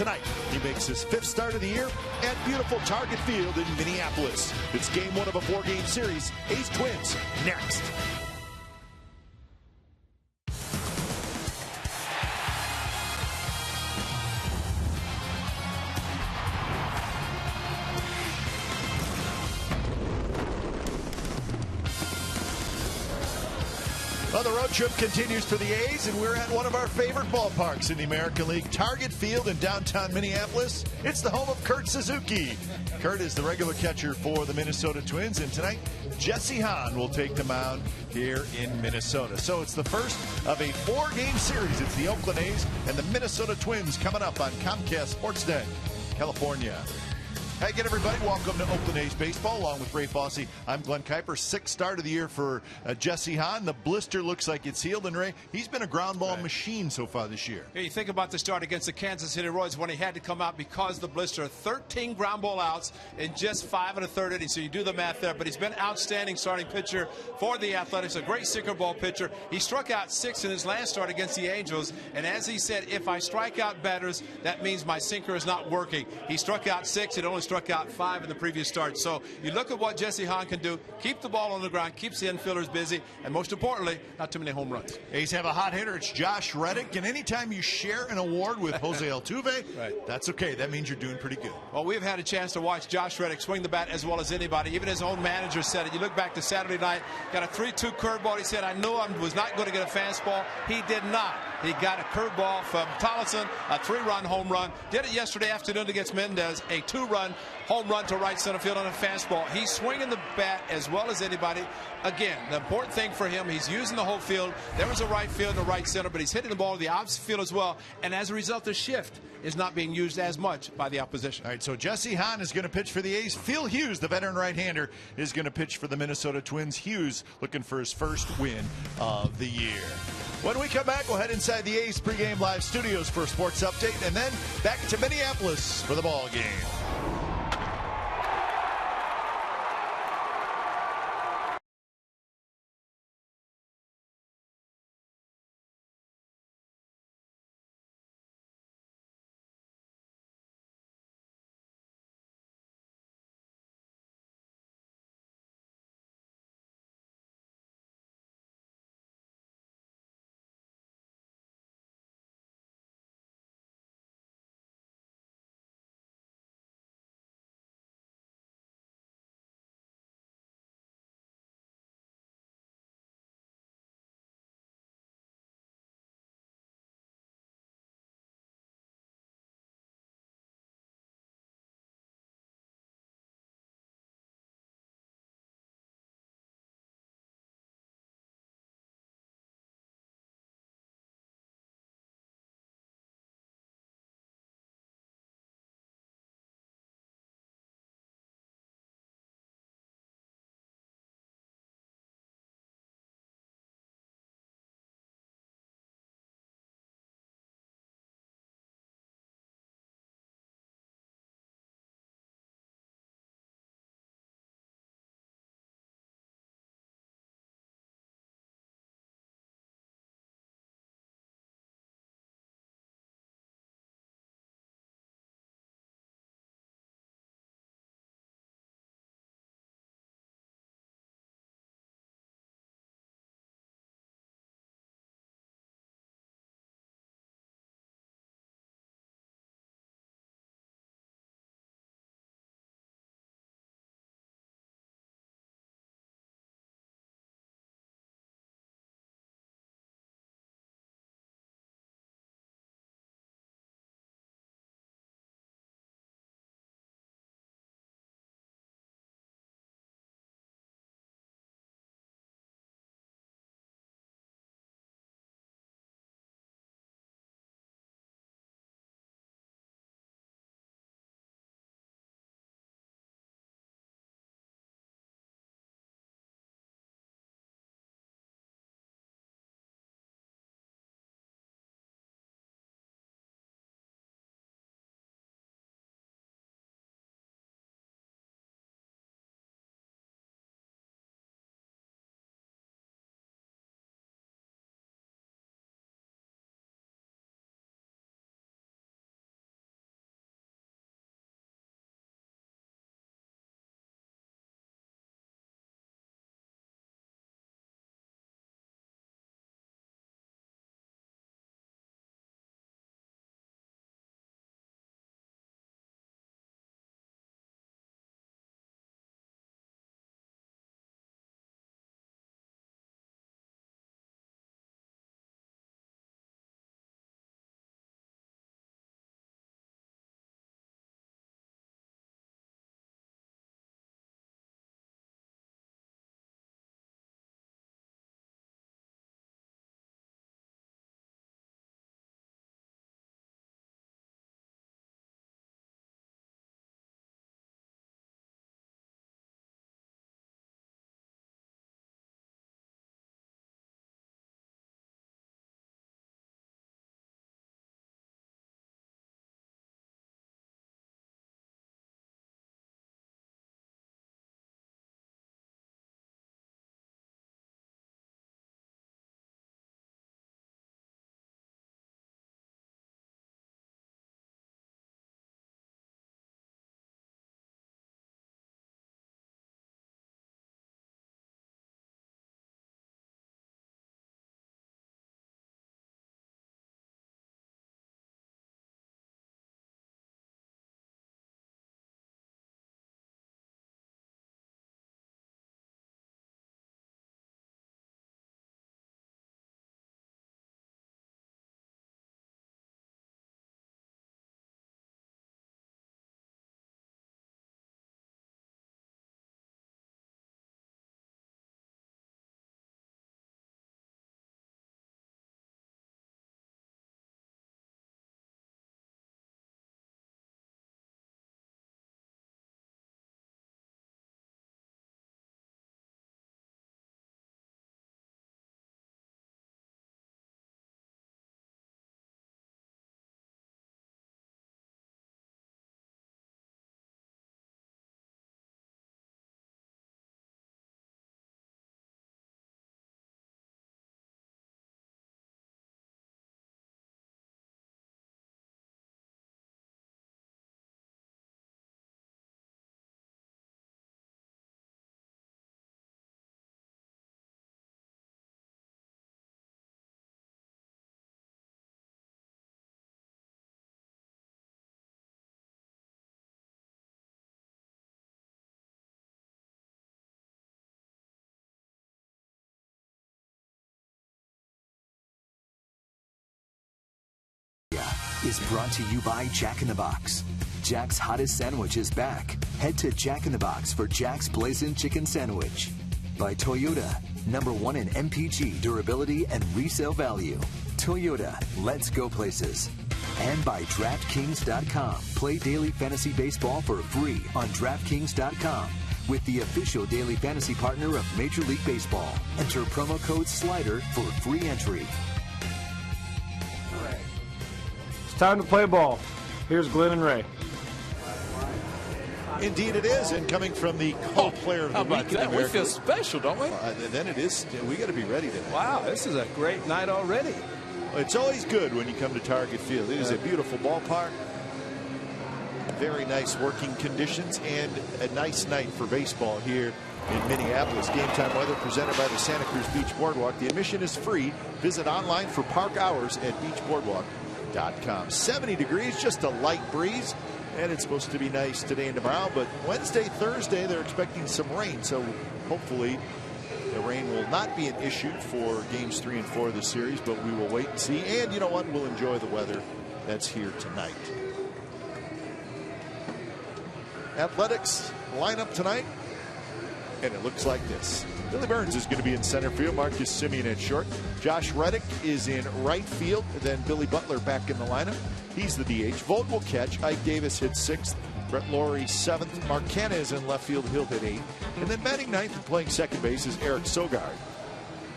Tonight, he makes his 5th start of the year at beautiful Target Field in Minneapolis. It's game 1 of a 4-game series. A's Twins next. Well, the road trip continues for the A's, and we're at one of our favorite ballparks in the American League, Target Field in downtown Minneapolis. It's the home of Kurt Suzuki. Kurt is the regular catcher for the Minnesota Twins, and tonight, Jesse Hahn will take the mound here in Minnesota. So it's the first of a 4-game series. It's the Oakland A's and the Minnesota Twins coming up on Comcast Sportsnet, California. Hey again, everybody. Welcome to Oakland A's Baseball. Along with Ray Fosse, I'm Glenn Kuiper. 6th start of the year for Jesse Hahn. The blister looks like it's healed. And Ray, he's been a ground ball machine so far this year. Yeah, you think about the start against the Kansas City Royals when he had to come out because of the blister. 13 ground ball outs in just 5 1/3 innings. So you do the math there. But he's been outstanding starting pitcher for the Athletics. A great sinker ball pitcher. He struck out 6 in his last start against the Angels. And as he said, if I strike out batters, that means my sinker is not working. He struck out 6. It only struck out 5 in the previous start. So you look at what Jesse Hahn can do. Keep the ball on the ground, keeps the infielders busy, and most importantly, not too many home runs. A's have a hot hitter. It's Josh Reddick. And anytime you share an award with Jose Altuve, that's okay. That means you're doing pretty good. Well, we've had a chance to watch Josh Reddick swing the bat as well as anybody. Even his own manager said it. You look back to Saturday night, got a 3-2 curveball. He said, I knew I was not going to get a fastball. He did not. He got a curveball from Tollefson, a 3-run home run. Did it yesterday afternoon against Mendez, a 2-run home run to right center field on a fastball. He's swinging the bat as well as anybody. Again, the important thing for him, he's using the whole field. There was a right field and a right center, but he's hitting the ball to the opposite field as well. And as a result, the shift is not being used as much by the opposition. All right, so Jesse Hahn is going to pitch for the A's. Phil Hughes, the veteran right-hander, is going to pitch for the Minnesota Twins. Hughes looking for his first win of the year. When we come back, we'll head inside the A's pregame live studios for a sports update, and then back to Minneapolis for the ball game. is brought to you by Jack in the Box. Jack's hottest sandwich is back. Head to Jack in the Box for Jack's Blazing Chicken Sandwich. By Toyota, #1 in MPG, durability, and resale value. Toyota, let's go places. And by DraftKings.com. Play daily fantasy baseball for free on DraftKings.com with the official daily fantasy partner of Major League Baseball. Enter promo code SLIDER for free entry. It's time to play ball. Here's Glenn and Ray. Indeed it is, and coming from the co-player of the week. That? We feel special, don't we? Then it is. We got to be ready tonight. Wow, this is a great night already. It's always good when you come to Target Field. It is a beautiful ballpark. Very nice working conditions and a nice night for baseball here in Minneapolis. Game time weather presented by the Santa Cruz Beach Boardwalk. The admission is free. Visit online for park hours at beachboardwalk.com. 70 degrees, just a light breeze. And it's supposed to be nice today and tomorrow, but Wednesday, Thursday, they're expecting some rain. So hopefully the rain will not be an issue for games 3 and 4 of the series, but we will wait and see. And you know what? We'll enjoy the weather that's here tonight. Athletics lineup tonight, and it looks like this. Billy Burns is going to be in center field. Marcus Semien at short. Josh Reddick is in right field. Then Billy Butler back in the lineup. He's the DH. Vogt will catch. Ike Davis hits 6th. Brett Lawrie 7th. Mark Canha is in left field. He'll hit 8th. And then batting 9th and playing second base is Eric Sogard.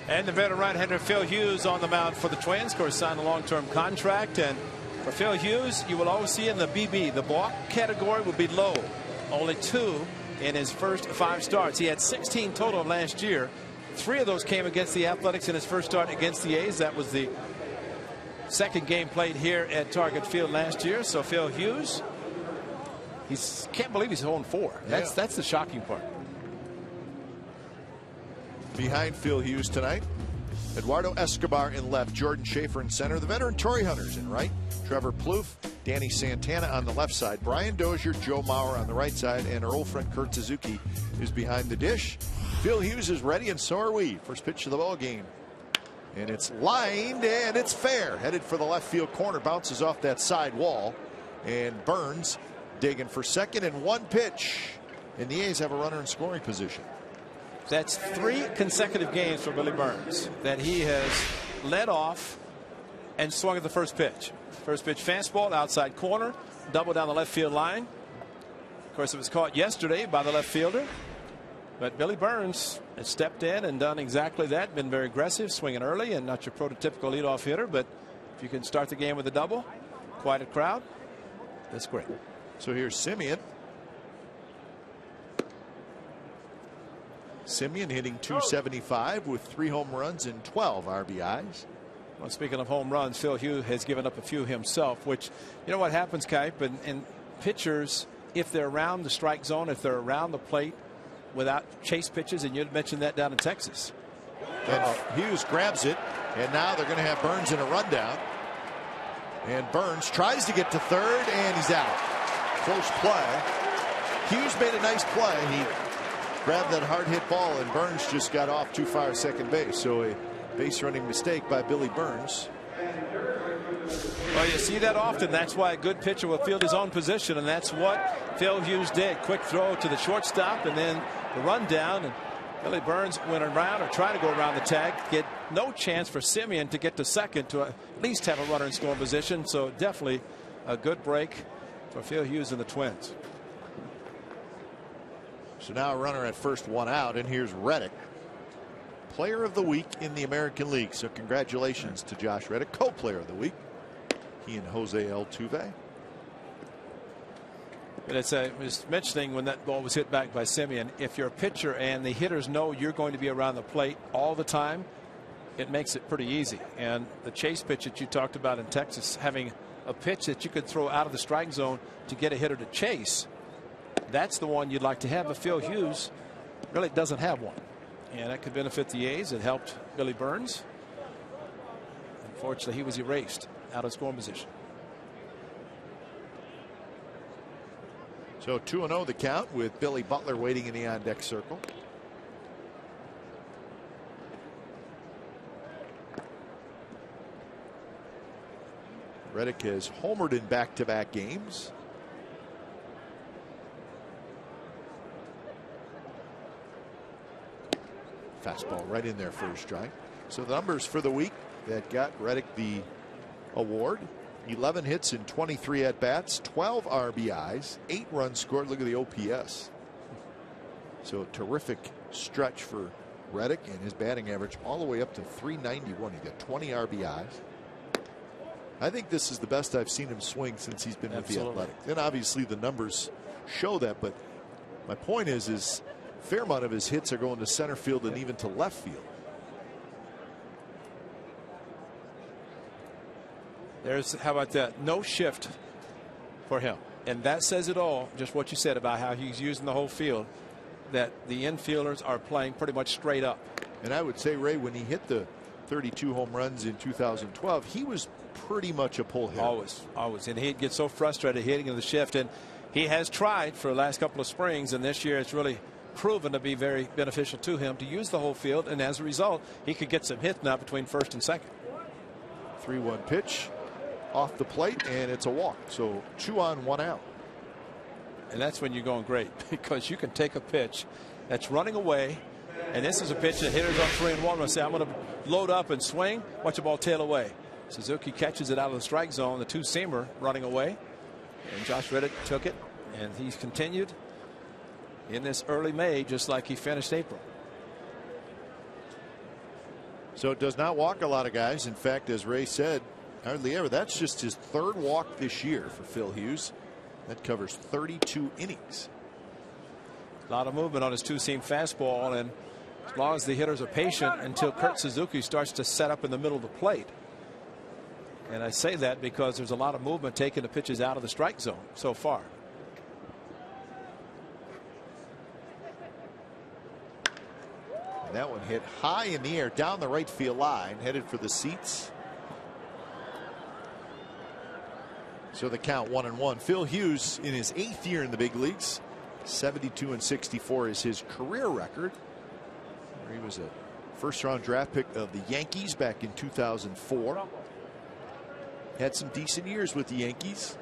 And the veteran right-hander Phil Hughes on the mound for the Twins. Of course, signed a long-term contract. And for Phil Hughes, you will always see in the BB, the balk category will be low. Only 2 in his first 5 starts. He had 16 total last year. 3 of those came against the Athletics in his first start against the A's. That was the second game played here at Target Field last year. So Phil Hughes, he can't believe he's 0-4. That's the shocking part. Behind Phil Hughes tonight, Eduardo Escobar in left, Jordan Schaefer in center, the veteran Torrey Hunters in right, Trevor Plouffe, Danny Santana on the left side, Brian Dozier, Joe Mauer on the right side, and our old friend Kurt Suzuki is behind the dish. Phil Hughes is ready, and so are we. First pitch of the ball game. And it's lined, and it's fair. Headed for the left field corner, bounces off that side wall. And Burns digging for second, and 1 pitch. And the A's have a runner in scoring position. That's 3 consecutive games for Billy Burns that he has led off and swung at the first pitch. First pitch fastball, outside corner, double down the left field line. Of course, it was caught yesterday by the left fielder. But Billy Burns has stepped in and done exactly that. Been very aggressive, swinging early, and not your prototypical leadoff hitter. But if you can start the game with a double, quite a crowd, that's great. So here's Semien. Semien hitting .275 with 3 home runs and 12 RBIs. Well, speaking of home runs, Phil Hughes has given up a few himself, which, you know what happens, Kipe, and pitchers, if they're around the strike zone, if they're around the plate without chase pitches, and you'd mentioned that down in Texas. And Hughes grabs it, and now they're going to have Burns in a rundown. And Burns tries to get to third, and he's out. Close play. Hughes made a nice play. He grabbed that hard hit ball, and Burns just got off too far at second base. So a base running mistake by Billy Burns. Well, you see that often. That's why a good pitcher will field his own position, and that's what Phil Hughes did. Quick throw to the shortstop, and then the rundown. And Billy Burns went around or tried to go around the tag. Get no chance for Semien to get to second to at least have a runner in scoring position. So definitely a good break for Phil Hughes and the Twins. So now a runner at first, 1 out, and here's Reddick, player of the week in the American League. So congratulations to Josh Reddick, co-player of the week. He and Jose Altuve. But it's I was mentioning when that ball was hit back by Semien, if you're a pitcher and the hitters know you're going to be around the plate all the time, it makes it pretty easy. And the chase pitch that you talked about in Texas, having a pitch that you could throw out of the strike zone to get a hitter to chase, that's the one you'd like to have. But Phil Hughes really doesn't have one, and that could benefit the A's. It helped Billy Burns. Unfortunately, he was erased out of scoring position. So 2-0 the count with Billy Butler waiting in the on deck circle. Reddick has homered in back-to-back games. Fastball right in there for a strike. So the numbers for the week that got Reddick the award: 11 hits in 23 at-bats, 12 RBIs, 8 runs scored. Look at the OPS. So a terrific stretch for Reddick, and his batting average all the way up to 391. He got 20 RBIs. I think this is the best I've seen him swing since he's been with the Athletic. And obviously the numbers show that, but my point is a fair amount of his hits are going to center field and even to left field. There's, how about that? No shift for him. And that says it all, just what you said about how he's using the whole field, that the infielders are playing pretty much straight up. And I would say, Ray, when he hit the 32 home runs in 2012, he was pretty much a pull hitter. Always. And he'd get so frustrated hitting in the shift. And he has tried for the last couple of springs, and this year it's really proven to be very beneficial to him to use the whole field. And as a result, he could get some hits now between first and second. 3-1 pitch off the plate, and it's a walk. So 2 on, 1 out. And that's when you're going great, because you can take a pitch that's running away, and this is a pitch that hitters on 3-1 will say, I'm going to load up and swing, watch the ball tail away. Suzuki catches it out of the strike zone, the two-seamer running away, and Josh Reddick took it, and he's continued in this early May just like he finished April. So it does not walk a lot of guys. In fact, as Ray said, hardly ever. That's just his 3rd walk this year for Phil Hughes. That covers 32 innings. A lot of movement on his two-seam fastball, and as long as the hitters are patient until Kurt Suzuki starts to set up in the middle of the plate. And I say that because there's a lot of movement taking the pitches out of the strike zone so far. And that one hit high in the air down the right field line, headed for the seats. So the count 1-1. Phil Hughes in his 8th year in the big leagues. 72-64 is his career record. He was a first-round draft pick of the Yankees back in 2004. Had some decent years with the Yankees.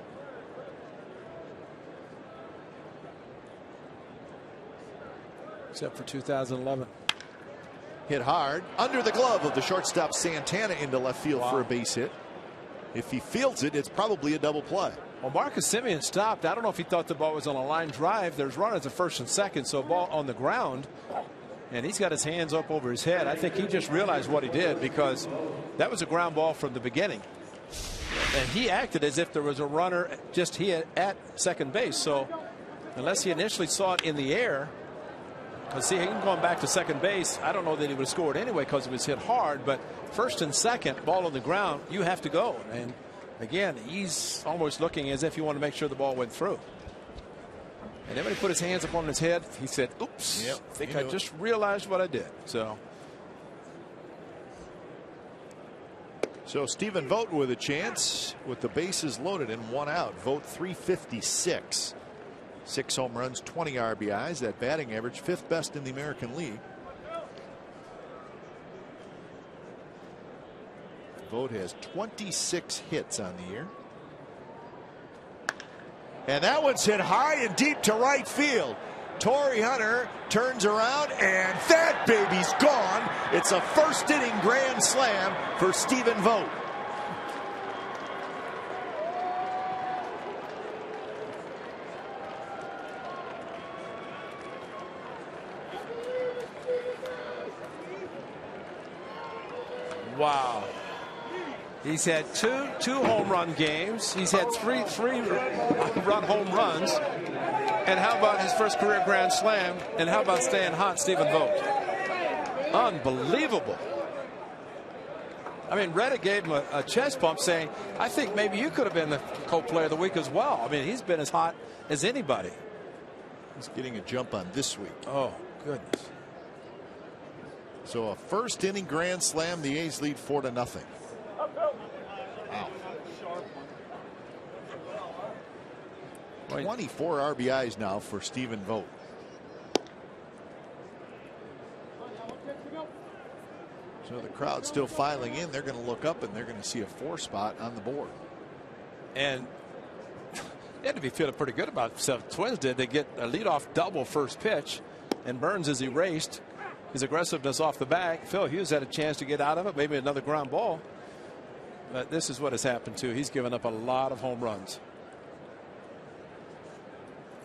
Except for 2011. Hit hard under the glove of the shortstop Santana into left field for a base hit. If he fields it, it's probably a double play. Well, Marcus Semien stopped. I don't know if he thought the ball was on a line drive. There's runners at first and second, so ball on the ground. And he's got his hands up over his head. I think he just realized what he did, because that was a ground ball from the beginning. And he acted as if there was a runner just here at second base. So unless he initially saw it in the air, because see, him going back to second base, I don't know that he would have scored anyway because it was hit hard. But first and second, ball on the ground, you have to go. And again, he's almost looking as if he wanted to make sure the ball went through. And then when he put his hands up on his head, he said, oops, I think I just realized what I did. So Stephen Vogt with a chance with the bases loaded and 1 out. Vogt 356. 6 home runs, 20 RBIs. That batting average, 5th best in the American League. Vogt has 26 hits on the year. And that one's hit high and deep to right field. Torrey Hunter turns around, and that baby's gone. It's a first-inning grand slam for Stephen Vogt. wow. He's had two home run games. He's had three run home runs. And how about his first career grand slam? And how about staying hot, Stephen Vogt? Unbelievable. I mean, Reddick gave him a chest bump saying, I think maybe you could have been the co-player of the week as well. I mean, he's been as hot as anybody. He's getting a jump on this week. Oh, goodness. So a first inning grand slam. The A's lead 4-0. Wow. 24 RBIs now for Stephen Vogt. So the crowd still filing in. They're going to look up and they're going to see a 4 spot on the board. And they had to be feeling pretty good about themselves. Twins did. They get a leadoff double first pitch, and Burns is erased. His aggressiveness off the back. Phil Hughes had a chance to get out of it, maybe another ground ball. But this is what has happened too. He's given up a lot of home runs.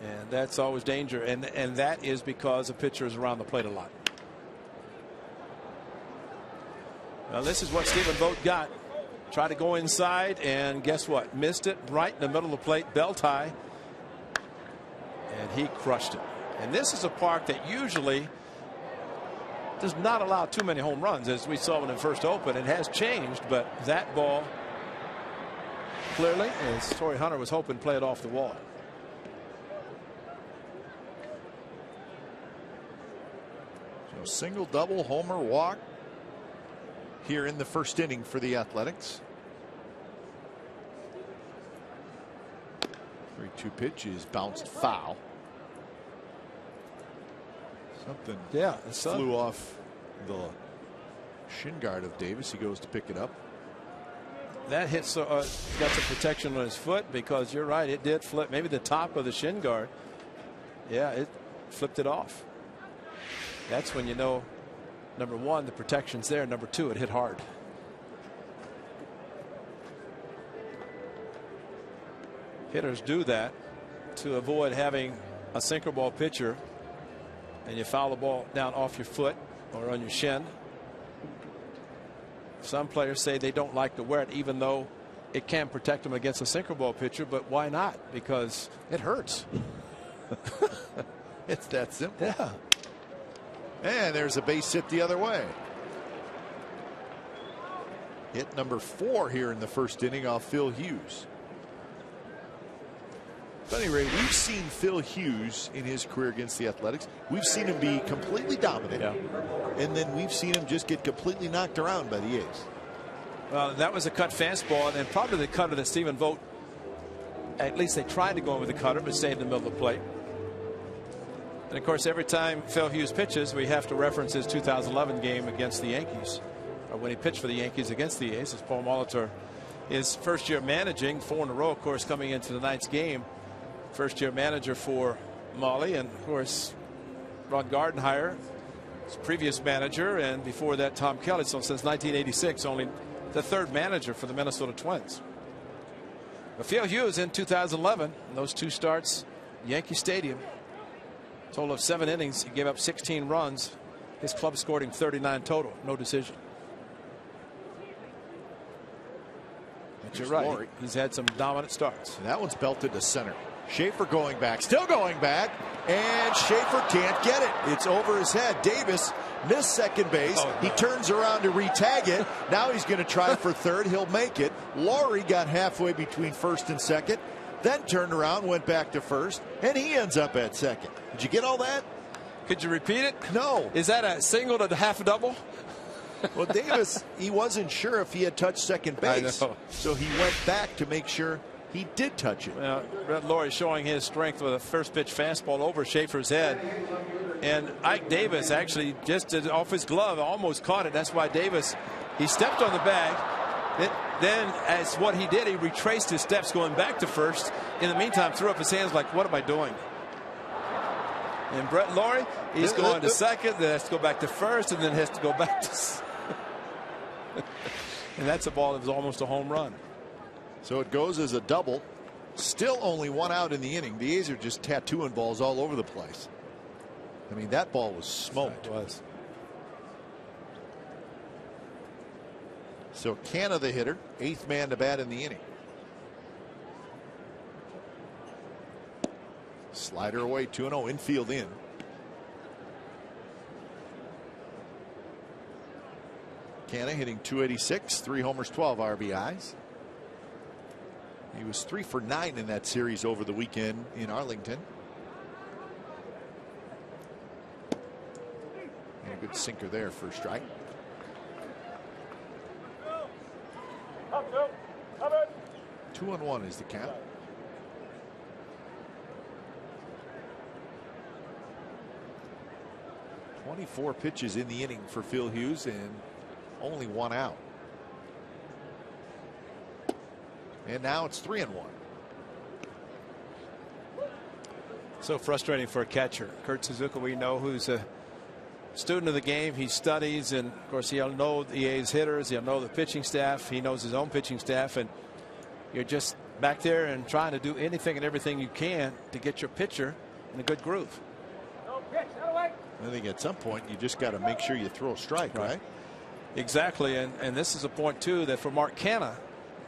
And that's always danger. And that is because the pitcher is around the plate a lot. Now this is what Stephen Vogt got. Tried to go inside, and guess what? Missed it right in the middle of the plate, bell tie, and he crushed it. And this is a park that usually does not allow too many home runs, as we saw when it first opened. It has changed, but that ball clearly, as Torrey Hunter was hoping, play it off the wall. So single, double, homer, walk here in the first inning for the Athletics. 3-2 pitch is bounced foul. Something flew off the shin guard of Davis. He goes to pick it up. That hit got some protection on his foot, because you're right, it did flip. Maybe the top of the shin guard. Yeah, it flipped it off. That's when you know, number one, the protection's there. Number two, it hit hard. Hitters do that to avoid having a sinker ball pitcher and you foul the ball down off your foot or on your shin. Some players say they don't like to wear it, even though it can protect them against a sinker ball pitcher. But why not? Because it hurts. It's that simple. Yeah. And there's a base hit the other way. Hit number 4 here in the first inning off Phil Hughes. At any rate, we've seen Phil Hughes in his career against the Athletics. We've seen him be completely dominant. Yeah. And then we've seen him just get completely knocked around by the A's. Well, that was a cut fastball, and probably the cutter that Stephen Vogt, at least they tried to go in with the cutter, but stayed in the middle of the plate. And of course, every time Phil Hughes pitches, we have to reference his 2011 game against the Yankees, or when he pitched for the Yankees against the A's. As Paul Molitor, his first year managing, 4 in a row, of course, coming into tonight's game. First year manager for Molly, and of course Ron Gardenhire, his previous manager, and before that Tom Kelly. So since 1986, only the 3rd manager for the Minnesota Twins. But Phil Hughes in 2011, those 2 starts, Yankee Stadium, total of 7 innings. He gave up 16 runs. His club scored him 39 total, no decision. But you're right, Laurie. he's had some dominant starts. And that one's belted to center. Schaefer going back, still going back, and Schaefer can't get it. It's over his head. Davis missed second base. Oh, no. He turns around to re-tag it. Now he's going to try for third. He'll make it. Laurie got halfway between first and second, then turned around, went back to first, and he ends up at second. Did you get all that? Could you repeat it? No. Is that a single to half a double? Well, Davis, he wasn't sure if he had touched second base. I know. So he went back to make sure he did touch it. Well, Brett Laurie showing his strength with a first pitch fastball over Schaefer's head. And Ike Davis actually just did off his glove, almost caught it. That's why Davis, he stepped on the bag. Then, as what he did, he retraced his steps going back to first. In the meantime, threw up his hands like, what am I doing? And Brett Laurie, he's going to second, then has to go back to first, and then has to go back to and that's a ball that was almost a home run. So it goes as a double. Still only 1 out in the inning. The A's are just tattooing balls all over the place. I mean, that ball was smoked. It was. So Canha, the hitter, 8th man to bat in the inning. Slider away, 2-0, infield in. Canha hitting .286, 3 homers, 12 RBIs. He was 3 for 9 in that series over the weekend in Arlington. And a good sinker there for a strike. 2-1 is the count. .24 pitches in the inning for Phil Hughes and only 1 out. And now it's 3-1. So frustrating for a catcher. Kurt Suzuki, we know, who's a student of the game. He studies, and of course he'll know the A's hitters, he'll know the pitching staff, he knows his own pitching staff, and you're just back there and trying to do anything and everything you can to get your pitcher in a good groove. I think at some point you just got to make sure you throw a strike, right? Exactly, and this is a point too that for Mark Canha,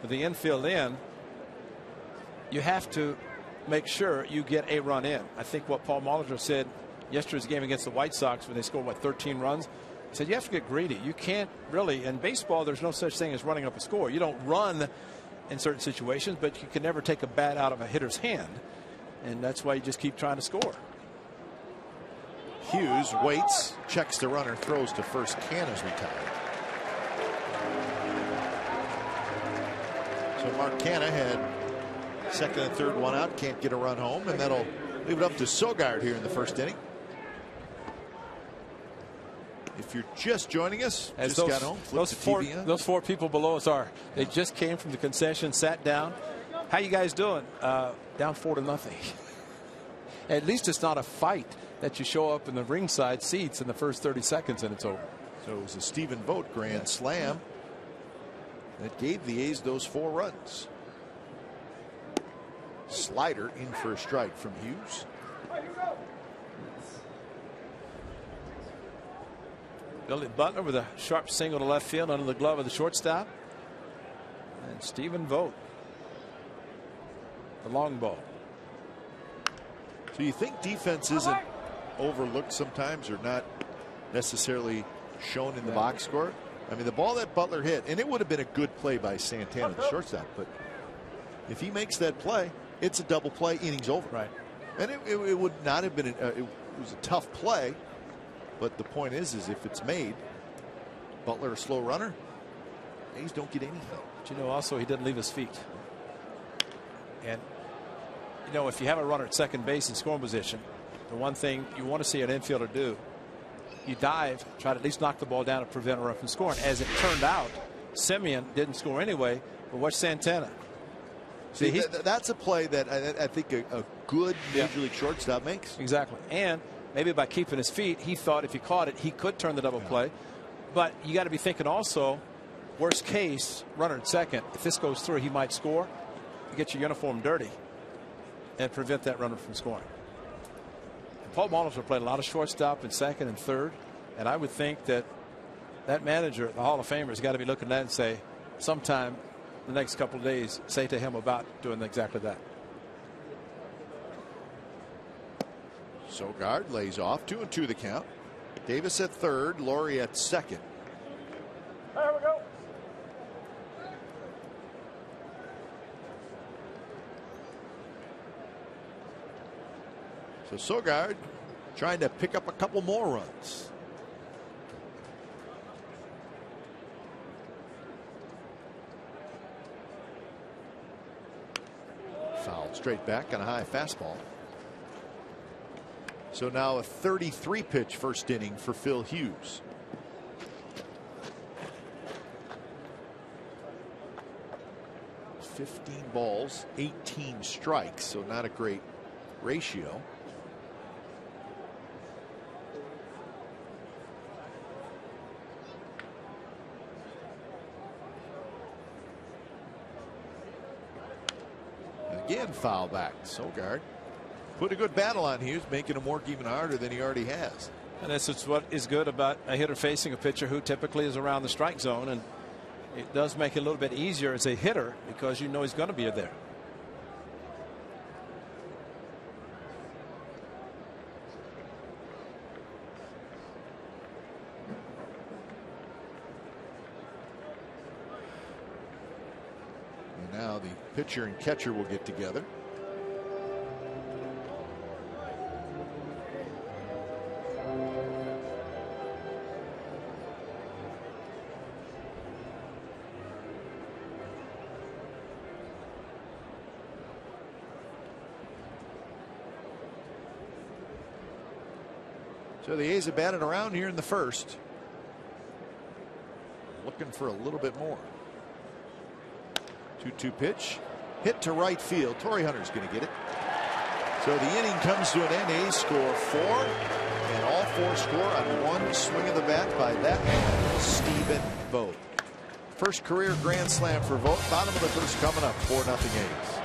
with the infield in, you have to make sure you get a run in. I think what Paul Molitor said yesterday's game against the White Sox when they scored, what, 13 runs, he said you have to get greedy. You can't really, in baseball there's no such thing as running up a score. You don't run in certain situations, but you can never take a bat out of a hitter's hand, and that's why you just keep trying to score. Hughes waits, checks the runner, throws to first. Canha's retired. So Mark Canha had second and third one out, can't get a run home, and that'll leave it up to Sogard here in the first inning. If you're just joining us, As just got home, those four people below us are. They just came from the concession, sat down. How you guys doing? Down 4-0. At least it's not a fight that you show up in the ringside seats in the first 30 seconds and it's over. So it was a Stephen Vogt grand slam that gave the A's those 4 runs. Slider in for a strike from Hughes. Billy Butler with a sharp single to left field under the glove of the shortstop. And Stephen Vogt, the long ball. So you think defense isn't overlooked sometimes, or not necessarily shown in the box score? I mean, the ball that Butler hit, and it would have been a good play by Santana, the shortstop, but if he makes that play, it's a double play, innings over. Right. And it would not have been, it was a tough play, but the point is if it's made, Butler a slow runner, A's don't get anything. But you know, also he didn't leave his feet. And you know, if you have a runner at second base in scoring position, the one thing you want to see an infielder do, you dive, try to at least knock the ball down to prevent a run from scoring. As it turned out, Semien didn't score anyway, but watch Santana. See, that's a play that I think a good major league shortstop makes. Exactly. And maybe by keeping his feet, he thought if he caught it, he could turn the double play. But you got to be thinking also, worst case, runner at second, if this goes through, he might score. You get your uniform dirty and prevent that runner from scoring. And Paul Molitor played a lot of shortstop in second and third, and I would think that that manager, the Hall of Famer, has got to be looking at that and say, sometime the next couple of days, say to him about doing exactly that. Sogard lays off, 2-2 the count. Davis at third, Laurie at second. There we go. So Sogard trying to pick up a couple more runs. Fouled straight back on a high fastball. So now a 33 pitch first inning for Phil Hughes. $15 balls, 18 strikes, so not a great ratio. Again, foul back. Sogard put a good battle on Hughes, making him work even harder than he already has. And this is what is good about a hitter facing a pitcher who typically is around the strike zone, and it does make it a little bit easier as a hitter because you know he's going to be there. And now the pitcher and catcher will get together. So the A's have batted around here in the first. Looking for a little bit more. 2-2 pitch. hit to right field. Torrey Hunter's going to get it. So the inning comes to an end. A's score 4, and all 4 score on one swing of the bat by that man, Stephen Vogt. First career grand slam for Vogt. Bottom of the first coming up, 4-0 A's.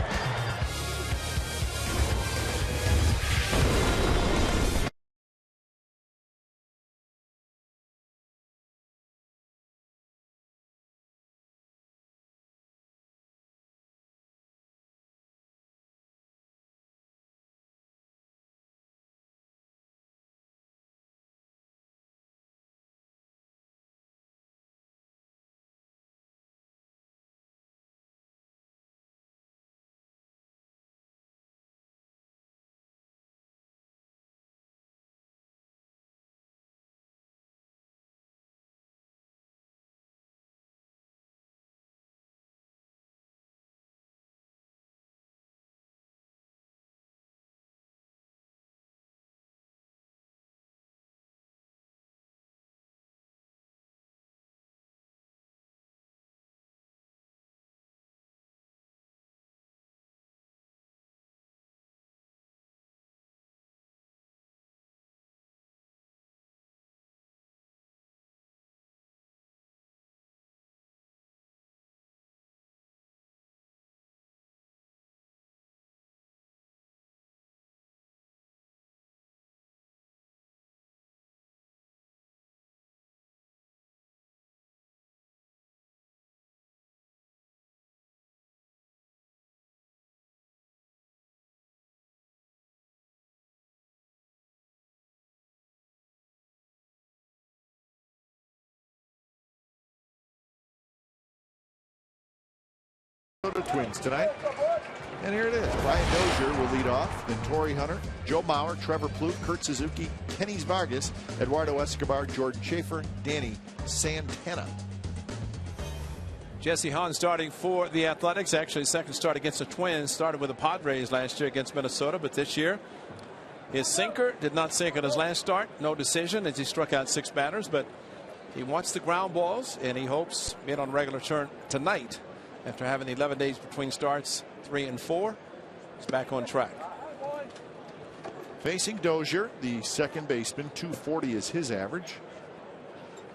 Twins tonight. And here it is. Brian Dozier will lead off. Then Torrey Hunter, Joe Mauer, Trevor Plouffe, Kurt Suzuki, Kenny Vargas, Eduardo Escobar, Jordan Schaefer, Danny Santana. Jesse Hahn starting for the Athletics. Actually, second start against the Twins. Started with the Padres last year against Minnesota, but this year his sinker did not sink on his last start. No decision as he struck out 6 batters, but he wants the ground balls and he hopes to get on regular turn tonight. After having the 11 days between starts, 3 and 4, he's back on track. Facing Dozier, the second baseman, 240 is his average.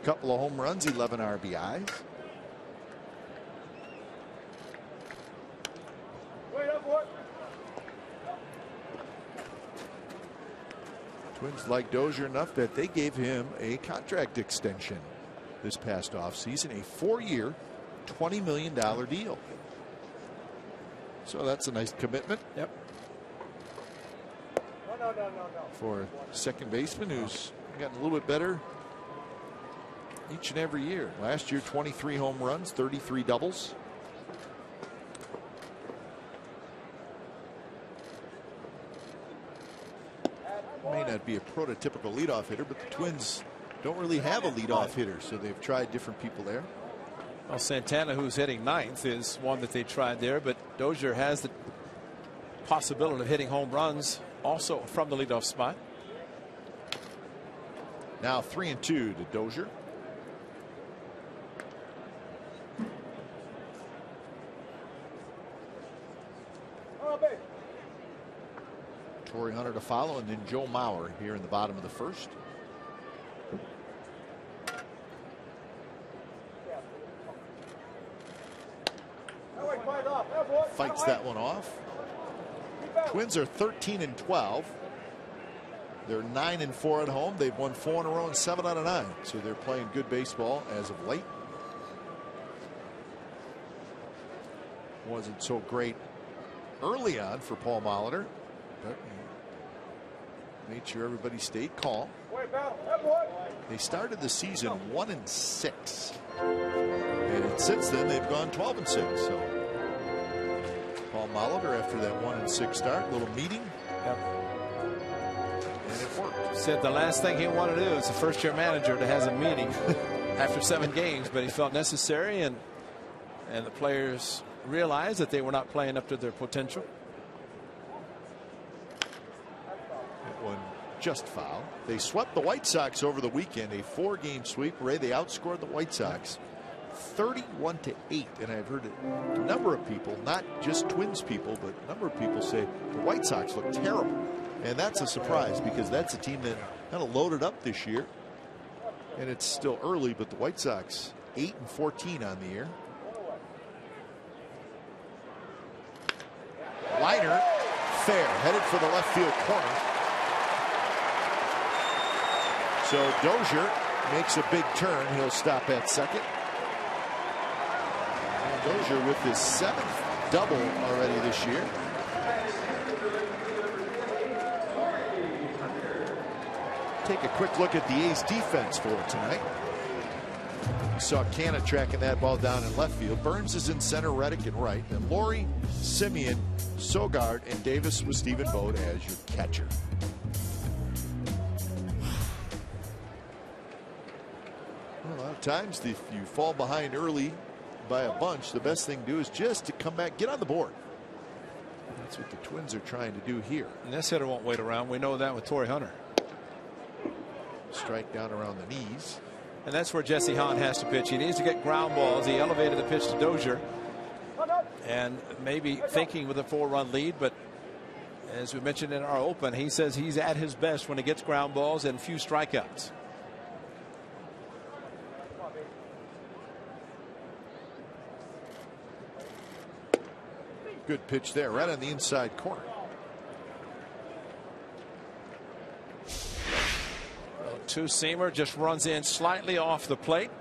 Couple of home runs, 11 RBIs. Twins like Dozier enough that they gave him a contract extension this past offseason, a 4-year, $20 million deal. So that's a nice commitment. Yep. For a second baseman who's gotten a little bit better each and every year. Last year, 23 home runs, 33 doubles. May not be a prototypical leadoff hitter, but the Twins don't really have a leadoff hitter, so they've tried different people there. Well, Santana, who's hitting 9th, is one that they tried there, but Dozier has the possibility of hitting home runs also from the leadoff spot. Now 3-2 to Dozier. Torrey Hunter to follow, and then Joe Mauer here in the bottom of the first. Fights that one off. Twins are 13 and 12. They're 9 and 4 at home. They've won 4 in a row and 7 out of 9. So they're playing good baseball as of late. Wasn't so great early on for Paul Molitor, but made sure everybody stayed calm. They started the season 1 and 6, and since then they've gone 12 and 6. So Paul Molitor, after that 1 and 6 start, little meeting, and it worked. Said the last thing he wanted to do is a first-year manager that has a meeting after 7 games, but he felt necessary, and the players realized that they were not playing up to their potential. That one just foul. They swept the White Sox over the weekend, a 4-game sweep. Ray, they outscored the White Sox 31-8, and I've heard a number of people, not just Twins people, but a number of people say the White Sox look terrible. And that's a surprise because that's a team that kind of loaded up this year. And it's still early, but the White Sox 8-14 on the year. Liner, fair, headed for the left field corner. So Dozier makes a big turn. He'll stop at second. And Dozier with his 7th double already this year. Take a quick look at the A's defense for tonight. You saw Canna tracking that ball down in left field. Burns is in center, Reddick in right. Then Laurie, Simeon, Sogard, and Davis with Stephen Vogt as your catcher. Well, a lot of times, if you fall behind early by a bunch, the best thing to do is just to come back, get on the board. That's what the Twins are trying to do here. And this hitter won't wait around. We know that with Torrey Hunter. Strike down around the knees. And that's where Jesse Hahn has to pitch. He needs to get ground balls. He elevated the pitch to Dozier. And maybe thinking with a 4-run lead, but as we mentioned in our open, he says he's at his best when he gets ground balls and few strikeouts. Good pitch there, right on the inside corner. Two-seamer just runs in slightly off the plate.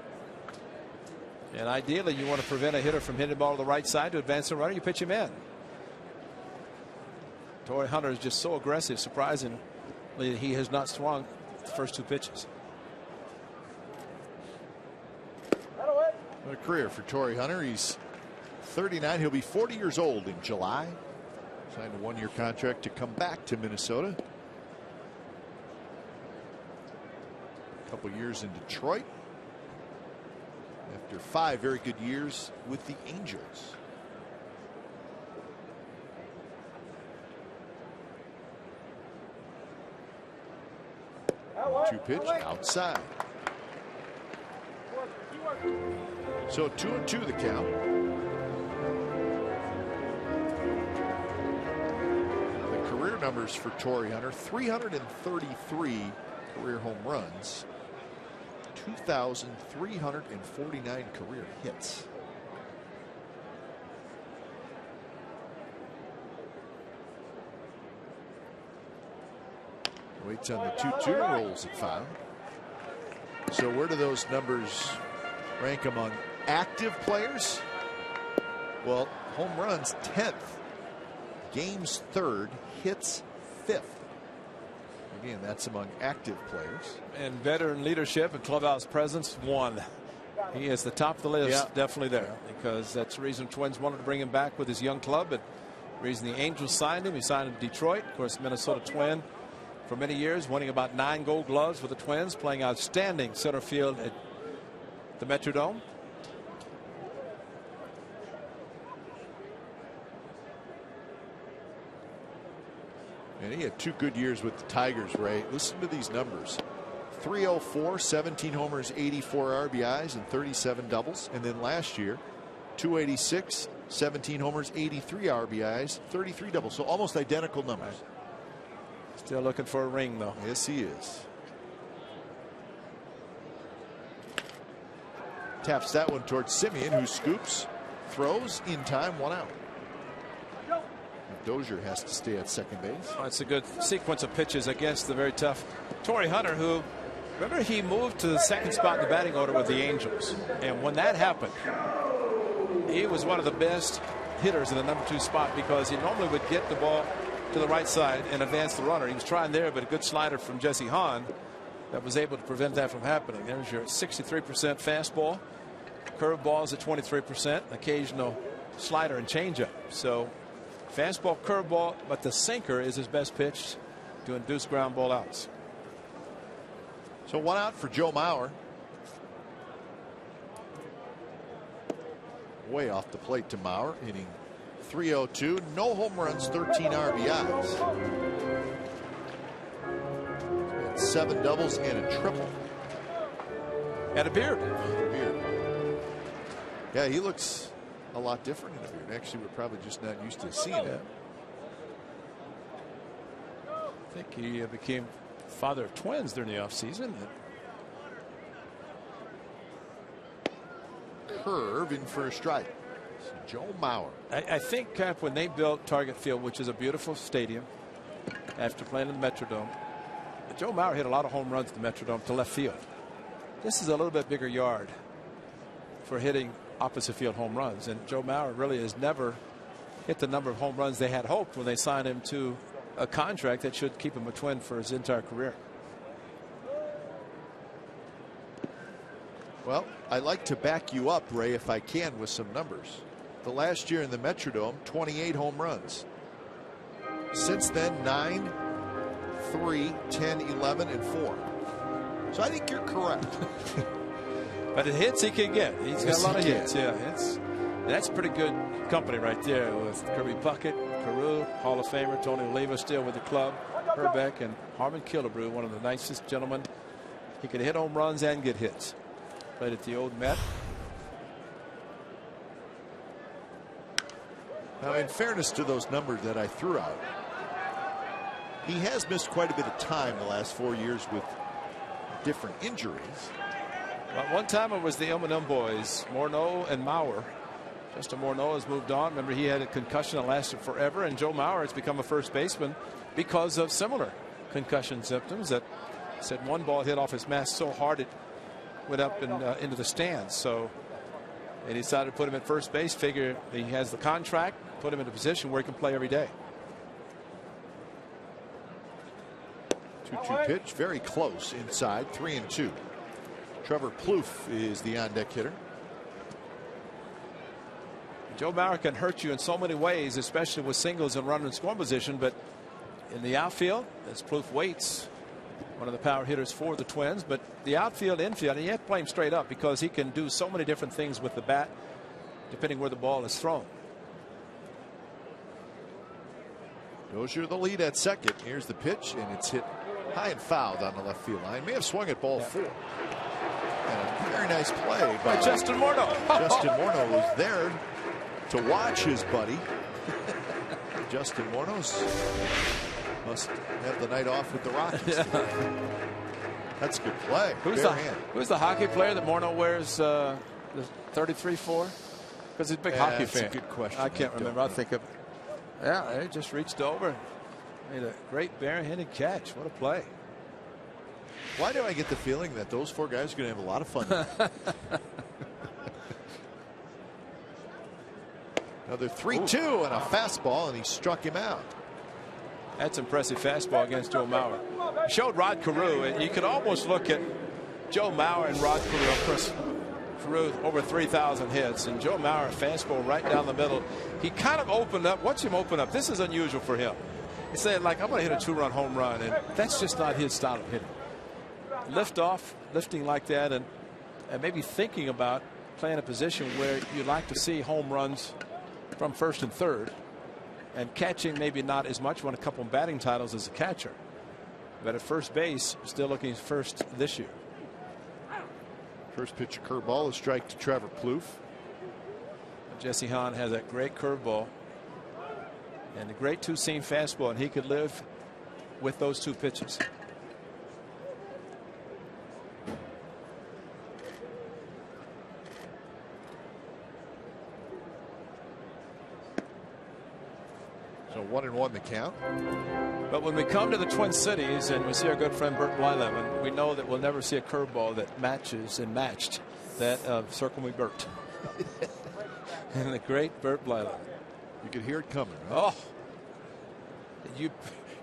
And ideally, you want to prevent a hitter from hitting the ball to the right side to advance the runner. You pitch him in. Torrey Hunter is just so aggressive. Surprisingly, he has not swung the first 2 pitches. What a career for Torrey Hunter. He's 39. He'll be 40 years old in July. Signed a 1-year contract to come back to Minnesota. Couple years in Detroit after 5 very good years with the Angels. Two pitch outside. So 2-2 the count. The career numbers for Torrey Hunter: 333 career home runs, 2,349 career hits. Waits on the 2-2, rolls at 5. So where do those numbers rank among active players? Well, home runs 10th, games 3rd, hits 5th. Again, that's among active players. And veteran leadership and clubhouse presence, 1. He is the top of the list, definitely there, because that's the reason Twins wanted to bring him back with his young club, but the reason the Angels signed him. He signed him to Detroit, of course, Minnesota Twin for many years, winning about 9 Gold Gloves with the Twins, playing outstanding center field at the Metrodome. And he had 2 good years with the Tigers, Ray. Listen to these numbers: 304, 17 homers, 84 RBIs, and 37 doubles. And then last year, 286, 17 homers, 83 RBIs, 33 doubles. So almost identical numbers. Still looking for a ring, though. Yes, he is. Taps that one towards Simeon, who scoops, throws in time, 1 out. Dozier has to stay at second base. Oh, it's a good sequence of pitches against the very tough Torrey Hunter, who, remember, he moved to the 2nd spot in the batting order with the Angels. And when that happened, he was one of the best hitters in the number 2 spot, because he normally would get the ball to the right side and advance the runner. He was trying there, but a good slider from Jesse Hahn that was able to prevent that from happening. There's your 63% fastball, curveballs at 23%, occasional slider and changeup. So fastball, curveball, but the sinker is his best pitch to induce ground ball outs. So 1 out for Joe Mauer. Way off the plate to Mauer, hitting .302, no home runs, 13 RBIs. 7 doubles and a triple. And a beard. Yeah, he looks a lot different in the beard. Actually, we're probably just not used to seeing it. I think he became father of twins during the offseason. Curve in for a strike. Joe Mauer. I think, Cap, when they built Target Field, which is a beautiful stadium, after playing in the Metrodome, Joe Mauer hit a lot of home runs in the Metrodome to left field. This is a little bit bigger yard for hitting opposite field home runs, and Joe Mauer really has never hit the number of home runs they had hoped when they signed him to a contract that should keep him a Twin for his entire career. Well, I like to back you up, Ray, if I can, with some numbers. The last year in the Metrodome, 28 home runs. Since then, 9, 3, 10, 11, and 4. So I think you're correct. But the hits he can get. He's got a lot of hits. Yeah, that's pretty good company right there with Kirby Puckett, Carew, Hall of Famer Tony Oliva still with the club, Herbeck, and Harmon Killebrew, one of the nicest gentlemen. He can hit home runs and get hits. Played at the old Met. Now, in fairness to those numbers that I threw out, he has missed quite a bit of time the last 4 years with different injuries. Well, one time it was the M&M boys, Morneau and Mauer. Justin Morneau has moved on. Remember, he had a concussion that lasted forever, and Joe Mauer has become a first baseman because of similar concussion symptoms. That said, one ball hit off his mask so hard it went up and into the stands. So they decided to put him at first base. Figure he has the contract, put him in a position where he can play every day. 2-2 pitch, very close inside, 3-2. Trevor Plouffe is the on-deck hitter. Joe Mauer can hurt you in so many ways, especially with singles and runner in scoring position. But in the outfield, as Plouffe waits, one of the power hitters for the Twins. But the outfield, infield, and you have to play him straight up because he can do so many different things with the bat, depending where the ball is thrown. Dozier the lead at second. Here's the pitch, and it's hit high and fouled on the left field line. May have swung at ball 4. And a very nice play by Justin Morneau. Justin Morneau was there to watch his buddy. Justin Morneau must have the night off with the Rockets. That's a good play. Who's the hockey player that Morneau wears the 33 for? Because he's a big hockey fan. That's a good question. I can't remember. I'll think of it. Yeah, he just reached over. Made a great barehanded catch. What a play. Why do I get the feeling that those 4 guys are going to have a lot of fun? Another 3-2 and a fastball, and he struck him out. That's impressive fastball against Joe Mauer. He showed Rod Carew, and you could almost look at Joe Mauer and Rod Carew. Of course, Carew over 3,000 hits, and Joe Mauer fastball right down the middle. He kind of opened up. Watch him open up. This is unusual for him. He said, like, I'm going to hit a 2-run home run, and that's just not his style of hitting. Lift off, lifting like that, and maybe thinking about playing a position where you'd like to see home runs from first and third, and catching maybe not as much. Won a couple of batting titles as a catcher, but at first base still looking first this year. First pitch, a curveball, a strike to Trevor Plouffe. Jesse Hahn has that great curveball and a great 2-seam fastball, and he could live with those 2 pitches. So 1-1 the count. But when we come to the Twin Cities and we see our good friend Bert Blyleven, we know that we'll never see a curveball that matches and matched that of Circle Me Bert. And the great Bert Blyleven. You could hear it coming. Right? Oh,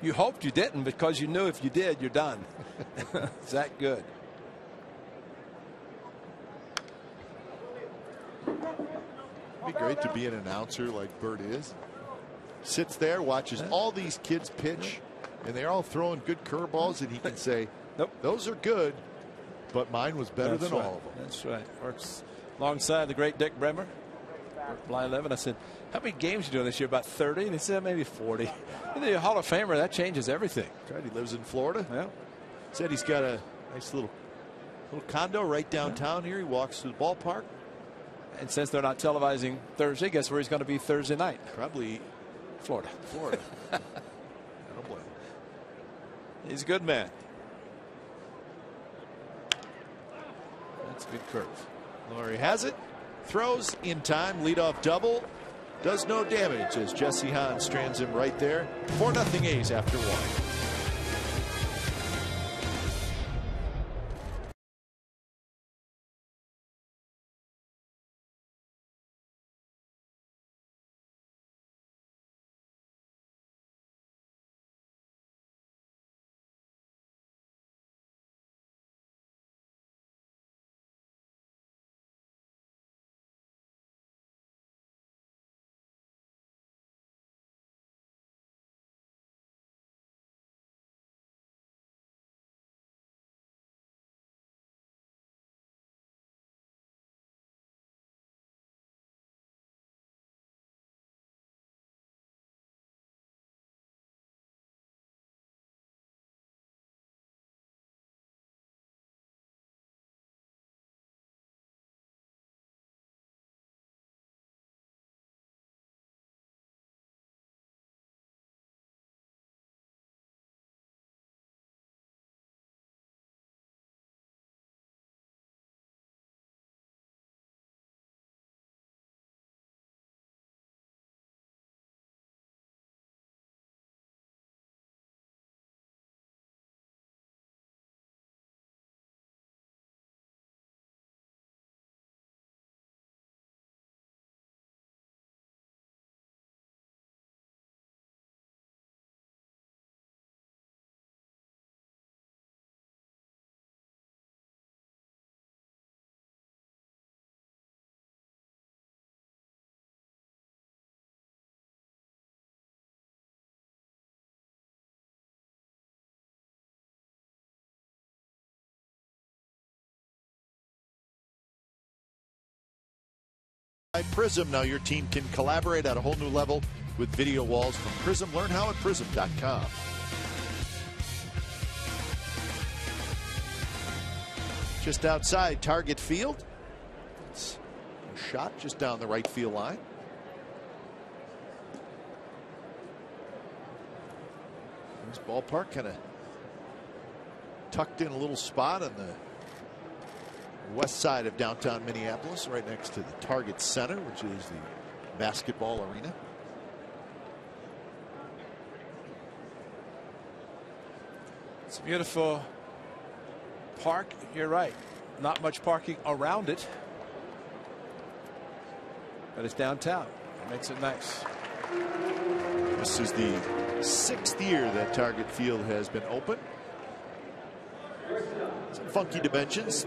you hoped you didn't, because you knew if you did, you're done. It's that good. It'd be great to be an announcer like Bert is. Sits there, watches all these kids pitch, and they're all throwing good curveballs, and he can say, nope, those are good, but mine was better than all of them. That's right. Works alongside the great Dick Bremer. Blyleven. I said, how many games are you doing this year? About 30? And he said, maybe 40. And the Hall of Famer, that changes everything. Right, he lives in Florida. Yeah. Said he's got a nice little condo right downtown here. He walks to the ballpark. And since they're not televising Thursday, guess where he's going to be Thursday night? Probably Florida. Florida. I don't blame him. He's a good man. That's a good curve. Laurie has it. Throws in time. Leadoff double. Does no damage as Jesse Hahn strands him right there. 4-0 A's after 1. Prism. Now your team can collaborate at a whole new level with video walls from Prism. Learn how at prism.com. Just outside Target Field. It's a shot just down the right field line. This ballpark kind of tucked in a little spot on the west side of downtown Minneapolis, right next to the Target Center, which is the basketball arena. It's a beautiful park. You're right. Not much parking around it, but it's downtown. It makes it nice. This is the 6th year that Target Field has been open. Some funky dimensions.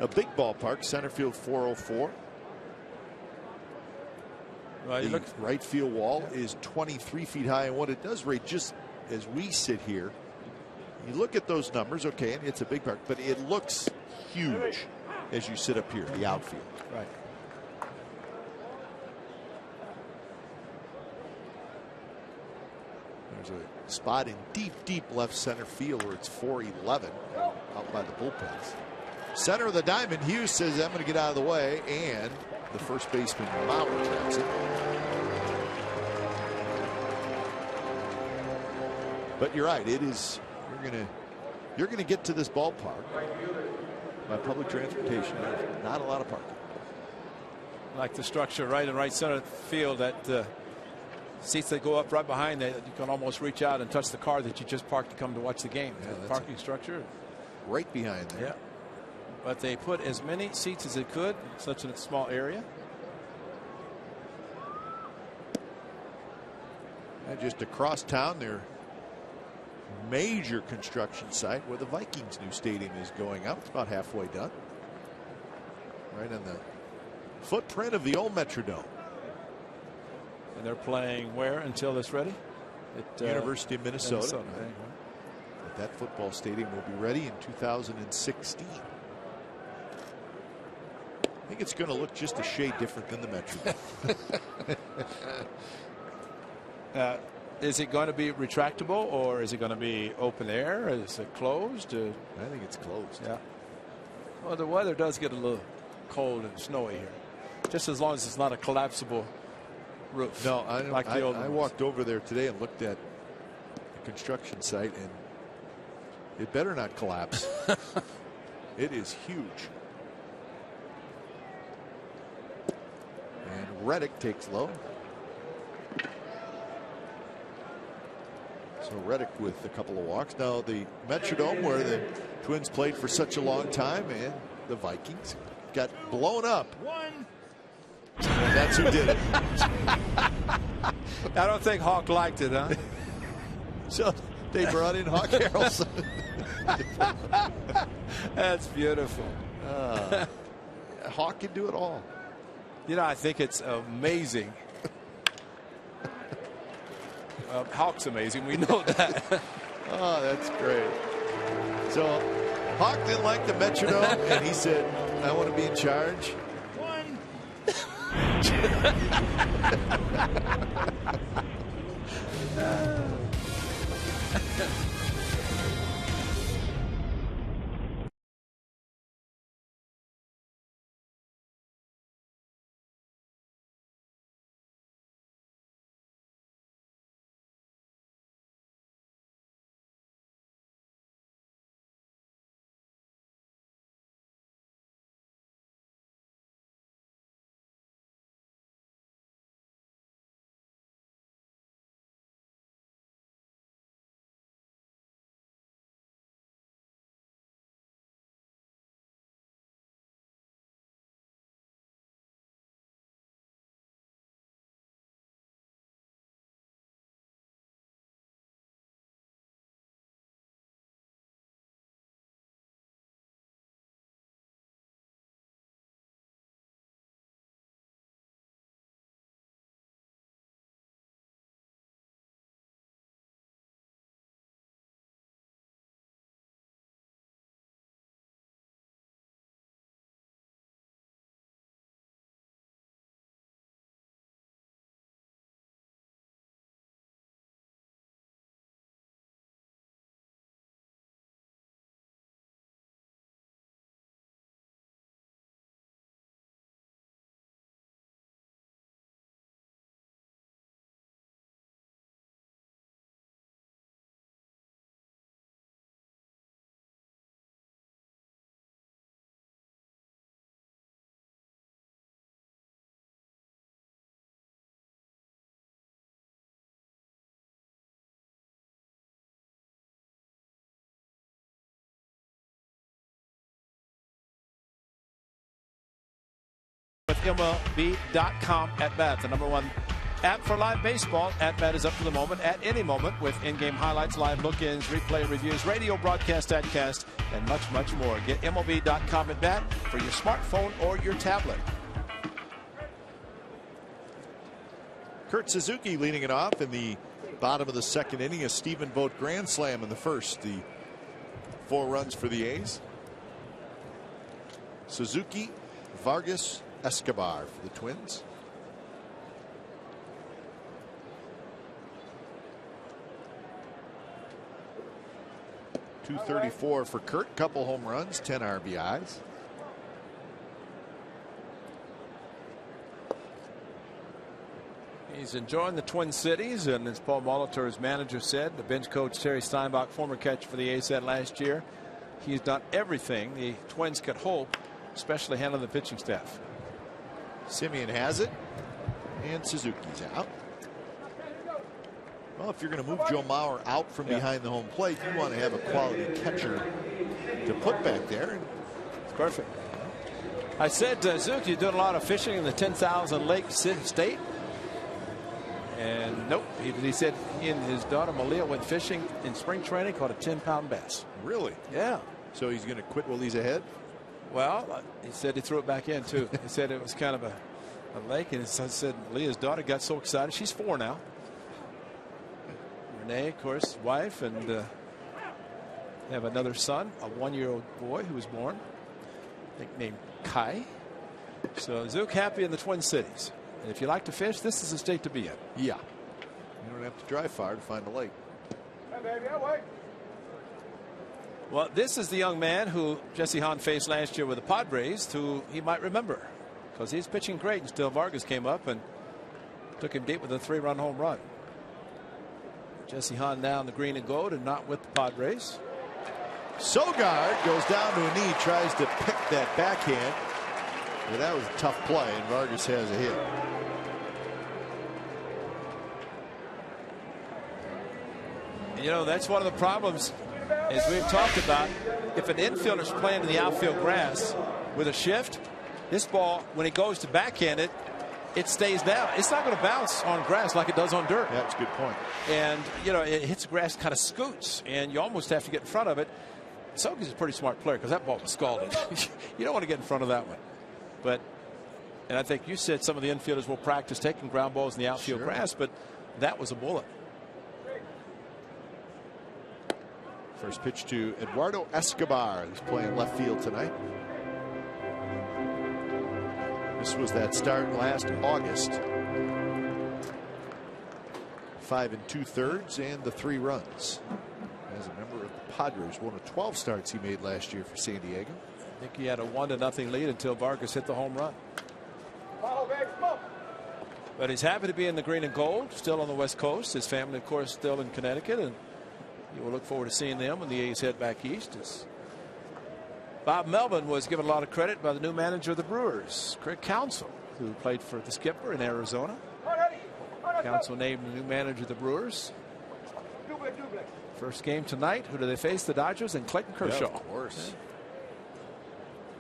A big ballpark, center field 404. Well, the right field wall is 23 feet high, and what it does, Ray, just as we sit here, you look at those numbers, okay, and it's a big park, but it looks huge as you sit up here, the outfield. Right. There's a spot in deep left center field where it's 411 out by the bullpens. Center of the diamond, Hughes says, I'm going to get out of the way, and the first baseman Mauer traps it. But you're right, it is, you're gonna get to this ballpark by public transportation. There's not a lot of parking. Like the structure right in right center field, that seats that go up right behind that, you can almost reach out and touch the car that you just parked to come to watch the game. Yeah, the parking structure right behind there. Yeah. But they put as many seats as they could in such a small area. And just across town, their major construction site where the Vikings' new stadium is going up. It's about halfway done. Right on the footprint of the old Metrodome. And they're playing where until it's ready? At University of Minnesota. Right. But that football stadium will be ready in 2016. I think it's going to look just a shade different than the Metrodome. Is it going to be retractable, or is it going to be open air? Is it closed? I think it's closed. Yeah. Well, the weather does get a little cold and snowy here. just as long as it's not a collapsible roof. No, I don't. Like the old I ones. walked over there today and looked at the construction site, and it better not collapse. It is huge. And Reddick takes low. So Reddick with a couple of walks. Now the Metrodome, where the Twins played for such a long time, and the Vikings got blown up. And that's who did it. I don't think Hawk liked it, huh? So they brought in Hawk Harrelson. That's beautiful. Hawk can do it all. You know, I think it's amazing. Hawk's amazing. We know that. Oh, that's great. So Hawk didn't like the Metrodome, and he said, I want to be in charge. With MLB.com at bat, the #1 app for live baseball. At bat is up to the moment, at any moment, with in-game highlights, live look-ins, replay reviews, radio broadcast, adcast, and much, much more. Get MLB.com at bat for your smartphone or your tablet. Kurt Suzuki leading it off in the bottom of the second inning. A Stephen Vogt grand slam in the first. The 4 runs for the A's. Suzuki, Vargas, Escobar for the Twins. .234 for Kurt. Couple home runs, 10 RBIs. He's enjoying the Twin Cities, and as Paul Molitor, his manager, said, the bench coach Terry Steinbach, former catcher for the A's, said last year, he's done everything the Twins could hope, especially handling the pitching staff. Simeon has it, and Suzuki's out. Well, if you're going to move Joe Mauer out from behind the home plate, you want to have a quality catcher to put back there. It's perfect. I said, Suzuki, you're doing a lot of fishing in the 10,000 Lake State. And nope, he said he and his daughter Malia went fishing in spring training, caught a 10-pound bass. Really? Yeah. So he's going to quit while he's ahead? Well, he said he threw it back in, too. He said it was kind of a lake, and he said Leah's daughter got so excited. She's 4 now. Renee, of course, wife, and they have another son, a 1-year-old boy who was born, I think named Kai. So Zook happy in the Twin Cities. And if you like to fish, this is the state to be in. Yeah. You don't have to drive far to find a lake. Hey, baby, I'll wait. Well, this is the young man who Jesse Hahn faced last year with the Padres, who he might remember. because he's pitching great, and still Vargas came up and took him deep with a 3-run home run. Jesse Hahn down the green and gold and not with the Padres. Sogard goes down to a knee, tries to pick that backhand. But that was a tough play, and Vargas has a hit. And you know, that's one of the problems, as we've talked about. If an infielder's playing in the outfield grass with a shift, this ball, when it goes to backhand it, it stays down. It's not going to bounce on grass like it does on dirt. That's a good point. And, you know, it hits the grass, kind of scoots, and you almost have to get in front of it. Soki's a pretty smart player because that ball was scalded. You don't want to get in front of that one. But, and I think you said some of the infielders will practice taking ground balls in the outfield grass, but that was a bullet. First pitch to Eduardo Escobar, who's playing left field tonight. This was that start last August. 5 2/3 and the 3 runs. As a member of the Padres, one of 12 starts he made last year for San Diego. I think he had a 1-0 lead until Vargas hit the home run. But he's happy to be in the green and gold, still on the West Coast. His family, of course, still in Connecticut, and you will look forward to seeing them when the A's head back east. Bob Melvin was given a lot of credit by the new manager of the Brewers, Craig Counsell, who played for the skipper in Arizona. Counsell named the new manager of the Brewers. First game tonight. Who do they face? The Dodgers and Clayton Kershaw. Yeah, of course.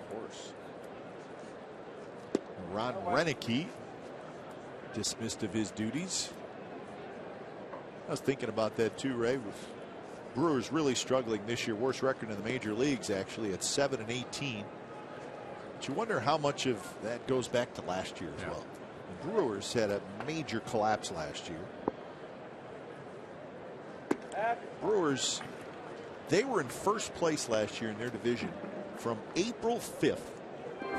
Of course. Ron Renicky dismissed of his duties. I was thinking about that too, Ray. With Brewers really struggling this year. Worst record in the major leagues, actually, at 7-18. But you wonder how much of that goes back to last year as well. The Brewers had a major collapse last year. Brewers, they were in first place last year in their division from April 5th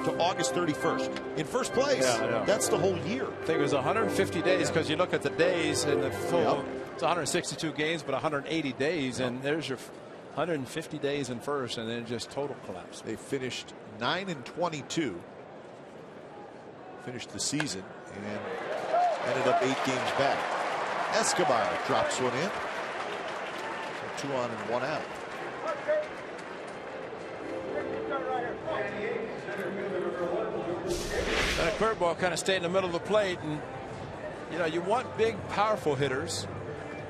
to August 31st. In first place. Yeah. That's the whole year. I think it was 150 days because you look at the days in the full. Yep. It's 162 games, but 180 days, and there's your 150 days in first, and then just total collapse. They finished 9-22. Finished the season and ended up 8 games back. Escobar drops one in. So 2 on and 1 out. And a curveball kind of stayed in the middle of the plate, and you know you want big, powerful hitters,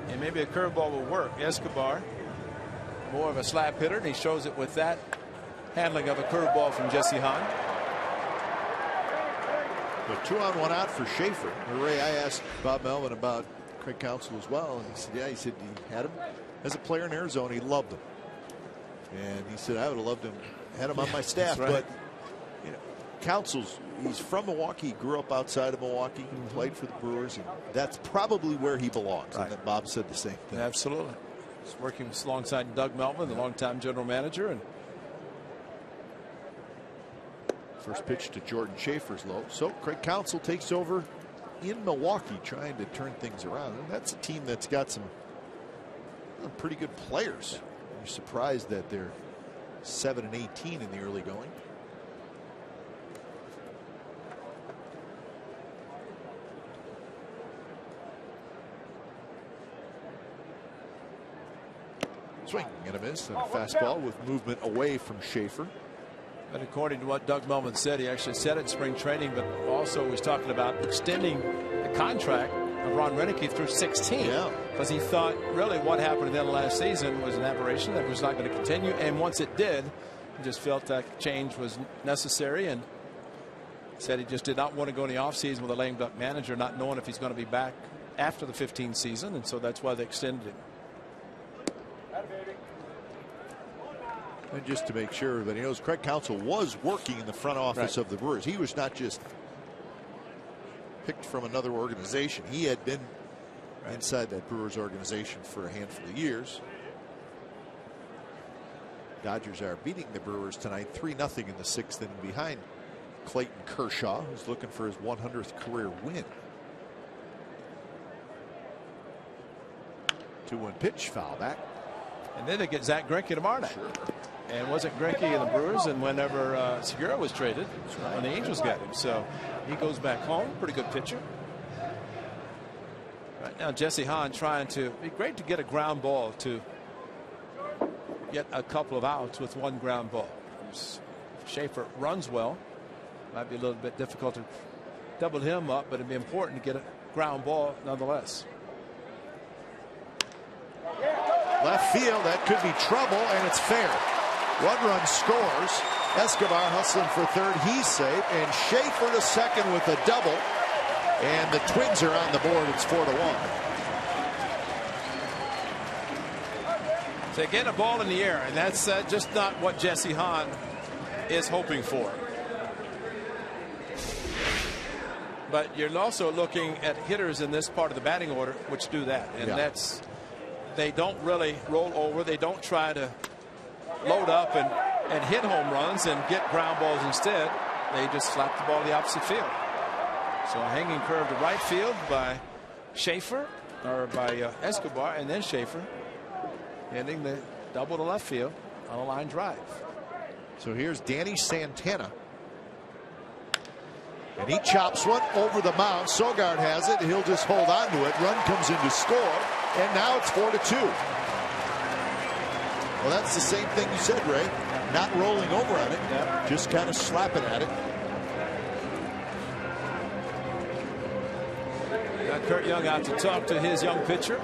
and maybe a curveball will work. Escobar, more of a slap hitter, and he shows it with that handling of a curveball from Jesse Hahn. But 2 on 1 out for Schaefer. Ray, I asked Bob Melvin about Craig Counsell as well, and he said, yeah, he said he had him as a player in Arizona. He loved him, and he said I would have loved him, had him on my staff, right. But you know, Counsell's, he's from Milwaukee, he grew up outside of Milwaukee, played for the Brewers, and that's probably where he belongs. Right. And then Bob said the same thing. Absolutely. He's working alongside Doug Melvin, the longtime general manager, and first pitch to Jordan Schaefer's low. So Craig Counsell takes over in Milwaukee, trying to turn things around. And that's a team that's got some pretty good players. You're surprised that they're 7-18 in the early going. Swing and a miss, and a fastball with movement away from Schaefer. And according to what Doug Melvin said, he actually said it in spring training, but also was talking about extending the contract of Ron Renicky through 16. Yeah. Because he thought really what happened at the end of last season was an aberration that was not going to continue. And once it did, he just felt that change was necessary, and said he just did not want to go in the offseason with a lame duck manager, not knowing if he's going to be back after the 15 season. And so that's why they extended him. And just to make sure everybody knows, Craig Counsell was working in the front office of the Brewers. He was not just picked from another organization. He had been inside that Brewers organization for a handful of years. Dodgers are beating the Brewers tonight 3-0 in the 6th inning behind Clayton Kershaw, who's looking for his 100th career win. 2-1 pitch, foul back. And then they get Zach Greinke tomorrow night. Sure. And wasn't Greinke in the Brewers, and whenever Segura was traded, when the Angels got him. So he goes back home. Pretty good pitcher. Right now, Jesse Hahn trying to. It'd be great to get a ground ball to get a couple of outs with one ground ball. Schaefer runs well. Might be a little bit difficult to double him up, but it'd be important to get a ground ball nonetheless. Left field, that could be trouble, and it's fair. One run scores. Escobar hustling for third. He's safe, and Schaefer to second with a double. And the Twins are on the board. It's 4-1. So again, a ball in the air, and that's just not what Jesse Hahn is hoping for. But you're also looking at hitters in this part of the batting order which do that, and that's, they don't really roll over. They don't try to load up and hit home runs and get ground balls instead. They just slap the ball the opposite field. So a hanging curve to right field by Schaefer, or by Escobar, and then Schaefer ending the double to left field on a line drive. So here's Danny Santana. And he chops one over the mound. Sogard has it. He'll just hold on to it. Run comes in to score. And now it's 4-2. Well, that's the same thing you said, Ray. Not rolling over on it. Yeah. Just kind of slapping at it. Got Kurt Young out to talk to his young pitcher.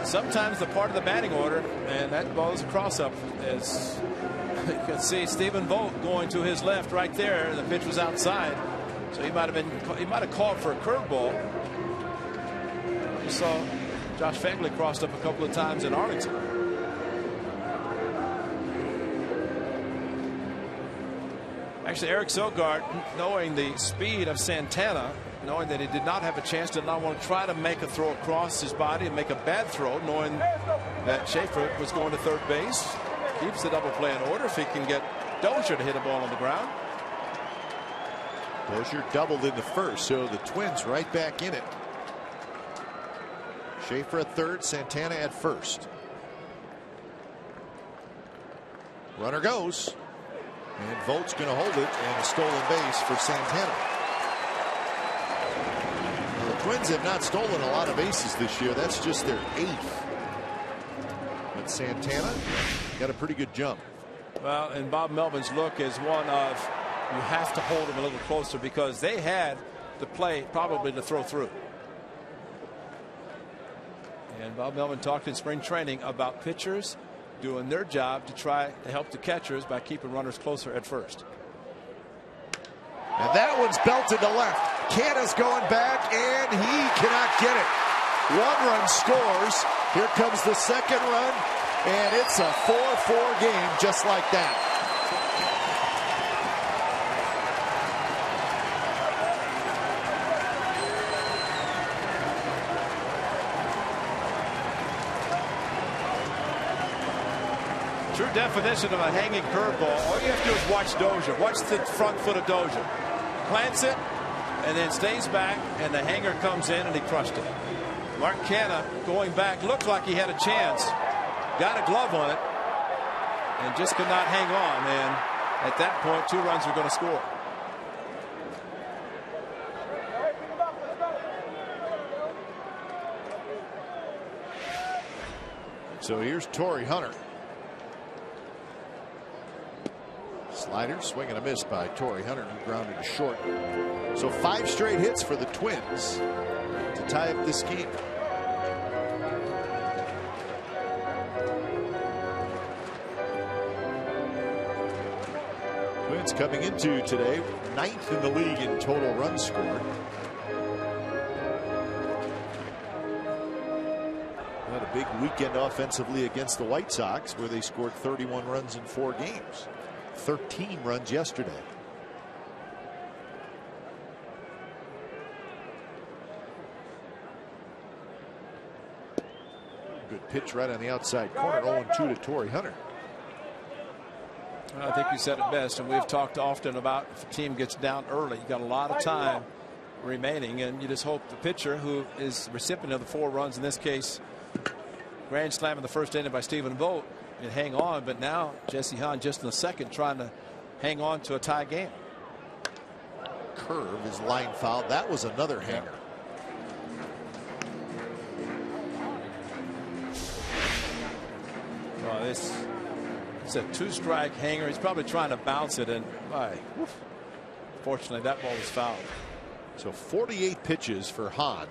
Sometimes the part of the batting order, and that ball is a cross-up, is you can see Stephen Vogt going to his left right there. The pitch was outside, so he might have called for a curveball. You saw Josh Phegley crossed up a couple of times in Arlington. Actually, Eric Sogard, knowing the speed of Santana, knowing that he did not have a chance, did not want to try to make a throw across his body and make a bad throw, knowing that Schaefer was going to third base. Keeps the double play in order if he can get Dozier to hit a ball on the ground. Dozier doubled into first, so the Twins right back in it. Schaefer at third, Santana at first. Runner goes. And Vogt's going to hold it, and a stolen base for Santana. Now, the Twins have not stolen a lot of bases this year. That's just their 8th. But Santana got a pretty good jump. Well, and Bob Melvin's look is one of, you have to hold him a little closer, because they had the play probably to throw through. And Bob Melvin talked in spring training about pitchers doing their job to try to help the catchers by keeping runners closer at first. And that one's belted to left. Canna's going back, and he cannot get it. 1 run scores. Here comes the second run, and it's a 4-4 game just like that. True definition of a hanging curveball. All you have to do is watch Dozier. Watch the front foot of Dozier. Plants it and then stays back, and the hanger comes in, and he crushed it. Mark Canha going back, looked like he had a chance. Got a glove on it and just could not hang on. And at that point, 2 runs are going to score. So here's Torrey Hunter. Slider, swing and a miss by Torrey Hunter, who grounded to short. So 5 straight hits for the Twins to tie up this game. Twins coming into today 9th in the league in total runs scored. Had a big weekend offensively against the White Sox, where they scored 31 runs in 4 games. 13 runs yesterday. Good pitch right on the outside corner. 0-2 to Torrey Hunter. I think you said it best, and we've talked often about if a team gets down early, you got a lot of time remaining, and you just hope the pitcher, who is the recipient of the 4 runs in this case grand slam in the first inning by Stephen Vogt and hang on, but now Jesse Hahn just in the second trying to hang on to a tie game. Curve is line foul. That was another hanger. Well, it's a 2-strike hanger. He's probably trying to bounce it, and fortunately that ball was fouled. So 48 pitches for Hahn.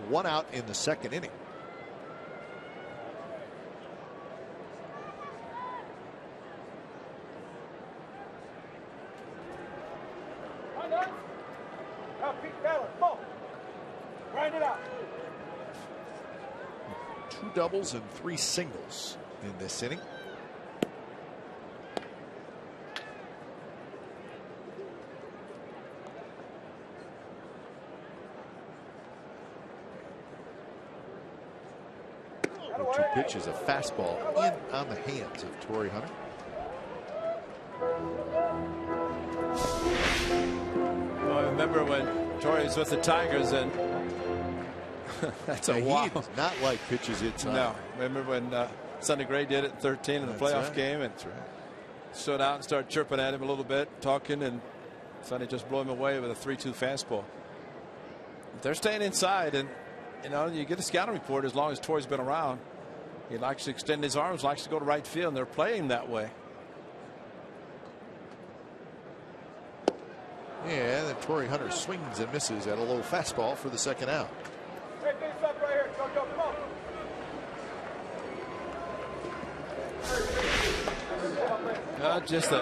1 out in the second inning. Two doubles and 3 singles in this inning. Two pitches, a fastball in on the hands of Torii Hunter. Well, I remember when Torii was with the Tigers, and that's a wow. He does not like pitches inside. No, remember when Sonny Gray did it in 13 in the playoff game, and stood out and started chirping at him a little bit, talking, and Sonny just blew him away with a 3-2 fastball. They're staying inside, and you get a scouting report as long as Torii's been around. He likes to extend his arms, likes to go to right field, and they're playing that way. Yeah, then Torii Hunter swings and misses at a low fastball for the second out. Hey, big stuff right here. Go, come on. Just a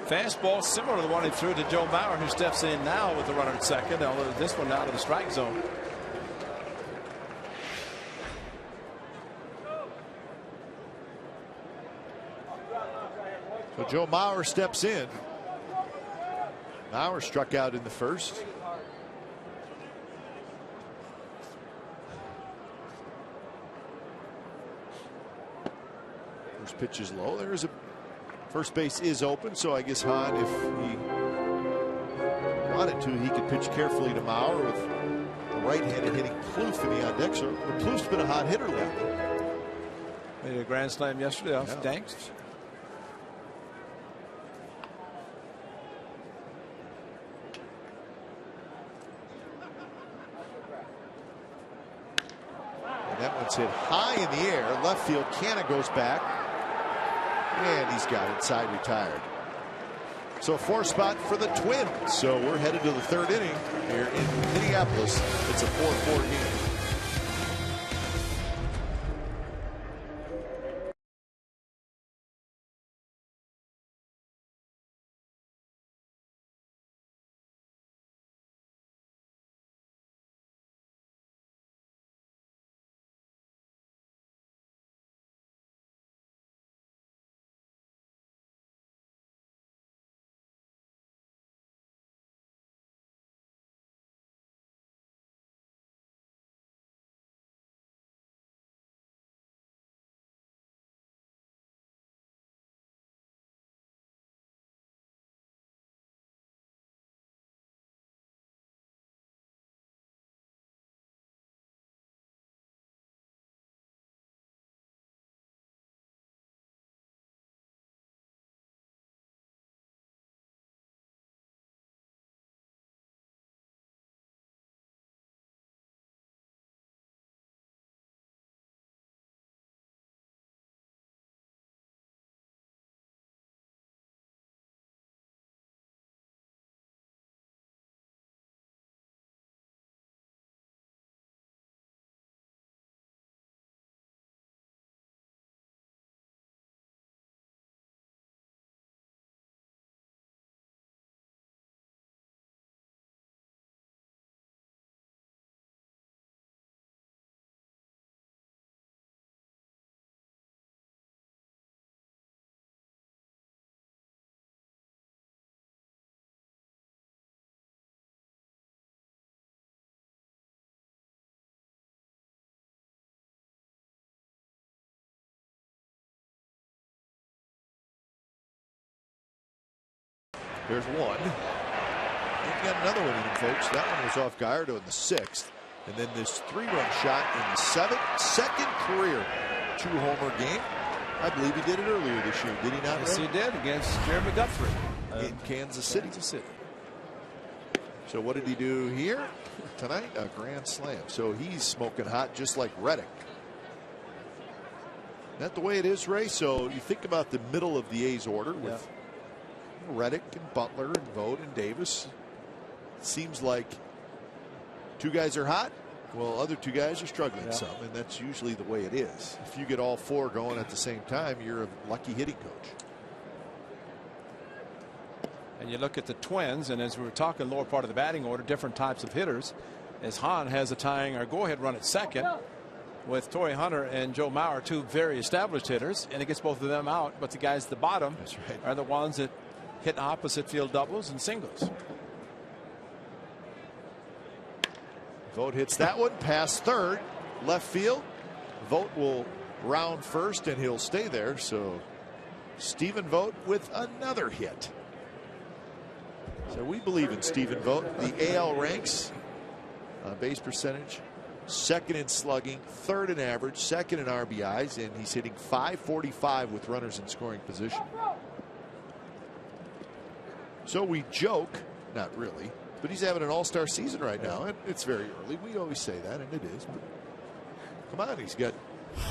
fastball similar to the one he threw to Joe Mauer, who steps in now with the runner at second, although this one out of the strike zone. So Joe Mauer steps in. Mauer struck out in the first. First pitch is low. There is a first base is open, so I guess Hahn, if he wanted to, he could pitch carefully to Mauer with the right-handed hitting Plouffe in the on deck. So Plouffe's been a hot hitter lately. Made a grand slam yesterday off Danks. That one's hit high in the air. Left field. Canna goes back. And he's got it side retired. So a 4 spot for the Twins. So we're headed to the third inning here in Minneapolis. It's a 4-4 game. There's one. We've got another one in, folks. That one was off Gallardo in the 6th. And then this 3-run shot in the second career 2-homer game. I believe he did it earlier this year, did he not? Yes, Ray? he did against Jeremy Guthrie In Kansas City. So what did he do here tonight? A grand slam. So he's smoking hot just like Reddick. Isn't that the way it is, Ray? So you think about the middle of the A's order with Reddick and Butler and Vogt and Davis. It seems like 2 guys are hot. Well, other 2 guys are struggling some, and that's usually the way it is. If you get all 4 going at the same time, you're a lucky hitting coach. And you look at the Twins, and as we were talking lower part of the batting order, different types of hitters, as Hahn has a tying or go-ahead run at second with Torrey Hunter and Joe Mauer, 2 very established hitters, and it gets both of them out, but the guys at the bottom are the ones that hit opposite field doubles and singles. Vogt hits that one past third, left field. Vogt will round first and he'll stay there. So Stephen Vogt with another hit. So we believe in Stephen Vogt. The AL ranks on base percentage, 2nd in slugging, 3rd in average, 2nd in RBIs, and he's hitting .545 with runners in scoring position. So we joke, not really, but he's having an all-star season right now, and it's very early. We always say that, and it is. But come on, he's got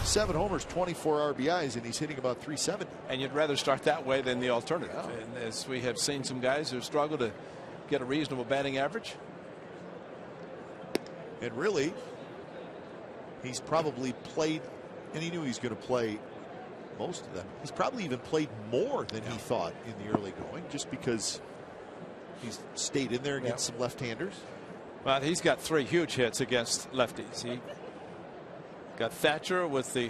7 homers, 24 RBIs, and he's hitting about .370. And you'd rather start that way than the alternative. And as we have seen some guys who struggle to get a reasonable batting average. And really, he's probably played, and he knew he was going to play most of them. He's probably even played more than he thought in the early going, just because he's stayed in there against some left-handers. Well, he's got 3 huge hits against lefties. He got Thatcher with the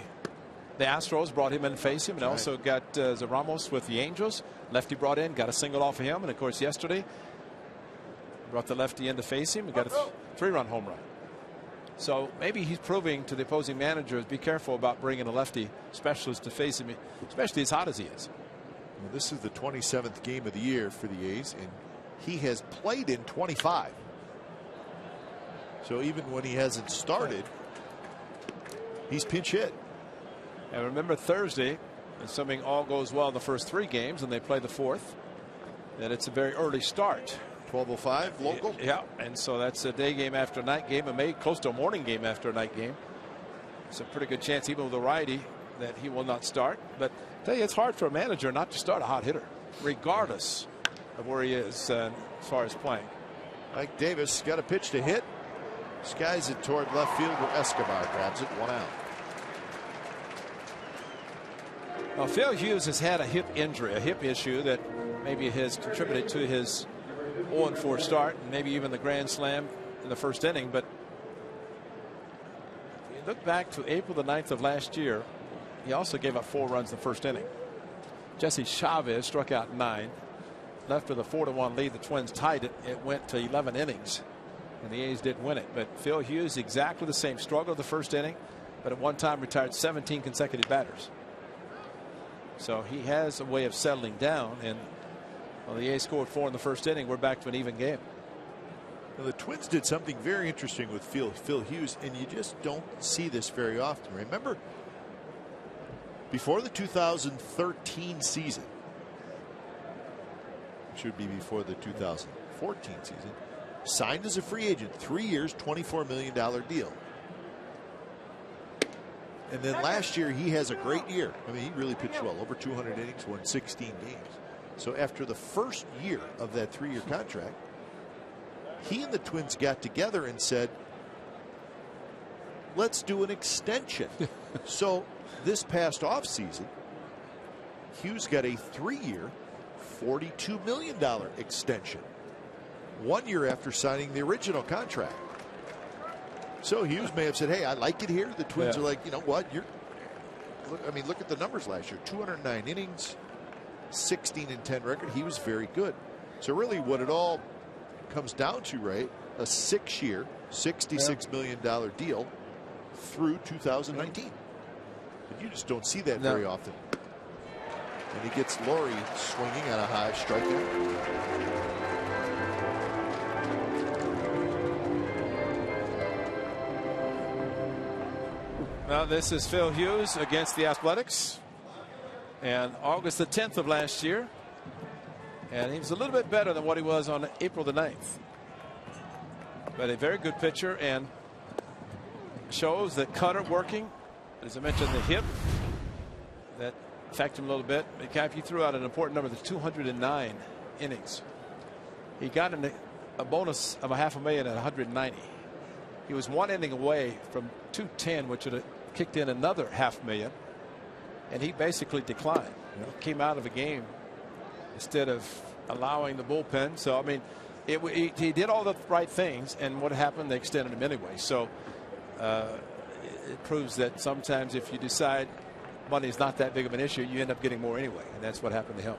Astros, brought him in to face him, and also got Ramos with the Angels. Lefty brought in, got a single off of him, and of course yesterday brought the lefty in to face him and got a 3-run home run. So maybe he's proving to the opposing managers, be careful about bringing a lefty specialist to face him, especially as hot as he is. Well, this is the 27th game of the year for the A's, and he has played in 25. So even when he hasn't started, he's pinch hit. And remember Thursday, assuming all goes well in the first 3 games and they play the 4th, that it's a very early start. 12:05 local. Yeah, and so that's a day game after a night game, and maybe close to a morning game after a night game. It's a pretty good chance, even with a righty, that he will not start. But I tell you, it's hard for a manager not to start a hot hitter, regardless of where he is as far as playing. Mike Davis got a pitch to hit. Skies it toward left field where Escobar grabs it, 1 out. Well, Phil Hughes has had a hip injury, a hip issue that maybe has contributed to his 0-4 start, and maybe even the grand slam in the first inning. But if you look back to April the 9th of last year, he also gave up 4 runs in the first inning. Jesse Chavez struck out 9, left with a 4-1 lead. The Twins tied it. It went to 11 innings, and the A's did win it. But Phil Hughes, exactly the same, struggle the first inning, but at one time retired 17 consecutive batters. So he has a way of settling down, and well, the A's scored 4 in the first inning. We're back to an even game. Now, the Twins did something very interesting with Phil Hughes, and you just don't see this very often. Remember, before the 2013 season, should be before the 2014 season, signed as a free agent, 3 years, $24 million deal. And then last year, he has a great year. I mean, he really pitched well, over 200 innings, won 16 games. So after the first year of that 3-year contract, he and the Twins got together and said, let's do an extension. So this past offseason, Hughes got a 3-year, $42 million extension, 1 year after signing the original contract. So Hughes may have said, hey, I like it here. The Twins are like, you know what? Look at the numbers last year. 209 innings, 16-10 record. He was very good. So really what it all comes down to, Ray, a 6-year, $66 million deal through 2019. But you just don't see that very often. And he gets Laurie swinging at a high strikeout. Now this is Phil Hughes against the Athletics, and August the 10th of last year, and he was a little bit better than what he was on April the 9th. But a very good pitcher, and shows that cutter working. As I mentioned, the hip that affected him a little bit. He threw out an important number, the 209 innings. He got a bonus of $500,000 at 190. He was 1 inning away from 210, which would have kicked in another $500,000, and he basically declined. Came out of a game instead of allowing the bullpen. So I mean, he did all the right things, and what happened? They extended him anyway. So it proves that sometimes if you decide money is not that big of an issue, you end up getting more anyway, and that's what happened to him.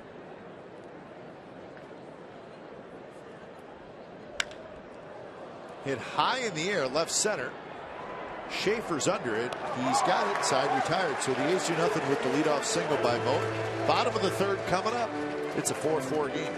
Hit high in the air, left center. Schaefer's under it. He's got it. Side retired. So the A's do nothing with the leadoff single by Moat. Bottom of the third coming up. It's a 4-4 game.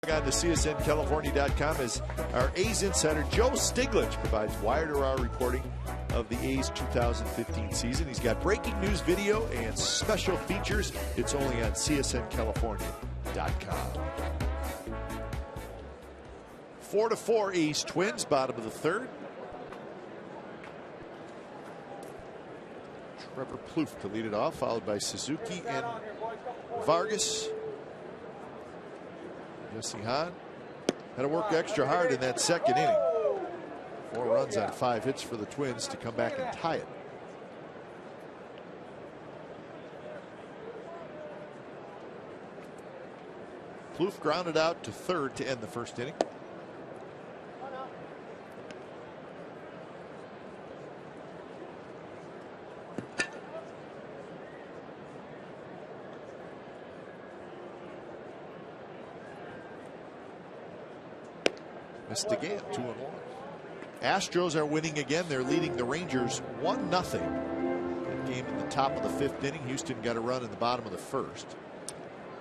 On to CSNCalifornia.com as our A's insider Joe Stiglitz provides wire-to-wire reporting of the A's 2015 season. He's got breaking news video and special features. It's only on CSNCalifornia.com. 4-4 A's Twins, bottom of the third. Trevor Plouffe to lead it off, followed by Suzuki and Vargas. Jesse Hahn had to work extra hard in that second inning. 4 runs on 5 hits for the Twins to come back and tie it. Plouffe grounded out to third to end the first inning. Missed again, 2-1. Astros are winning again. They're leading the Rangers 1-0. That game in the top of the 5th inning. Houston got a run in the bottom of the 1st.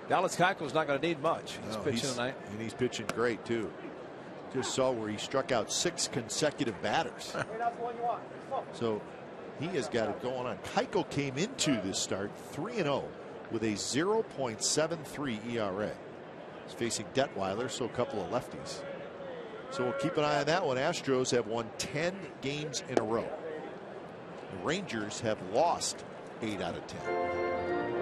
Dallas Keuchel's not going to need much. He's pitching tonight. And he's pitching great, too. Just saw where he struck out 6 consecutive batters. So he has got it going on. Keuchel came into this start 3-0 with a 0.73 ERA. He's facing Detweiler, so a couple of lefties. So we'll keep an eye on that one. Astros have won 10 games in a row. The Rangers have lost 8 out of 10.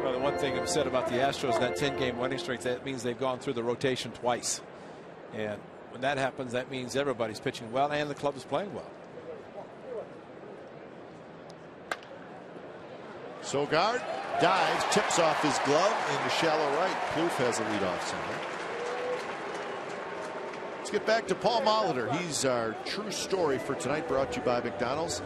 Well, the one thing I've said about the Astros, that 10-game winning streak, that means they've gone through the rotation twice. And when that happens, that means everybody's pitching well and the club is playing well. Sogard Dives, tips off his glove into shallow right. Plouffe has a leadoff single. Let's get back to Paul Molitor. He's our true story for tonight, brought to you by McDonald's.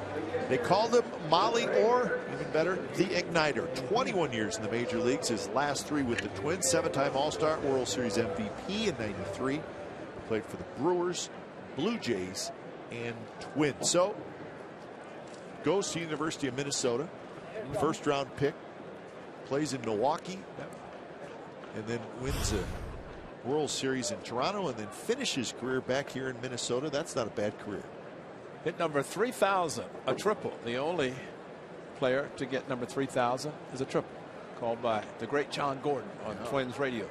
They called him Molly, or even better, the Igniter. 21 years in the major leagues, his last 3 with the Twins, 7-time All-Star, World Series MVP in '93. Played for the Brewers, Blue Jays, and Twins. So, goes to University of Minnesota, first-round pick, plays in Milwaukee, and then wins a World Series in Toronto, and then finishes his career back here in Minnesota. That's not a bad career. Hit number 3,000, a triple. The only player to get number 3,000 is a triple, called by the great John Gordon on Twins radio.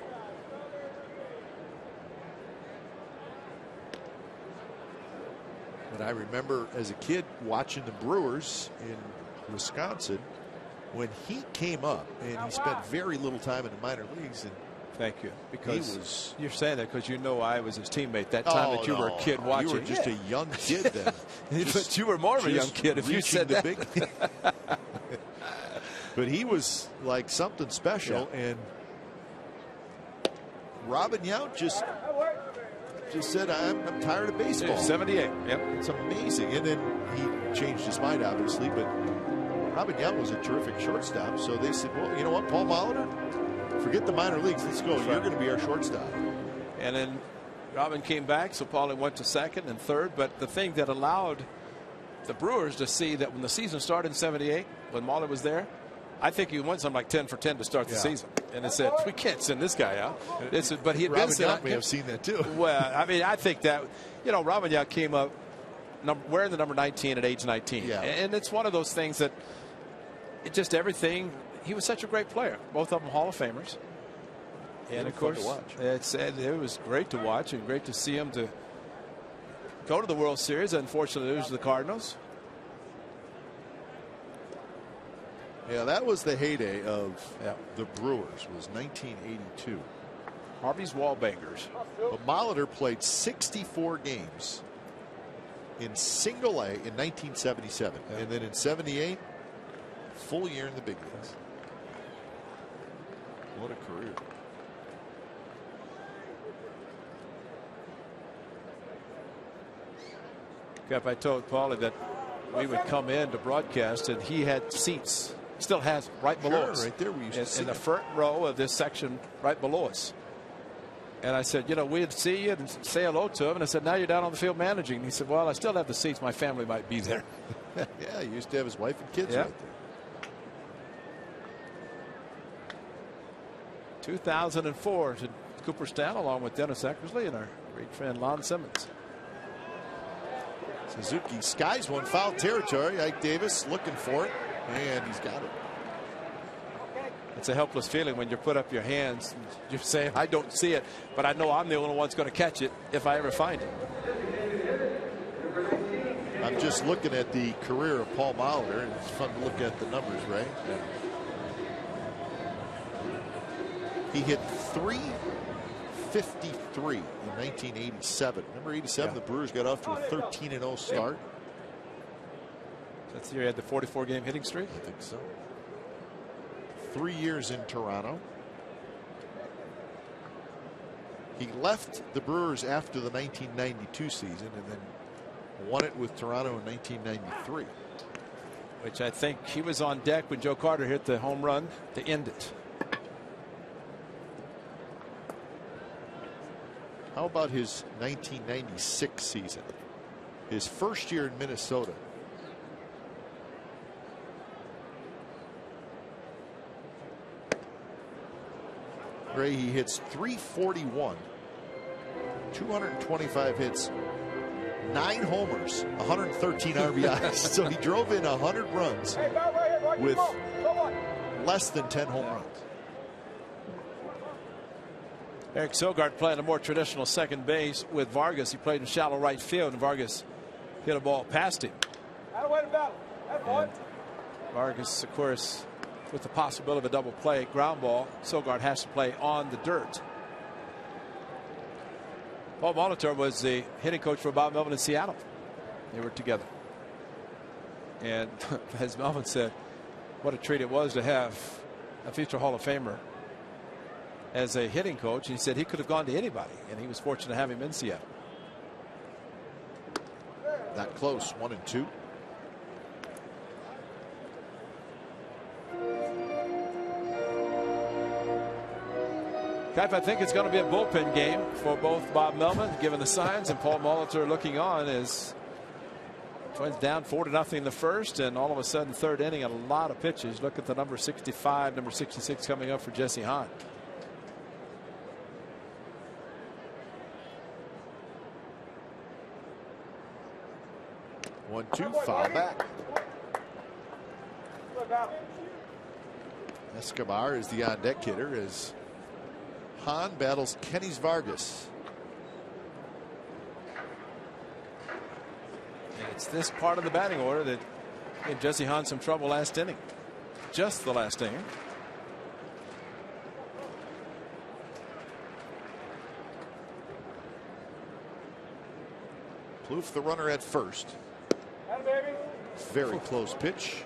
But I remember as a kid watching the Brewers in Wisconsin when he came up, and he spent very little time in the minor leagues. And thank you, because you're saying that because you know I was his teammate that time that you were a kid watching. You were just a young kid then. But you were more of a young kid if you said that. But he was like something special, and Robin Yount just said, I'm tired of baseball. 78. Yep. It's amazing. And then he changed his mind, obviously, but Robin Yount was a terrific shortstop. So they said, well, you know what, Paul Molitor, forget the minor leagues. Let's go. You're going to be our shortstop. And then Robin came back, so Paulie went to second and third. But the thing that allowed the Brewers to see that when the season started in '78, when Molitor was there, I think he went something like 10 for 10 to start the season. And it said, we can't send this guy out. But he had Robin Yount may have seen that too. Well, I mean, I think that, Robin Yount came up wearing the number 19 at age 19. Yeah. And it's one of those things that it just everything. He was such a great player. Both of them Hall of Famers. And of course, it was great to watch and great to see him to go to the World Series. Unfortunately, lose to the Cardinals. Yeah, that was the heyday of the Brewers, was 1982. Harvey's Wallbangers. But Molitor played 64 games in single A in 1977. Yeah. And then in '78, full year in the big leagues. What a career. If I told Paulie that we would come in to broadcast and he had seats, still has right below us. Right there, we used to sit in the front row of this section right below us. And I said, we'd see you and say hello to him. And I said, now you're down on the field managing. And he said, well, I still have the seats. My family might be there. Yeah, he used to have his wife and kids right there. 2004 to Cooperstown, along with Dennis Eckersley and our great friend Lon Simmons. Suzuki skies one, foul territory. Ike Davis looking for it, and he's got it. It's a helpless feeling when you put up your hands. You're saying, I don't see it, but I know I'm the only one that's going to catch it if I ever find it. I'm just looking at the career of Paul Molitor, and it's fun to look at the numbers, right? Yeah. He hit .353 in 1987. Remember '87? The Brewers got off to a 13-0 start. That's the year he had the 44-game hitting streak. I think so. 3 years in Toronto. He left the Brewers after the 1992 season and then won it with Toronto in 1993. Which I think he was on deck when Joe Carter hit the home run to end it. How about his 1996 season? His first year in Minnesota. Ray, he hits .341, 225 hits, 9 homers, 113 RBIs. So he drove in 100 runs with less than 10 home runs. Eric Sogard playing a more traditional second base with Vargas. He played in shallow right field, and Vargas hit a ball past him. And Vargas, of course, with the possibility of a double play ground ball, Sogard has to play on the dirt. Paul Molitor was the hitting coach for Bob Melvin in Seattle. They were together. And as Melvin said, what a treat it was to have a future Hall of Famer, as a hitting coach. He said he could have gone to anybody, and he was fortunate to have him in Seattle. Not close. 1-2. I think it's going to be a bullpen game for both Bob Melvin giving the signs and Paul Molitor looking on as Twins down 4-0 in the first, and all of a sudden third inning, a lot of pitches. Look at the number 65, number 66 coming up for Jesse Hahn. One, two, foul back. Escobar is the on deck hitter as Hahn battles Kenys Vargas. And it's this part of the batting order that gave Jesse Hahn some trouble last inning. Just the last inning. Plouffe the runner at first. Very close pitch.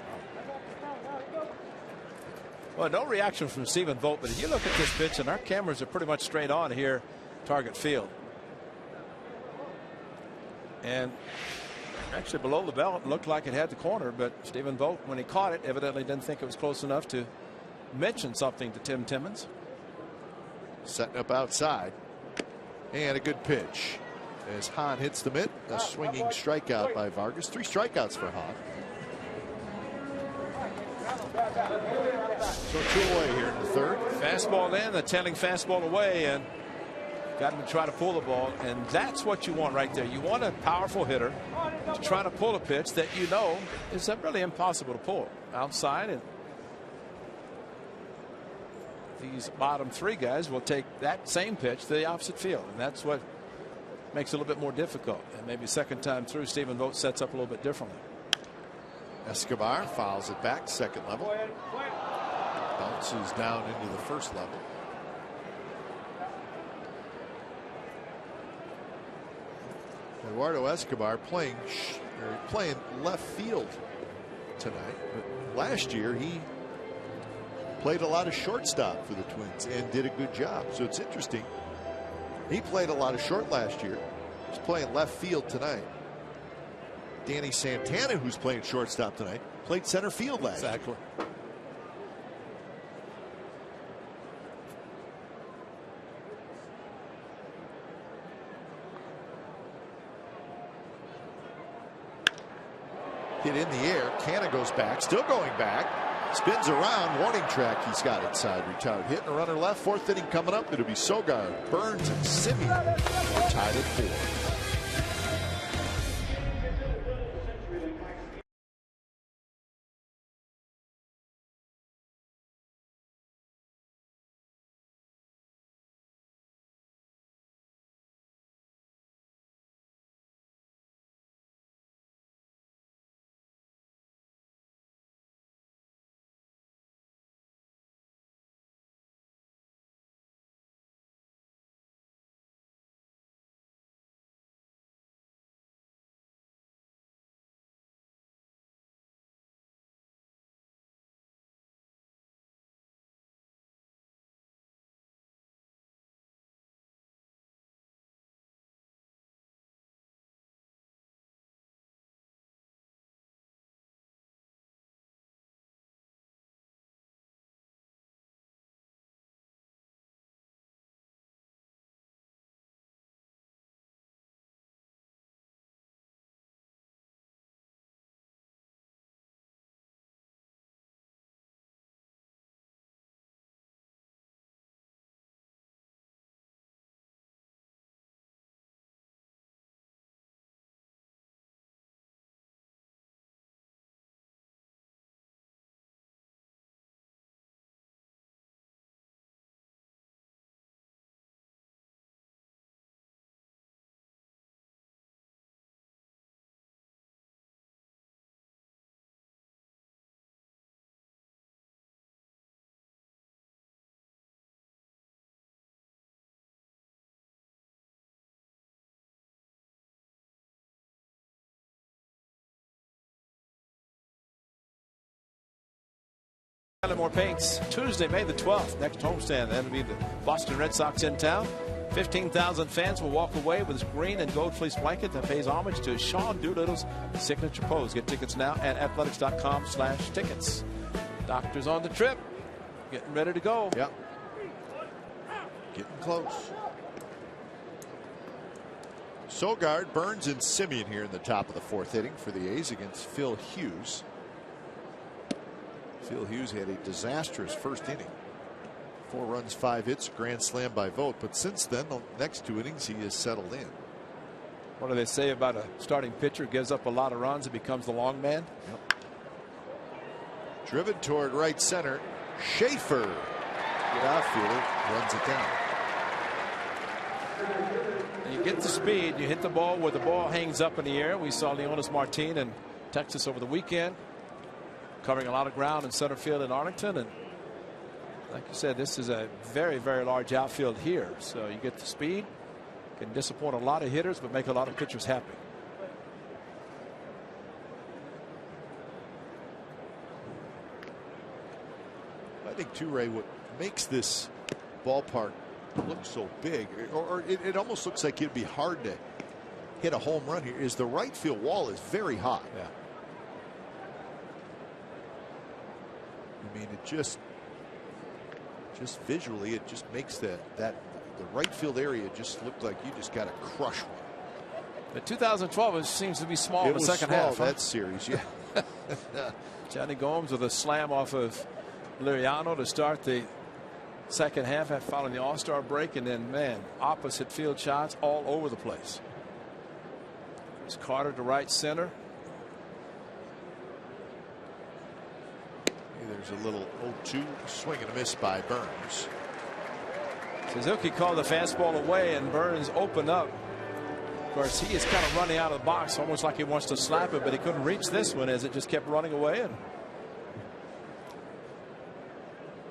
Well, no reaction from Stephen Vogt, but if you look at this pitch, and our cameras are pretty much straight on here, Target Field. And actually below the belt, looked like it had the corner, but Stephen Vogt, when he caught it, evidently didn't think it was close enough to mention something to Tim Timmons. Setting up outside. And a good pitch as Hahn hits the mitt. A swinging strikeout by Vargas. 3 strikeouts for Hahn. So 2 away here in the third. Fastball in, the tailing fastball away, and got him to try to pull the ball, and that's what you want right there. You want a powerful hitter to try to pull a pitch that you know is really impossible to pull outside, and these bottom 3 guys will take that same pitch to the opposite field, and that's what makes it a little bit more difficult. And maybe second time through, Stephen Vogt sets up a little bit differently. Escobar fouls it back, second level. Bounces down into the first level. Eduardo Escobar playing left field tonight, but last year he played a lot of shortstop for the Twins and did a good job. So it's interesting. He played a lot of short last year. He's playing left field tonight. Danny Santana, who's playing shortstop tonight, played center field last year. Exactly. Hit in the air. Canna goes back, still going back. Spins around, warning track. He's got inside, retired. Hitting a runner left. 4th inning coming up. It'll be Sogard, Burns, and Simeon. We're tied at 4. More Paints Tuesday, May the 12th. Next homestand. That'll be the Boston Red Sox in town. 15,000 fans will walk away with his green and gold fleece blanket that pays homage to Sean Doolittle's signature pose. Get tickets now at athletics.com/tickets. Doctor's on the trip. Getting ready to go. Yep. Getting close. Sogard, Burns, and Simeon here in the top of the fourth inning for the A's against Phil Hughes. Phil Hughes had a disastrous first inning. 4 runs, 5 hits, grand slam by Vogt. But since then, the next 2 innings, he has settled in. What do they say about a starting pitcher? Gives up a lot of runs and becomes the long man. Yep. Driven toward right center. Schaefer, good outfielder, runs it down. You get the speed, you hit the ball where the ball hangs up in the air. We saw Leonis Martin in Texas over the weekend, covering a lot of ground in center field in Arlington. And like you said, this is a very, very large outfield here. So you get the speed, can disappoint a lot of hitters, but make a lot of pitchers happy. I think, too, Ray, what makes this ballpark look so big, or it almost looks like it'd be hard to hit a home run here, is the right field wall is very high. Yeah. I mean, it just visually, it just makes the right field area just look like you just got to crush one. The 2012 it seems to be small in the second half. That series, yeah. Johnny Gomes with a slam off of Liriano to start the second half following the All-Star break, and then, man, opposite field shots all over the place. It's Carter to right center. There's a little 0-2 swing and a miss by Burns. Suzuki called the fastball away, and Burns opened up. Of course, he is kind of running out of the box, almost like he wants to slap it, but he couldn't reach this one as it just kept running away. And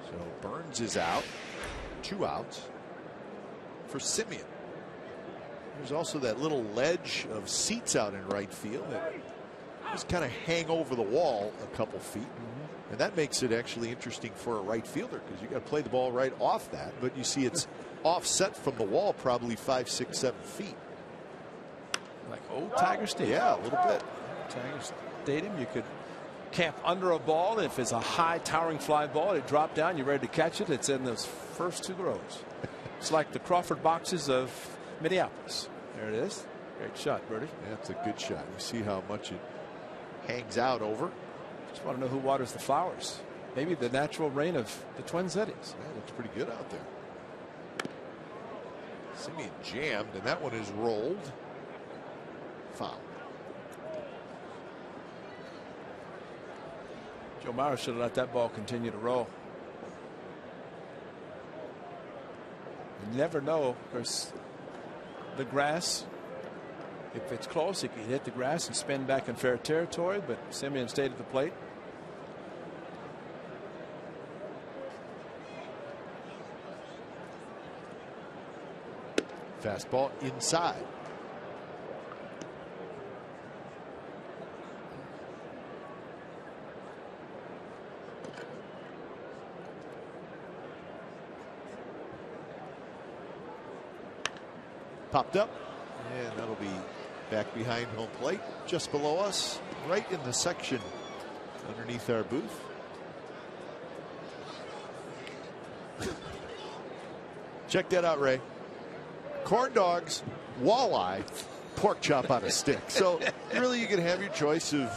so Burns is out. 2 outs for Simeon. There's also that little ledge of seats out in right field that just kind of hang over the wall a couple feet. And that makes it actually interesting for a right fielder, because you got to play the ball right off that, but you see it's offset from the wall probably 5, 6, 7 feet. Like old Tiger Stadium. Yeah, a little bit. Tiger Stadium, you could camp under a ball. If it's a high towering fly ball, it drop down, you're ready to catch it. It's in those first 2 rows. It's like the Crawford boxes of Minneapolis. There it is. Great shot, Bertie. Yeah, it's a good shot. You see how much it hangs out over. Just want to know who waters the flowers. Maybe the natural rain of the Twin Cities. Yeah, looks pretty good out there. Simeon jammed, and that one is rolled. Foul. Joe Mauer should have let that ball continue to roll. You never know. Of course, the grass, if it's close, it can hit the grass and spin back in fair territory, but Simeon stayed at the plate. Fastball inside. Popped up, and that'll be back behind home plate, just below us, right in the section underneath our booth. Check that out, Ray. Corn dogs, walleye, pork chop on a stick. So really, you can have your choice of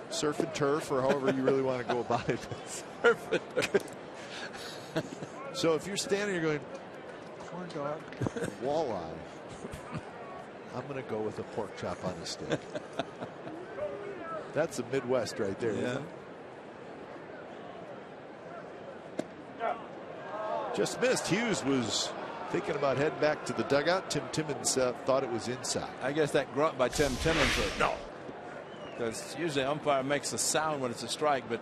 surf and turf, or however you really want to go about it. So if you're standing here going, corn dog, walleye, I'm going to go with a pork chop on a stick. That's the Midwest right there, isn't it? Just missed. Hughes was thinking about heading back to the dugout. Tim Timmons thought it was inside. I guess that grunt by Tim Timmons was no. Because usually umpire makes a sound when it's a strike, but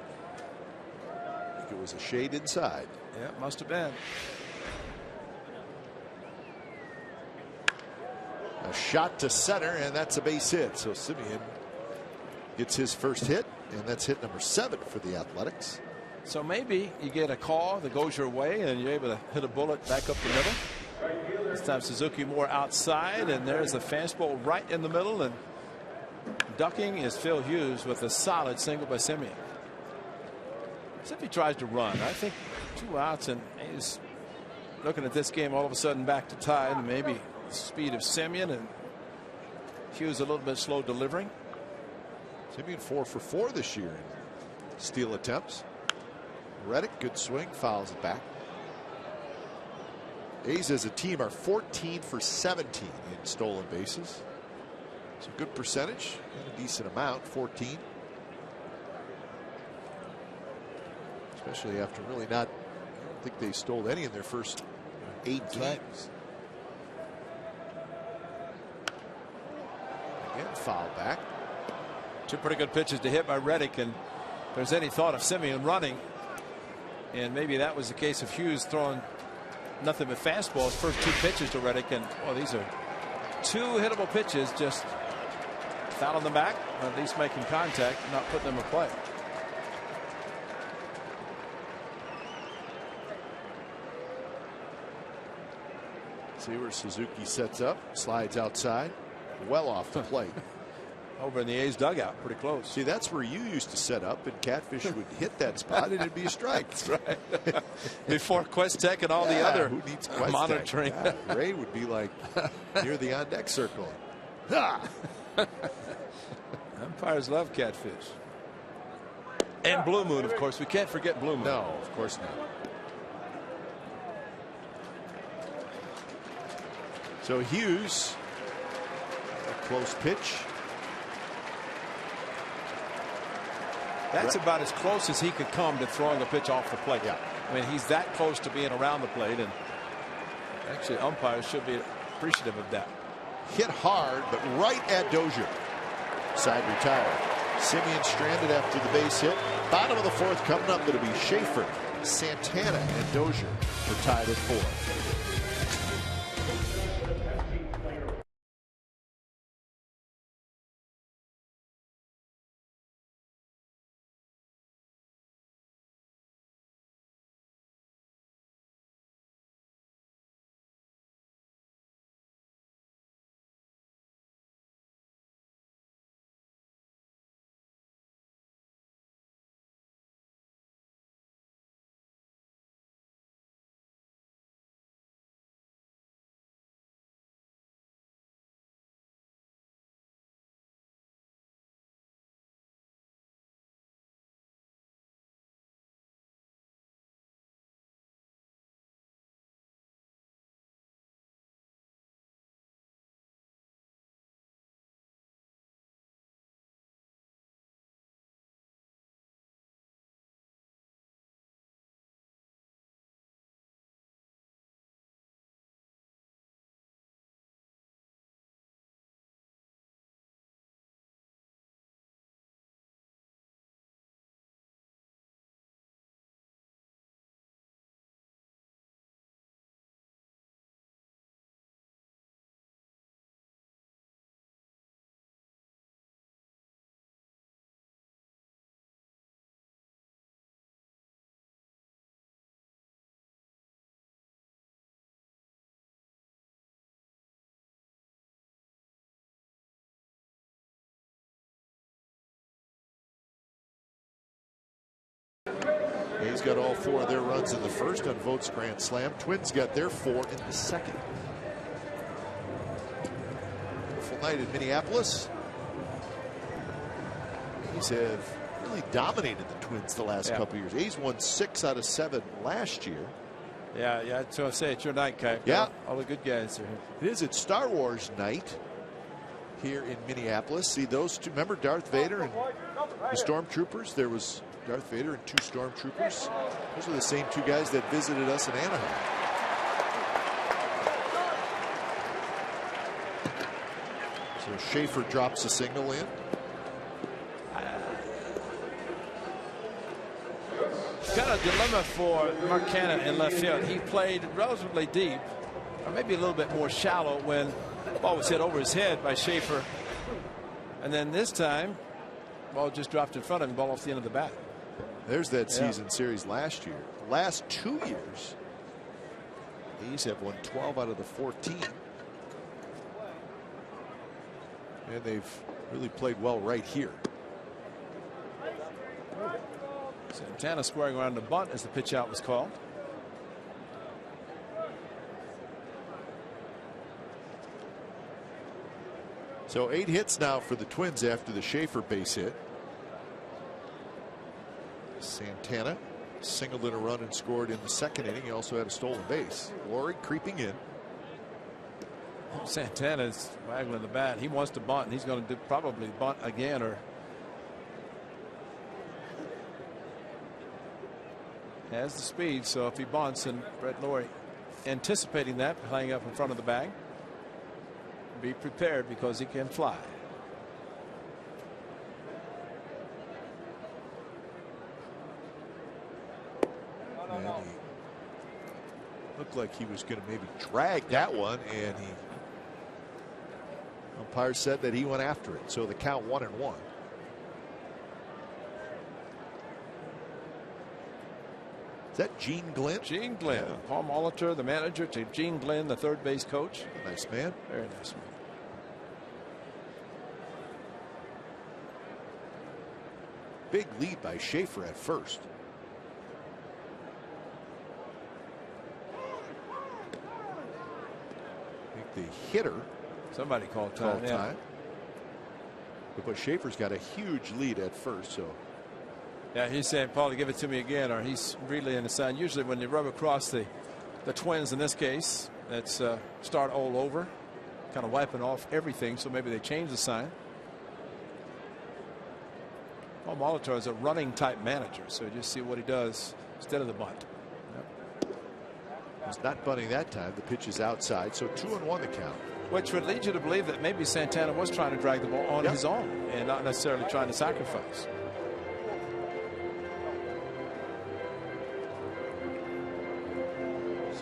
I think it was a shade inside. Yeah, it must have been. A shot to center, and that's a base hit. So Simeon gets his first hit, and that's hit number 7 for the Athletics. So maybe you get a call that goes your way and you're able to hit a bullet back up the middle. This time Suzuki more outside, and there's the fastball right in the middle, and ducking is Phil Hughes with a solid single by Semien. See if he tries to run. I think 2 outs, and he's looking at this game all of a sudden back to tie, and maybe the speed of Semien and Hughes a little bit slow delivering. Semien 4 for 4 this year in steal attempts. Reddick, good swing, fouls it back. A's as a team are 14 for 17 in stolen bases. It's a good percentage and a decent amount, 14. Especially after really not, I don't think they stole any in their first 8 games. Right. Again, foul back. 2 pretty good pitches to hit by Reddick, and if there's any thought of Semien running, and maybe that was the case of Hughes throwing nothing but fastballs. First 2 pitches to Reddick, and well, these are 2 hittable pitches, just foul on the back, or at least making contact, not putting them in play. See where Suzuki sets up, slides outside, well off the plate. Over in the A's dugout, pretty close. See, that's where you used to set up, and Catfish would hit that spot, and it'd be a strike. That's right. Before Questek and all the other who needs Questek? monitoring. Yeah, Ray would be like near the on-deck circle. Umpires love Catfish. And Blue Moon, of course. We can't forget Blue Moon. No, of course not. So Hughes, a close pitch. That's about as close as he could come to throwing a pitch off the plate. Yeah. I mean, he's that close to being around the plate, and actually umpires should be appreciative of that. Hit hard, but right at Dozier. Side retired. Semien stranded after the base hit. Bottom of the 4th coming up. It'll be Schaefer, Santana, and Dozier are tied at 4. A's got all 4 of their runs in the first on Vogt's grand slam. Twins got their 4 in the second. Full night in Minneapolis. A's have really dominated the Twins the last couple years. A's won 6 out of 7 last year. Yeah. So I say it's your night, Kai. Yeah. All the good guys are here. It is. It's Star Wars night here in Minneapolis. See those 2. Remember Darth Vader and the Stormtroopers? There was Darth Vader and 2 Stormtroopers. Those are the same 2 guys that visited us in Anaheim. So Schaefer drops a signal in. Got a dilemma for Mark Canha in left field. He played relatively deep, or maybe a little bit more shallow when the ball was hit over his head by Schaefer. And then this time, ball just dropped in front of him, ball off the end of the bat. There's that season series last year. The last 2 years, the A's have won 12 out of the 14. And they've really played well right here. Santana squaring around the bunt as the pitch out was called. So 8 hits now for the Twins after the Schaefer base hit. Santana singled in a run and scored in the second inning. He also had a stolen base. Lowry creeping in. Santana's waggling the bat. He wants to bunt. He's going to probably bunt again, or has the speed. So if he bunts, and Brett Lowry anticipating that, playing up in front of the bag, be prepared because he can fly. And he looked like he was going to maybe drag that one, and he umpire said that he went after it. So the count 1-1. Is that Gene Glenn? Gene Glenn. Yeah. Paul Molitor, the manager, to Gene Glenn, the third base coach. Nice man. Very nice man. Big lead by Schaefer at first. I think the hitter Somebody called time. called time. But Schaefer's got a huge lead at first, so. Yeah, he's saying, Paul, to give it to me again, or he's really in the sign. Usually when you rub across the Twins in this case, that's start all over, kind of wiping off everything, so maybe they change the sign. Paul Molitor is a running type manager, so just see what he does instead of the bunt. Yep. He's not bunting that time. The pitch is outside, so 2-1 the count. Which would lead you to believe that maybe Santana was trying to drag the ball on Yep. his own and not necessarily trying to sacrifice.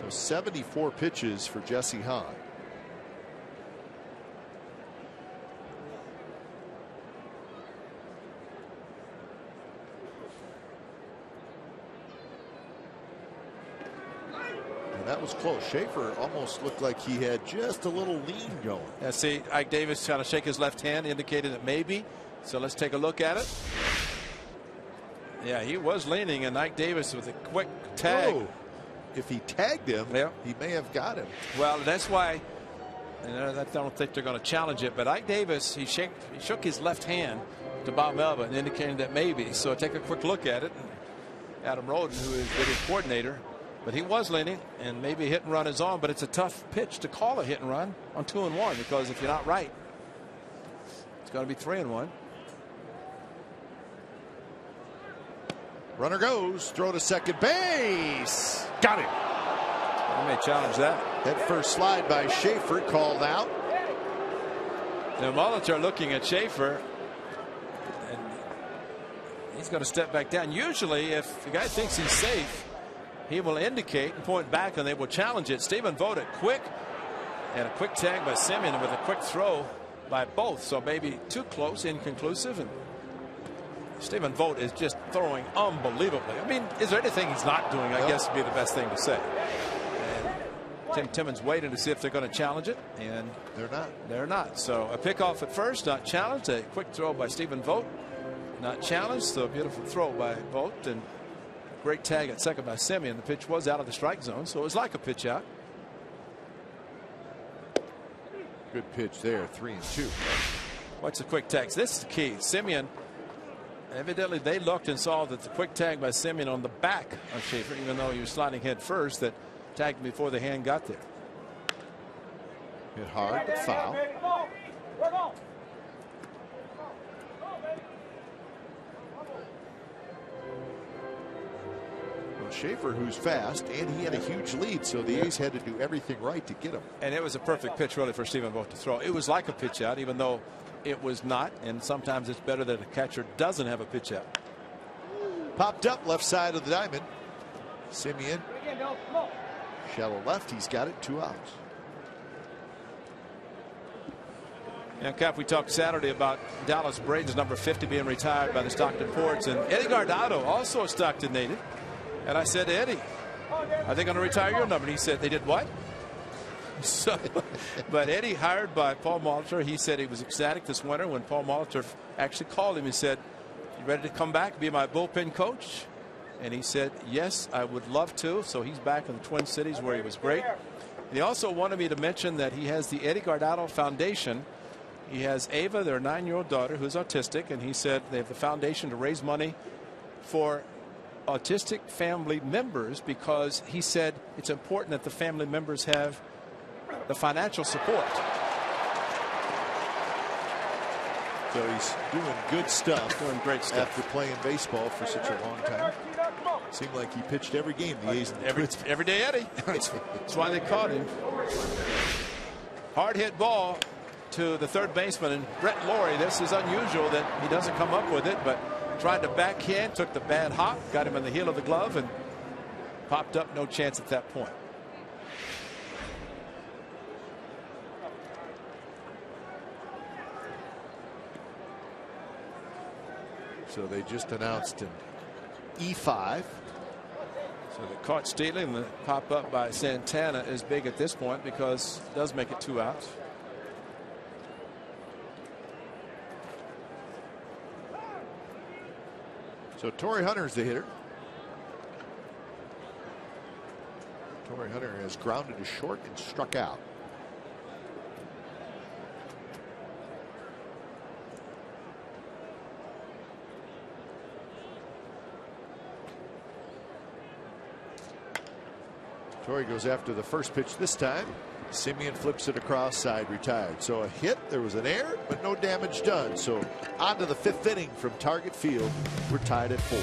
So 74 pitches for Jesse Hahn. That was close. Schaefer almost looked like he had just a little lean going. Yeah, see, Ike Davis trying to shake his left hand, indicated that maybe. So let's take a look at it. Yeah, he was leaning, and Ike Davis with a quick tag. Oh, if he tagged him, Yeah. he may have got him. Well, that's why, and I don't think they're going to challenge it, but Ike Davis, he shook his left hand to Bob Melvin, indicating that maybe. So take a quick look at it. Adam Roden, who is video coordinator, but he was leaning, and maybe a hit and run is on, but it's a tough pitch to call a hit and run on 2-1, because if you're not right, it's going to be 3-1. Runner goes, throw to second base. Got him. They may challenge that. That first slide by Schaefer called out. Now Molitor looking at Schaefer, and he's going to step back down. Usually, if the guy thinks he's safe, he will indicate and point back, and they will challenge it. Stephen Vogt quick, and a quick tag by Semien with a quick throw by both. So maybe too close, inconclusive, and Stephen Vogt is just throwing unbelievably. I mean, is there anything he's not doing? I guess would be the best thing to say. And Tim Timmons waiting to see if they're going to challenge it, and They're not. they're not. So a pickoff at first, not challenged. A quick throw by Stephen Vogt, not challenged. So a beautiful throw by Vogt, and great tag at second by Semien. The pitch was out of the strike zone, so it was like a pitch out. Good pitch there, 3-2. Watch the quick tags. This is the key. Semien, evidently they looked and saw that the quick tag by Semien on the back of Schaefer, even though he was sliding head first, that tagged before the hand got there. Hit hard, but foul. Well, Schaefer, who's fast, and he had a huge lead, so the A's had to do everything right to get him. And it was a perfect pitch, really, for Stephen Vogt to throw. It was like a pitch out, even though it was not. And sometimes it's better that a catcher doesn't have a pitch out. Popped up left side of the diamond. Semien. Shallow left. He's got it. 2 outs. And Cap, we talked Saturday about Dallas Braden's number 50 being retired by the Stockton Ports, and Eddie Guardado, also a Stockton native. And I said to Eddie, are they going to retire your number? And he said, they did what? So, but Eddie, hired by Paul Molitor, he said he was ecstatic this winter when Paul Molitor actually called him and said, you ready to come back, be my bullpen coach? And he said, yes, I would love to. So he's back in the Twin Cities where he was great. And he also wanted me to mention that he has the Eddie Guardado Foundation. He has Ava, their 9-year-old daughter, who's autistic, and he said they have the foundation to raise money for autistic family members because he said it's important that the family members have the financial support. So he's doing good stuff. Doing great stuff. After playing baseball for such a long time. Seemed like he pitched every game. The A's every day, Eddie. That's why they caught him. Hard hit ball to the third baseman, and Brett Lawrie. This is unusual that he doesn't come up with it, but tried to backhand, took the bad hop, got him in the heel of the glove, and popped up. No chance at that point. So they just announced an E5. So the caught stealing, the pop up by Santana is big at this point because it does make it 2 outs. So Torrey Hunter's the hitter. Torrey Hunter has grounded to short and struck out. Torrey goes after the first pitch this time. Simeon flips it across, side, retired. So a hit, there was an error, but no damage done. So on to the 5th inning from Target Field. We're tied at 4.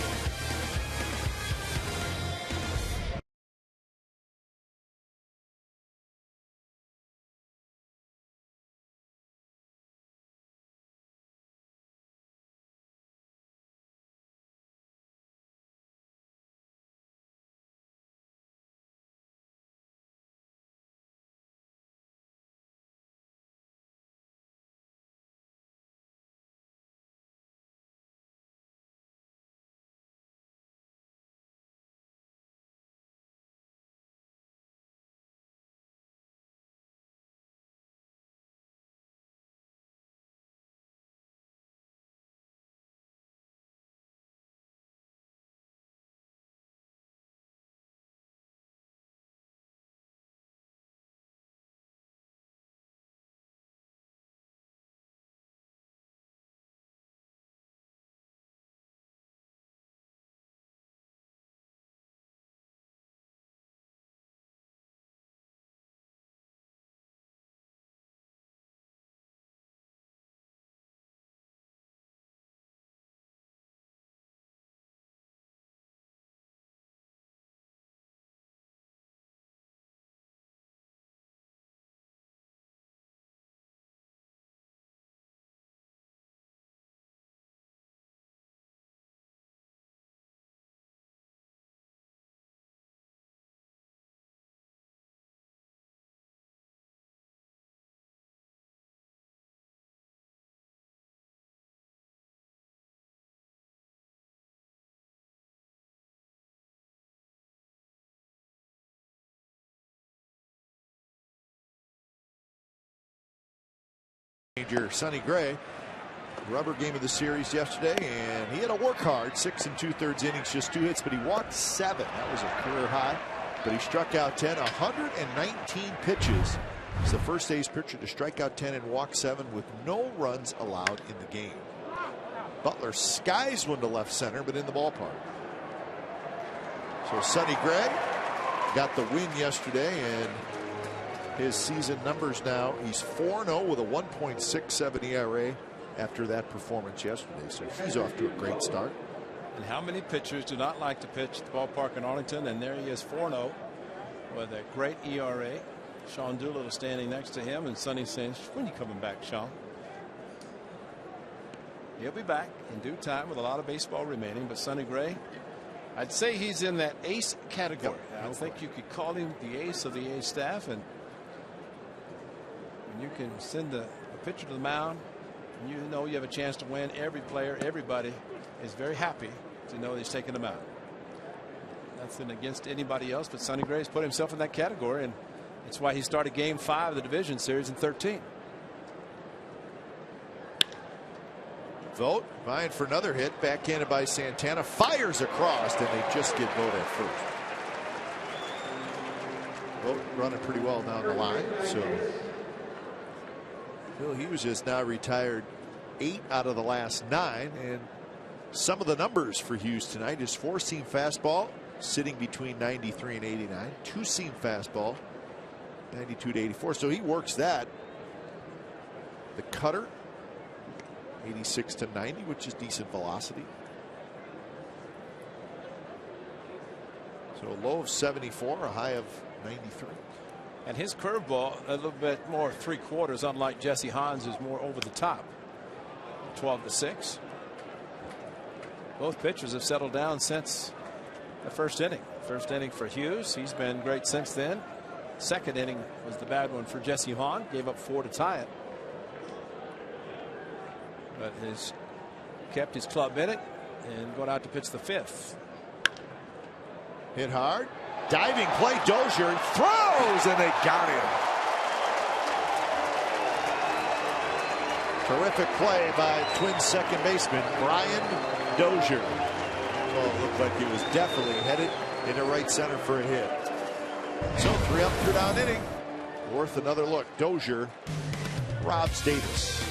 Sonny Gray, rubber game of the series yesterday, and he had to work hard. 6 2/3 innings, just 2 hits, but he walked 7. That was a career high. But he struck out 10, 119 pitches. He's the first A's pitcher to strike out 10 and walk 7 with no runs allowed in the game. Butler skies one to left center, but in the ballpark. So Sonny Gray got the win yesterday, and his season numbers now, he's 4-0 with a 1.67 ERA after that performance yesterday. So he's off to a great start. And how many pitchers do not like to pitch at the ballpark in Arlington? And there he is, 4-0 with a great ERA. Sean Doolittle standing next to him, and Sonny saying, when are you coming back, Sean? He'll be back in due time with a lot of baseball remaining. But Sonny Gray, I'd say he's in that ace category. Yep. I think you could call him the ace of the A's staff, and you can send a pitcher to the mound, and you know you have a chance to win. Every player, everybody is very happy to know he's taking them out. Nothing against anybody else, but Sonny Gray's put himself in that category, and that's why he started Game 5 of the division series in 13. Vogt vying for another hit, backhanded by Santana, fires across, and they just get Vogt at first. Vogt running pretty well down the line. So Phil Hughes has now retired 8 out of the last 9, and some of the numbers for Hughes tonight: his 4-seam fastball sitting between 93 and 89, 2-seam fastball 92 to 84. So he works that. The cutter 86 to 90, which is decent velocity. So a low of 74, a high of 93. And his curveball a little bit more 3/4, unlike Jesse Hans, is more over the top. 12 to 6. Both pitchers have settled down since the first inning. First inning for Hughes. He's been great since then. Second inning was the bad one for Jesse Hahn. Gave up 4 to tie it. But has kept his club in it and going out to pitch the 5th. Hit hard. Diving play. Dozier throws, and they got him. Terrific play by Twins second baseman Brian Dozier. Well, it looked like he was definitely headed into right center for a hit. So 3 up, 2 down inning. Worth another look. Dozier robs Davis.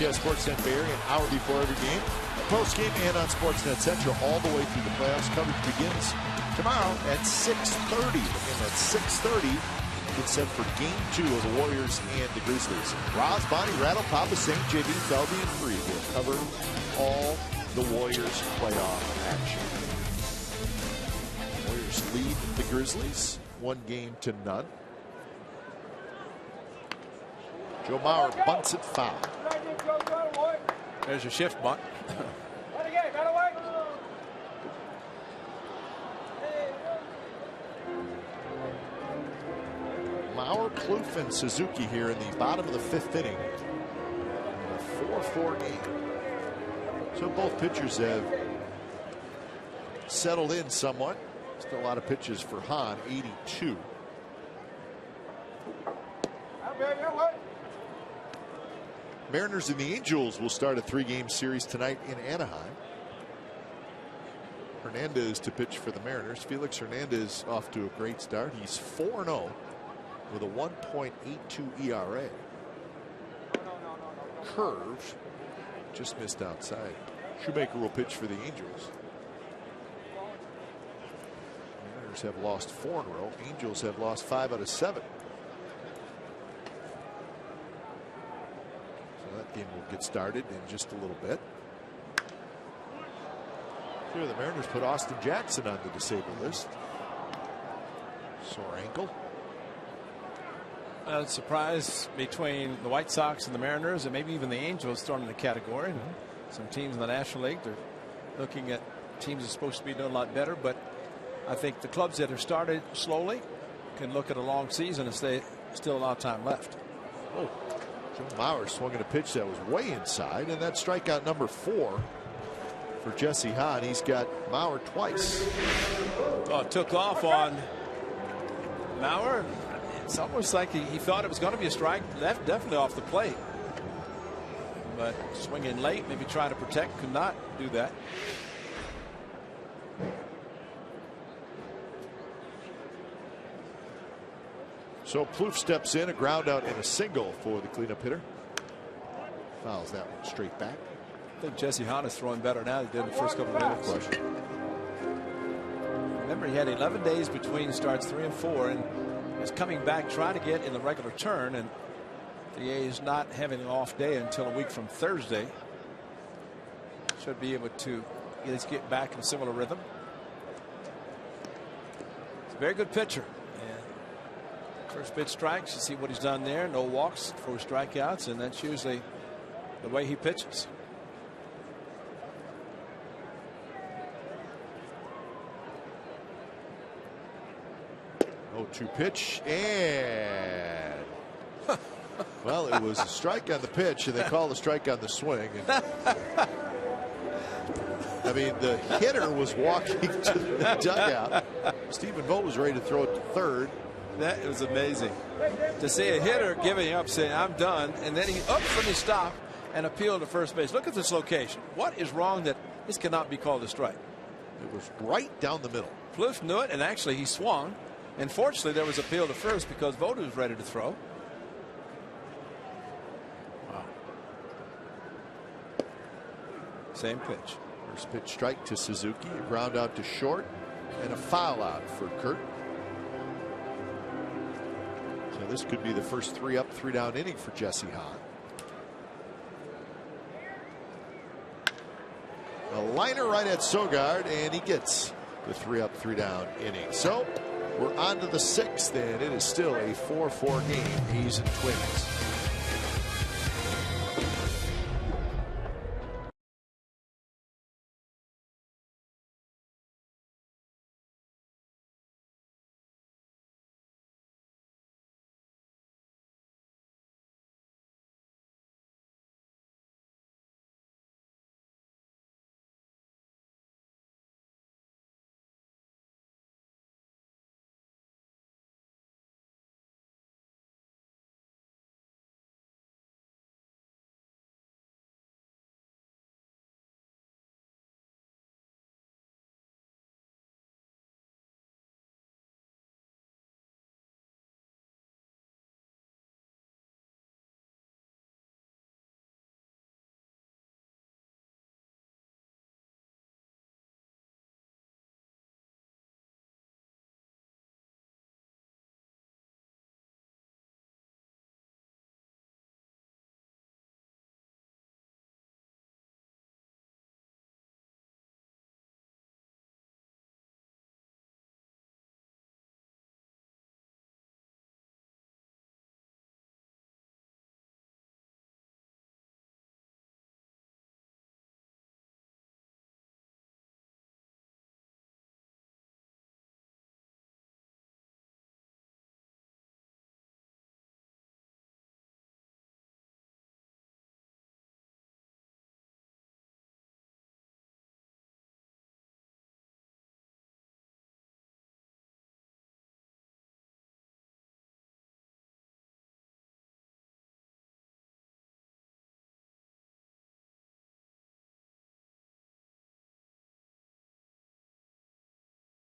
Sportsnet Bay Area, an hour before every game. Post-game and on Sportsnet Central all the way through the playoffs. Coverage begins tomorrow at 6:30. Again, that's 6:30. Get set for Game 2 of the Warriors and the Grizzlies. Roz, Bonnie, Rattle, Papa St, JB, Felby, and Free will cover all the Warriors playoff action. Warriors lead the Grizzlies 1-0. Joe Mauer bunts it foul. There's your shift bunt. Mauer, Kloof, and Suzuki here in the bottom of the 5th inning. A 4-4 game. So both pitchers have settled in somewhat. Still a lot of pitches for Hahn, 82. Mariners and the Angels will start a 3-game series tonight in Anaheim. Hernandez to pitch for the Mariners. Felix Hernandez off to a great start. He's 4-0 with a 1.82 ERA. Curve just missed outside. Shoemaker will pitch for the Angels. Mariners have lost 4 in a row. Angels have lost 5 out of 7. That game will get started in just a little bit. Here, the Mariners put Austin Jackson on the disabled list. Sore ankle. A surprise between the White Sox and the Mariners, and maybe even the Angels thrown in the category. Some teams in the National League, they're looking at teams that are supposed to be doing a lot better, but I think the clubs that have started slowly can look at a long season and say still a lot of time left. Oh, Joe Mauer swung at a pitch that was way inside, and that's strikeout number 4 for Jesse Hahn. He's got Mauer twice. Oh, took off on Mauer. It's almost like he thought it was going to be a strike. Left definitely off the plate, but swinging late, maybe trying to protect, could not do that. So Plouffe steps in, a ground out and a single for the cleanup hitter. Fouls that one straight back. I think Jesse Hahn is throwing better now than he did in the first couple of minutes. Question. Remember, he had 11 days between starts 3 and 4, and is coming back trying to get in the regular turn, and the A's not having an off day until a week from Thursday. Should be able to get back in a similar rhythm. It's a very good pitcher. And first pitch strikes, you see what he's done there. No walks, 4 strikeouts, and that's usually the way he pitches. 0-2 pitch, and well, it was a strike on the pitch, and they called a strike on the swing. And, I mean, the hitter was walking to the dugout. Stephen Vogt was ready to throw it to third. That was amazing to see a hitter giving up, saying I'm done, and then he ups from his stop and appealed to first base. Look at this location. What is wrong that this cannot be called a strike? It was right down the middle. Plouffe knew it, and actually he swung. And fortunately, there was appeal to first because Vogt was ready to throw. Wow. Same pitch. First pitch strike to Suzuki, a ground out to short, and a foul out for Kurt. So this could be the first 3 up, 3 down inning for Jesse Hahn. A liner right at Sogard, and he gets the 3 up, 3 down inning. So we're on to the 6th, and it is still a 4-4 game. A's and Twins.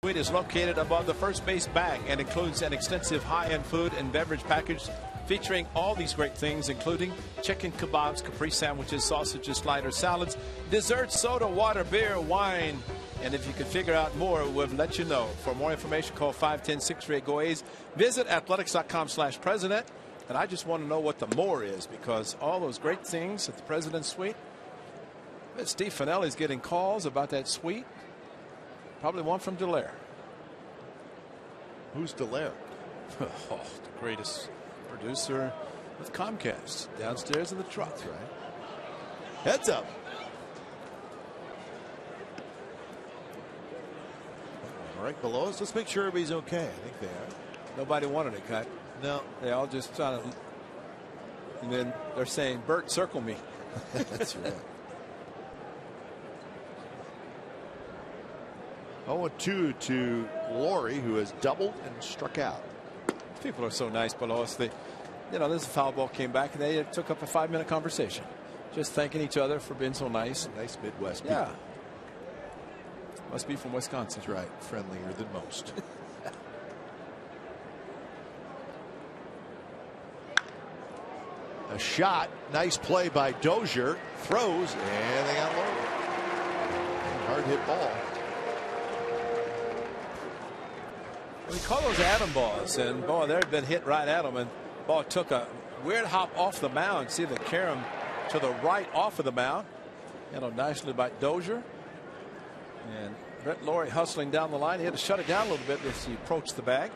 Suite is located above the first base bag and includes an extensive high-end food and beverage package featuring all these great things, including chicken kebabs, Capri sandwiches, sausages, sliders, salads, desserts, soda, water, beer, wine. And if you can figure out more, we'll let you know. For more information, call 510-638-GO-A's. Visit athletics.com/president. And I just want to know what the more is, because all those great things at the President's Suite. Steve Finelli's getting calls about that suite. Probably one from Dallaire. Who's Dallaire? Oh, the greatest producer with Comcast downstairs in the truck. That's right. Heads up. Right below us. Let's make sure everybody's okay. I think they are. Nobody wanted it cut. No. They all just trying to. And then they're saying, Bert, circle me. That's right. 0-2 to Laurie, who has doubled and struck out. People are so nice below us. They, you know, this foul ball came back and they took up a 5-minute conversation, just thanking each other for being so nice. Nice Midwest Yeah. people. Must be from Wisconsin. That's right. Friendlier than most. A shot. Nice play by Dozier. Throws, and they got low. Hard hit ball. We call those Adam balls, and boy, they've been hit right at them, and ball took a weird hop off the mound. See the carom to the right off of the mound. Handled nicely by Dozier. And Brett Laurie hustling down the line. He had to shut it down a little bit as he approached the bag.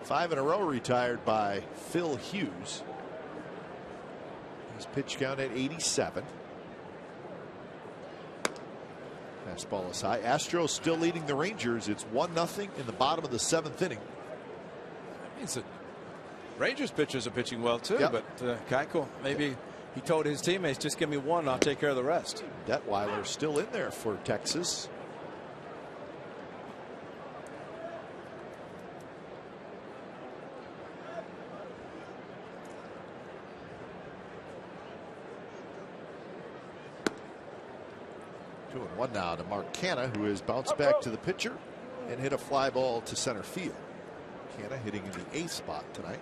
Five in a row retired by Phil Hughes. His pitch count at 87. Fastball is high. Astros still leading the Rangers. It's 1-0 in the bottom of the 7th inning. That means that Rangers pitchers are pitching well too. Yep. But Keuchel, maybe he told his teammates, just give me one, I'll take care of the rest. Detweiler still in there for Texas. Two and one now to Mark Canha, who has bounced back to the pitcher and hit a fly ball to center field. Canha hitting in the 8th spot tonight.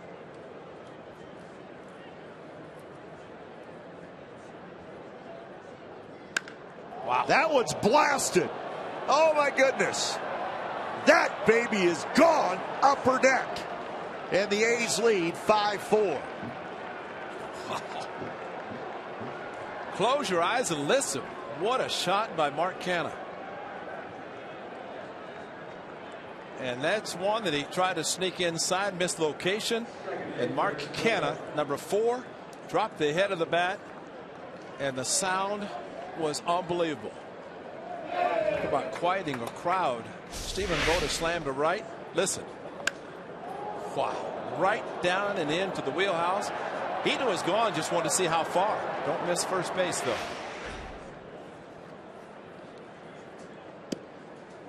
Wow. That one's blasted. Oh my goodness. That baby is gone upper deck. And the A's lead 5-4. Close your eyes and listen. What a shot by Mark Canha. And that's one that he tried to sneak inside, missed location. And Mark Canha, number 4, dropped the head of the bat. And the sound was unbelievable. Talk about quieting a crowd. Stephen Voda slammed to right. Listen. Wow. Right down and into the wheelhouse. He knew it was gone, just wanted to see how far. Don't miss first base, though.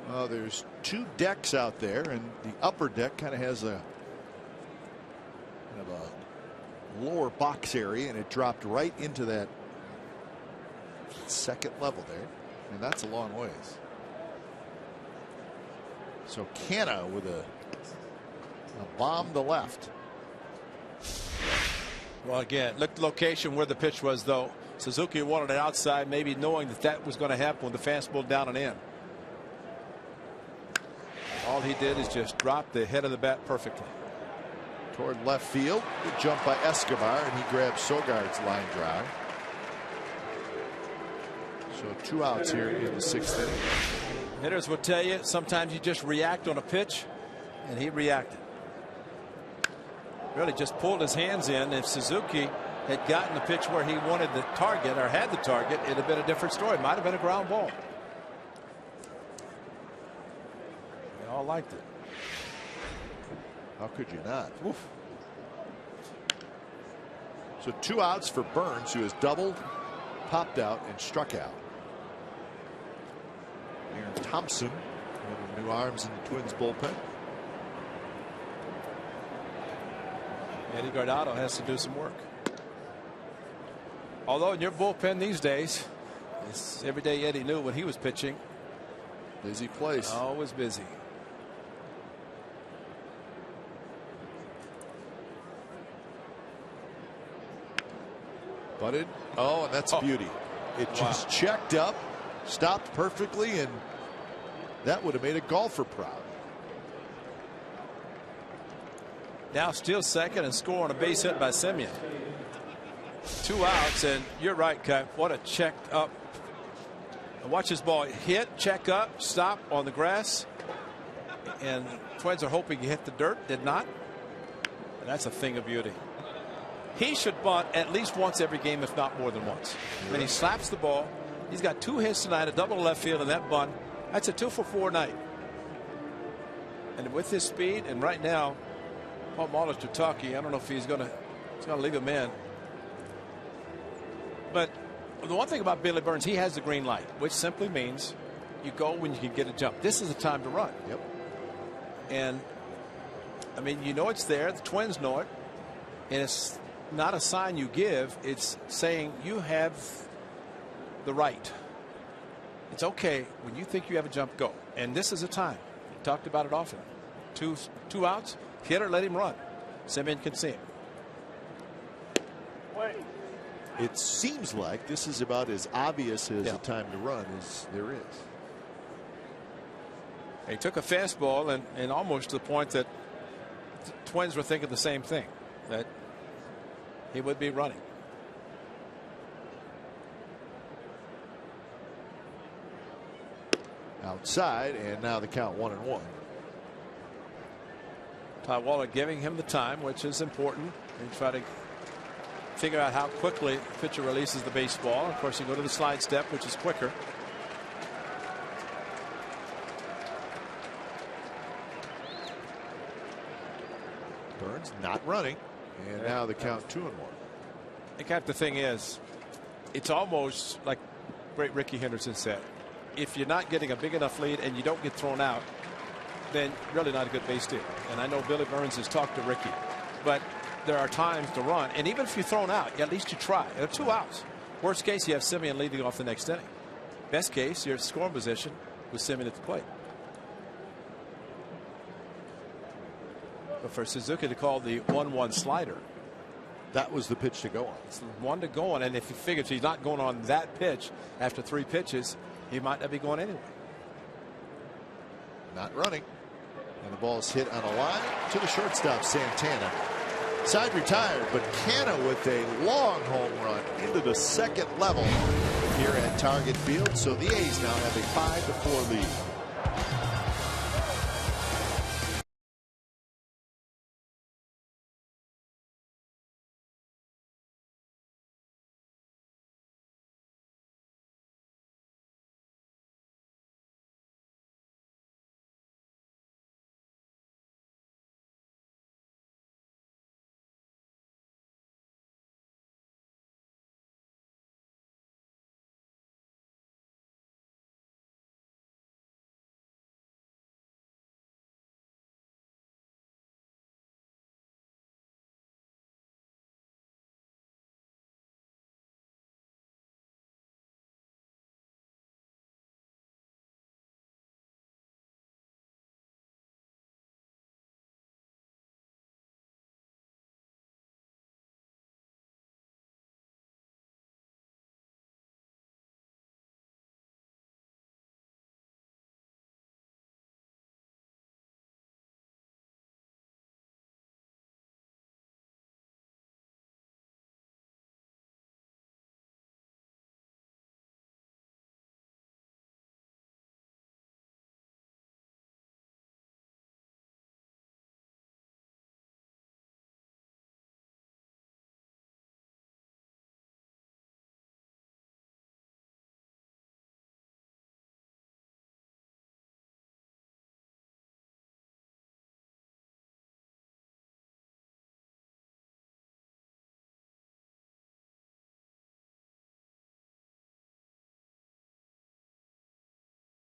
Well, there's 2 decks out there, and the upper deck kind of has a lower box area, and it dropped right into that 2nd level there, and that's a long ways. So Canha with a bomb to left. Well, again, look at the location where the pitch was, though. Suzuki wanted it outside, maybe knowing that that was going to happen with the fastball down and in. All he did is just drop the head of the bat perfectly. Toward left field. Good jump by Escobar, and he grabs Sogard's line drive. So 2 outs here in the 6th inning. Hitters will tell you sometimes you just react on a pitch, and he reacted. Really just pulled his hands in. If Suzuki had gotten the pitch where he wanted the target or had the target, it'd have been a different story. It might have been a ground ball. They all liked it. How could you not? Oof. So 2 outs for Burns, who has doubled, popped out, and struck out. Aaron Thompson, one of the new arms in the Twins bullpen. Eddie Guardado has to do some work. Although in your bullpen these days, it's every day Eddie knew when he was pitching. Busy place. Always busy. Butted. Oh, and that's a beauty. It just checked up, stopped perfectly, and that would have made a golfer proud. Now still second and scoring a base hit by Semien. 2 outs, and you're right, Kai. What a checked up. Watch this ball hit, check up, stop on the grass. And Twins are hoping he hit the dirt. Did not. And that's a thing of beauty. He should bunt at least once every game, if not more than once. When he slaps the ball, he's got 2 hits tonight, a double to left field, and that bunt. That's a 2-for-4 night. And with his speed, and right now, Paul Molitor-Turkey, I don't know if he's going to leave him in. But the one thing about Billy Burns, he has the green light, which simply means you go when you can get a jump. This is the time to run. Yep. And I mean, you know it's there. The Twins know it. And it's not a sign you give. It's saying you have the right. It's okay when you think you have a jump, go. And this is a time. We talked about it often. Two outs, hit or let him run. Semien can see him. It seems like this is about as obvious as a time to run as there is. He took a fastball and almost to the point that the Twins were thinking the same thing, that he would be running. Outside, and now the count 1-1. Ty Waller giving him the time, which is important, and try to figure out how quickly the pitcher releases the baseball. Of course, you go to the slide step, which is quicker. Burns not running, and now the count 2-1. I think the thing is, it's almost like great Ricky Henderson said, if you're not getting a big enough lead and you don't get thrown out, then really not a good base steal. And I know Billy Burns has talked to Ricky, but there are times to run, and even if you're thrown out, at least you try. There are 2 outs. Worst case, you have Semien leading off the next inning. Best case, you're in scoring position with Semien at the plate. But for Suzuki to call the 1-1 slider, that was the pitch to go on. It's one to go on, and if he figures he's not going on that pitch after 3 pitches, he might not be going anyway. Not running, and the ball's hit on a line to the shortstop, Santana. Side retired, but Canha with a long home run into the second level here at Target Field. So the A's now have a 5-4 lead.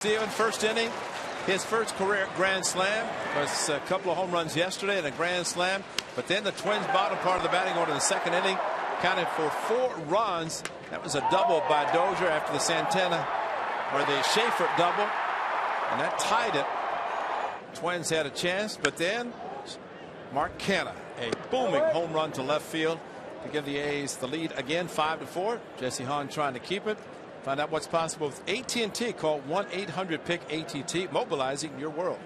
Steven, first inning, his first career grand slam. Was a couple of home runs yesterday and a grand slam. But then the Twins bottom part of the batting order in the second inning counted for 4 runs. That was a double by Dozier after the Santana or the Schaefer double, and that tied it. Twins had a chance, but then Mark Canha, a booming home run to left field to give the A's the lead again, 5-4. Jesse Hahn trying to keep it. Find out what's possible with AT&T. Call 1-800-PICK-ATT, mobilizing your world.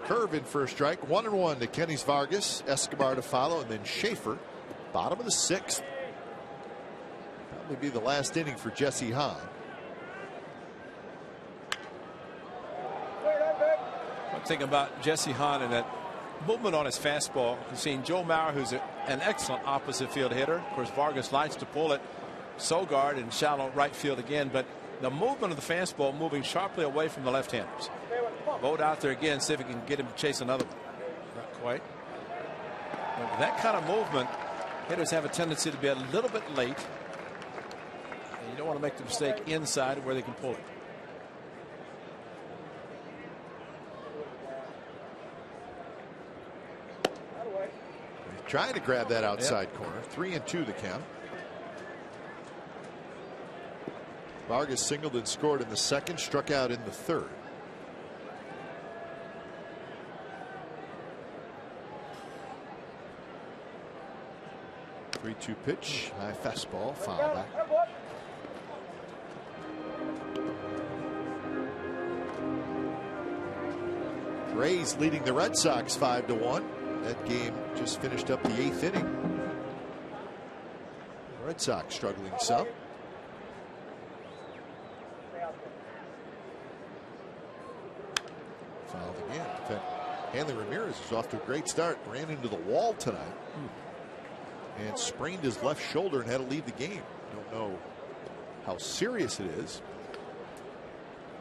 Curve in for a strike. 1-1 to Kenny's Vargas. Escobar to follow, and then Schaefer. Bottom of the 6th. Probably be the last inning for Jesse Hahn. One thing about Jesse Hahn and that movement on his fastball. You've seen Joe Mauer, who's an excellent opposite field hitter. Of course, Vargas likes to pull it. Sogard in shallow right field again, but the movement of the fastball moving sharply away from the left-handers. Vote out there again, see if he can get him to chase another one. Not quite. But that kind of movement, hitters have a tendency to be a little bit late. And you don't want to make the mistake inside where they can pull it. Trying to grab that outside corner. 3-2 the count. Vargas singled and scored in the 2nd, struck out in the 3rd. Three-two pitch, high fastball, foul back. Rays leading the Red Sox 5-1. That game just finished up the 8th inning. Red Sox struggling some. Fouled again. In fact, Hanley Ramirez is off to a great start. Ran into the wall tonight. And sprained his left shoulder and had to leave the game. Don't know how serious it is.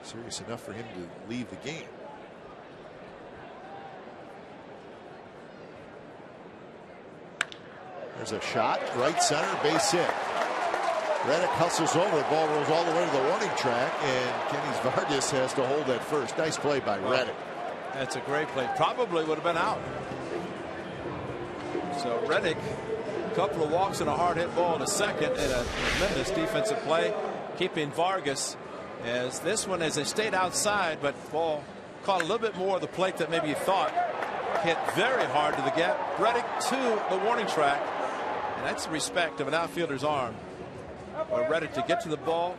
Serious enough for him to leave the game. There's a shot, right center, base hit. Reddick hustles over, the ball rolls all the way to the warning track, and Kenny's Vargas has to hold at first. Nice play by Reddick. That's a great play. Probably would have been out. So Reddick, a couple of walks and a hard hit ball in the 2nd, and a tremendous defensive play, keeping Vargas, as this one as they stayed outside, but ball caught a little bit more of the plate than maybe you thought. Hit very hard to the gap. Reddick to the warning track. And that's the respect of an outfielder's arm. Or Reddick to get to the ball.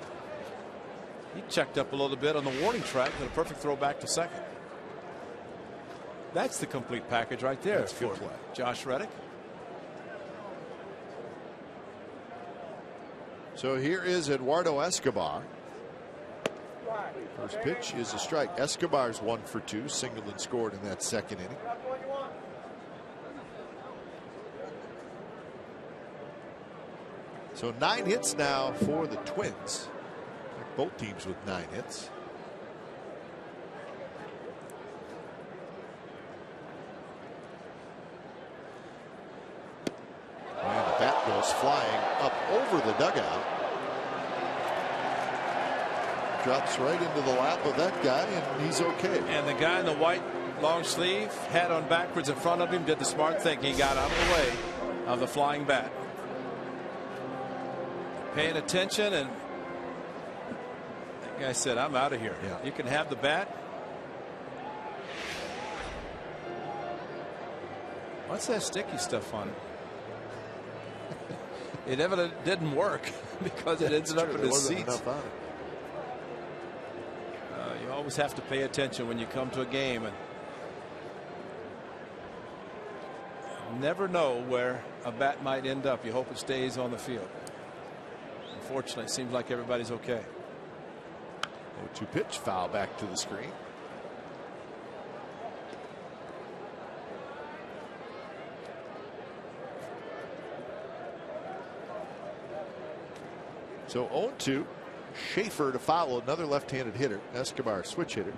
He checked up a little bit on the warning track and a perfect throw back to 2nd. That's the complete package right there. That's good play. Josh Reddick. So here is Eduardo Escobar. First pitch is a strike. Escobar's 1 for 2, singled and scored in that 2nd inning. So 9 hits now for the Twins. Both teams with 9 hits. And the bat goes flying up over the dugout. Drops right into the lap of that guy, and he's okay. And the guy in the white long sleeve, hat on backwards in front of him, did the smart thing. He got out of the way of the flying bat. Paying attention, and that guy said, I'm out of here. Yeah. You can have the bat. What's that sticky stuff on it? It evidently didn't work because it ended up in the seats. You always have to pay attention when you come to a game, and never know where a bat might end up. You hope it stays on the field. Unfortunately, it seems like everybody's okay. 0-2 pitch, foul back to the screen. So 0-2. Schaefer to follow, another left-handed hitter. Escobar, switch hitter.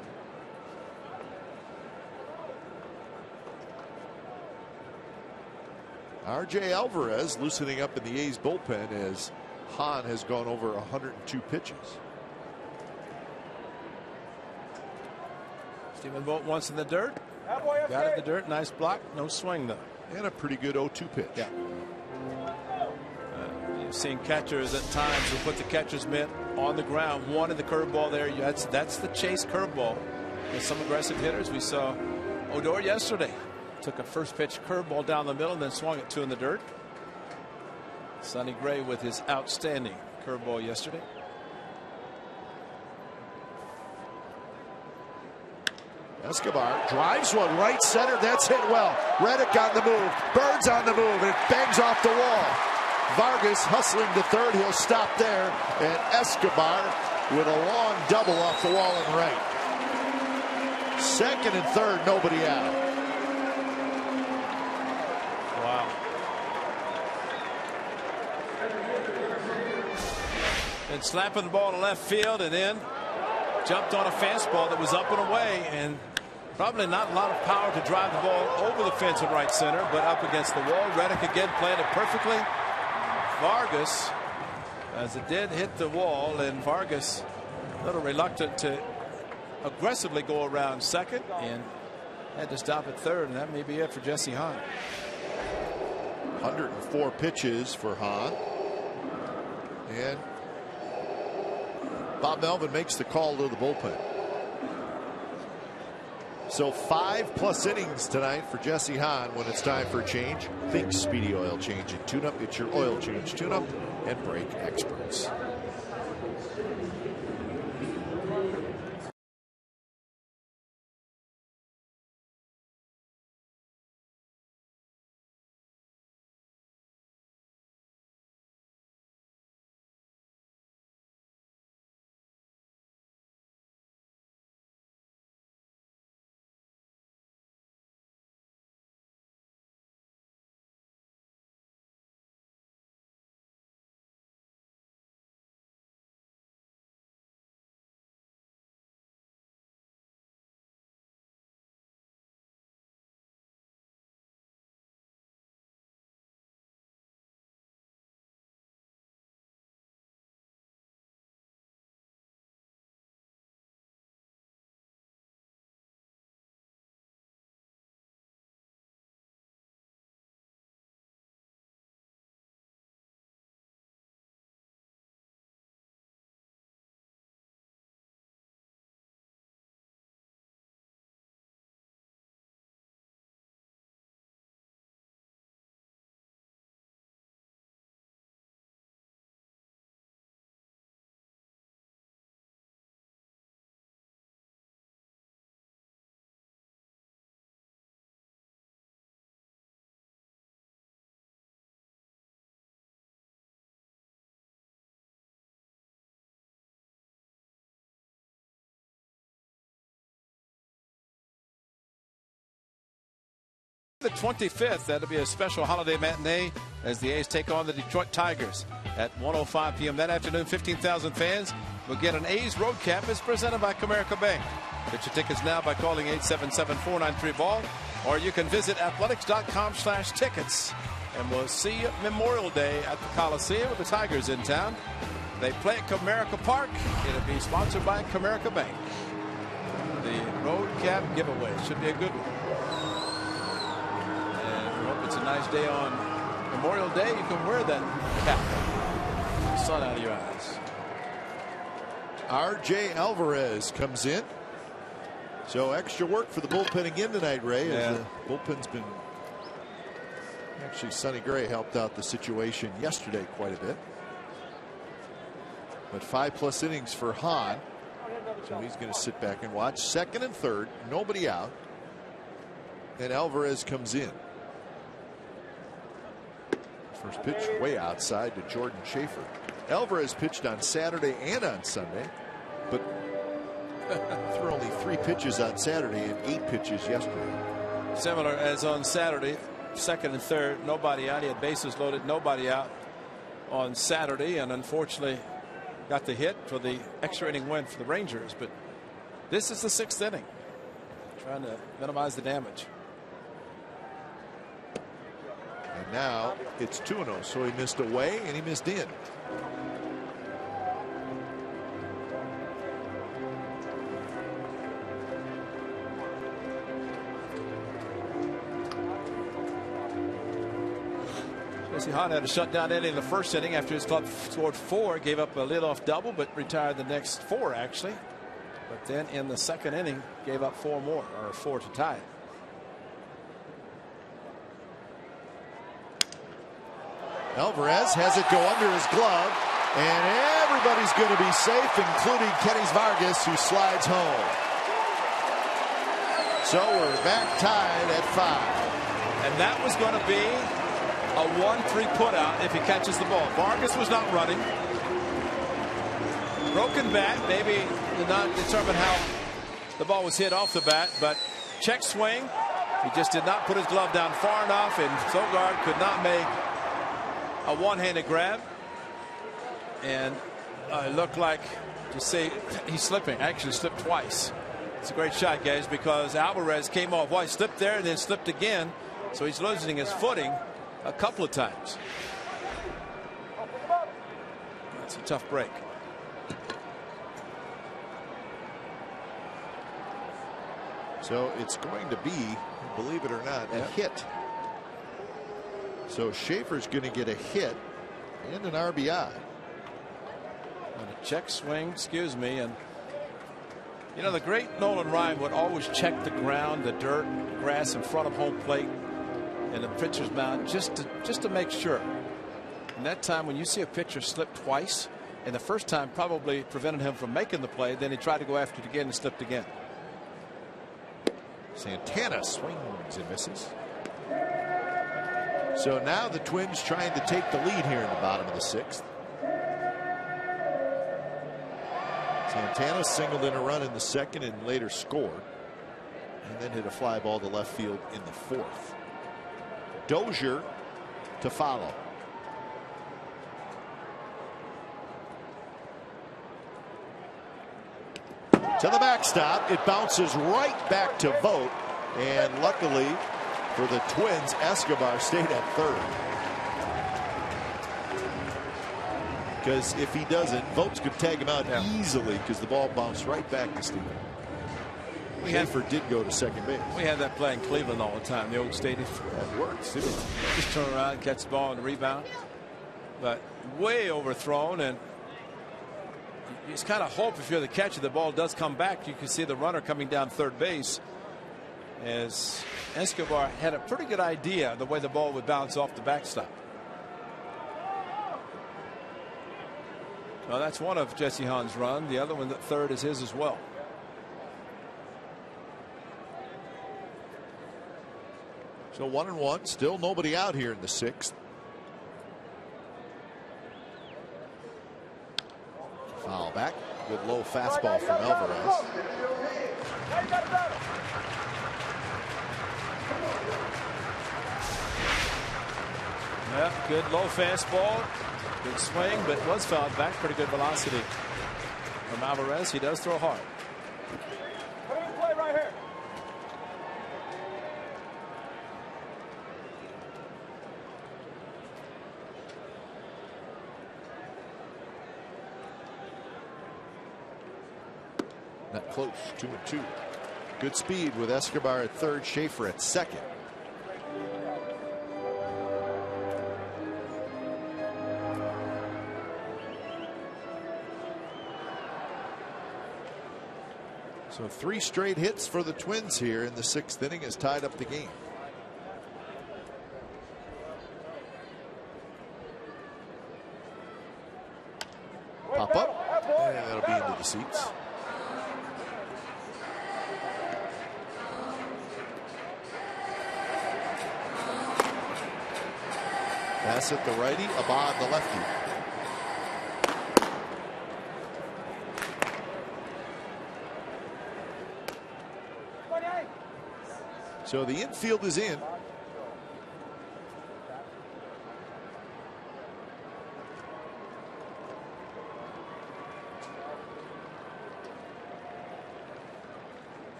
RJ Alvarez loosening up in the A's bullpen as Hahn has gone over 102 pitches. Stephen Vogt once in the dirt. Got it in the dirt. Nice block. No swing, though. And a pretty good 0-2 pitch. Yeah. You've seen catchers at times who put the catcher's mitt on the ground, wanted the curveball there. That's the chase curveball. With some aggressive hitters, we saw Odor yesterday. Took a first pitch curveball down the middle and then swung it 2 in the dirt. Sonny Gray with his outstanding curveball yesterday. Escobar drives one right center. That's hit well. Reddick on the move. Bird's on the move. And it bangs off the wall. Vargas hustling to third. He'll stop there. And Escobar with a long double off the wall and right. Second and third, nobody out. Wow. And slapping the ball to left field, and then jumped on a fastball that was up and away, and probably not a lot of power to drive the ball over the fence in right center, but up against the wall. Reddick again played it perfectly. Vargas, as it did hit the wall, and Vargas a little reluctant to aggressively go around second and had to stop at third, and that may be it for Jesse Hahn. 104 pitches for Hahn. And Bob Melvin makes the call to the bullpen. So 5+ innings tonight for Jesse Hahn when it's time for a change. Think Speedy Oil Change and Tune Up. It's your oil change, tune up, and brake experts. The 25th, that'll be a special holiday matinee as the A's take on the Detroit Tigers at 1:05 p.m. that afternoon. 15,000 fans will get an A's road cap. It's presented by Comerica Bank. Get your tickets now by calling 877-493-BALL, or you can visit athletics.com/tickets. And we'll see you Memorial Day at the Coliseum with the Tigers in town. They play at Comerica Park. It'll be sponsored by Comerica Bank. The road cap giveaway should be a good one. It's a nice day on Memorial Day. You can wear that cap. Sun out of your eyes. R.J. Alvarez comes in. So extra work for the bullpen again tonight, Ray. Yeah. As the bullpen's been actually, Sonny Gray helped out the situation yesterday quite a bit. But 5+ innings for Hahn. So he's going to sit back and watch. Second and third, nobody out. And Alvarez comes in. First pitch way outside to Jordan Schaefer. Alvarez pitched on Saturday and on Sunday, but threw only 3 pitches on Saturday and 8 pitches yesterday. Similar as on Saturday, second and third, nobody out. He had bases loaded, nobody out on Saturday, and unfortunately got the hit for the extra inning win for the Rangers. But this is the 6th inning, trying to minimize the damage. And now it's 2-0, so he missed away and he missed in. Jesse Hahn had a shutdown inning in the first inning after his club scored 4, gave up a leadoff double, but retired the next 4 actually. But then in the second inning, gave up 4 more, or 4 to tie it. Alvarez has it go under his glove, and everybody's going to be safe, including Kenny Vargas, who slides home. So we're back tied at 5. And that was going to be a 1-3 putout if he catches the ball. Vargas was not running. Broken bat, maybe did not determine how the ball was hit off the bat, but check swing. He just did not put his glove down far enough, and Sogard could not make a one-handed grab. And it looked like, to see, he's slipping. Actually slipped twice. It's a great shot, guys, because Alvarez came off. Well, he slipped there and then slipped again, so he's losing his footing a couple of times. That's a tough break. So it's going to be, believe it or not, a hit. So Schaefer's going to get a hit and an RBI. And a check swing, excuse me. And you know, the great Nolan Ryan would always check the ground, the dirt, grass in front of home plate and the pitcher's mound just to make sure. And that time, when you see a pitcher slip twice, and the first time probably prevented him from making the play, then he tried to go after it again and slipped again. Santana swings and misses. So now the Twins trying to take the lead here in the bottom of the 6th. Santana singled in a run in the 2nd and later scored, and then hit a fly ball to left field in the 4th. Dozier to follow. To the backstop. It bounces right back to Vogt. And luckily for the Twins, Escobar stayed at third. Because if he doesn't, Vogt could tag him out easily because the ball bounced right back to Steven. Schaefer did go to second base. We had that play in Cleveland all the time, the old stadium. That works. Just turn around, catch the ball, and rebound. But way overthrown, and you just kind of hope if you're the catcher the ball does come back. You can see the runner coming down third base as Escobar had a pretty good idea of the way the ball would bounce off the backstop. Well, that's one of Jesse Hahn's run. The other one, the third, is his as well. So 1-1, still nobody out here in the 6th. Foul back. Good low fastball from Alvarez. Yeah, good low fastball. Good swing, but was fouled back. Pretty good velocity from Alvarez. He does throw hard. Play right here. Not close. 2-2. Good speed with Escobar at third, Schaefer at second. So 3 straight hits for the Twins here in the 6th inning has tied up the game. Pop up, and that'll be into the seats. Bassett the righty, Abad the lefty. So the infield is in.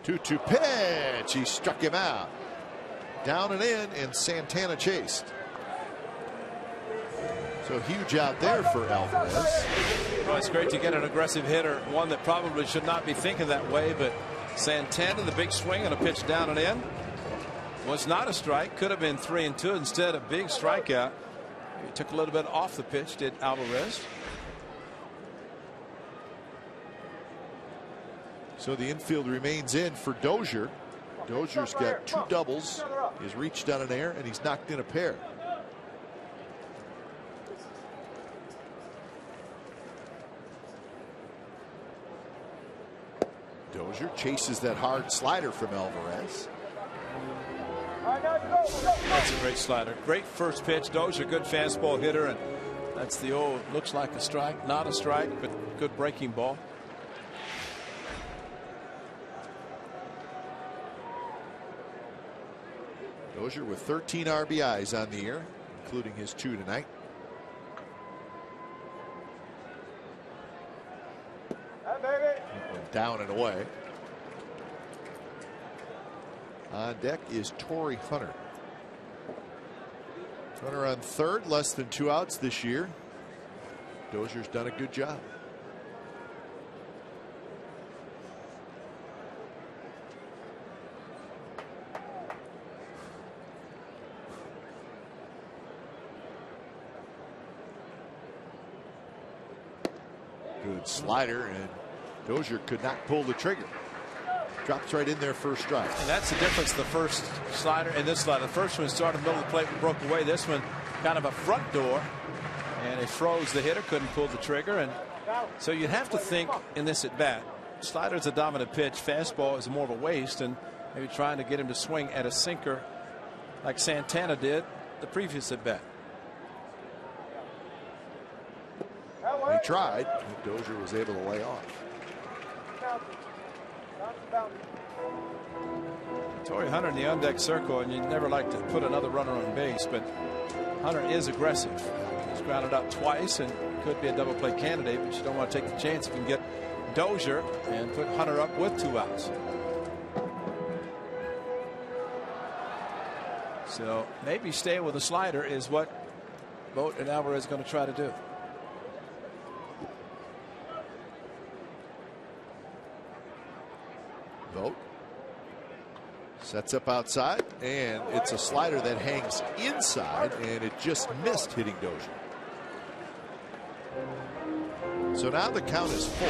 Two pitch. He struck him out. Down and in, and Santana chased. So huge out there for Alvarez. Well, it's great to get an aggressive hitter, one that probably should not be thinking that way, but Santana, the big swing and a pitch down and in, was not a strike. Could have been 3-2. Instead, a big strikeout. He took a little bit off the pitch, did Alvarez. So the infield remains in for Dozier. Dozier's got 2 doubles. He's reached on an air, and he's knocked in a pair. Dozier chases that hard slider from Alvarez. That's a great slider. Great first pitch. Dozier, good fastball hitter, and that's the old, looks like a strike, not a strike, but good breaking ball. Dozier with 13 RBIs on the year, including his 2 tonight. Went down and away. On deck is Torrey Hunter. Runner on third, less than 2 outs this year. Dozier's done a good job. Good slider, and Dozier could not pull the trigger. Drops right in there for a strike. And that's the difference, the first slider and this slider. The first one started middle of the plate and broke away. This one kind of a front door, and it froze the hitter, couldn't pull the trigger. And so you have to think in this at bat. Slider's a dominant pitch. Fastball is more of a waste, and maybe trying to get him to swing at a sinker like Santana did the previous at bat. He tried, but Dozier was able to lay off. Torrey Hunter in the on deck circle, and you'd never like to put another runner on base, but Hunter is aggressive. He's grounded out twice and could be a double play candidate, but you don't want to take the chance if you can get Dozier and put Hunter up with 2 outs. So maybe staying with a slider is what Vogt and Alvarez are going to try to do. Vogt sets up outside, and it's a slider that hangs inside, and it just missed hitting Dozier. So now the count is 4.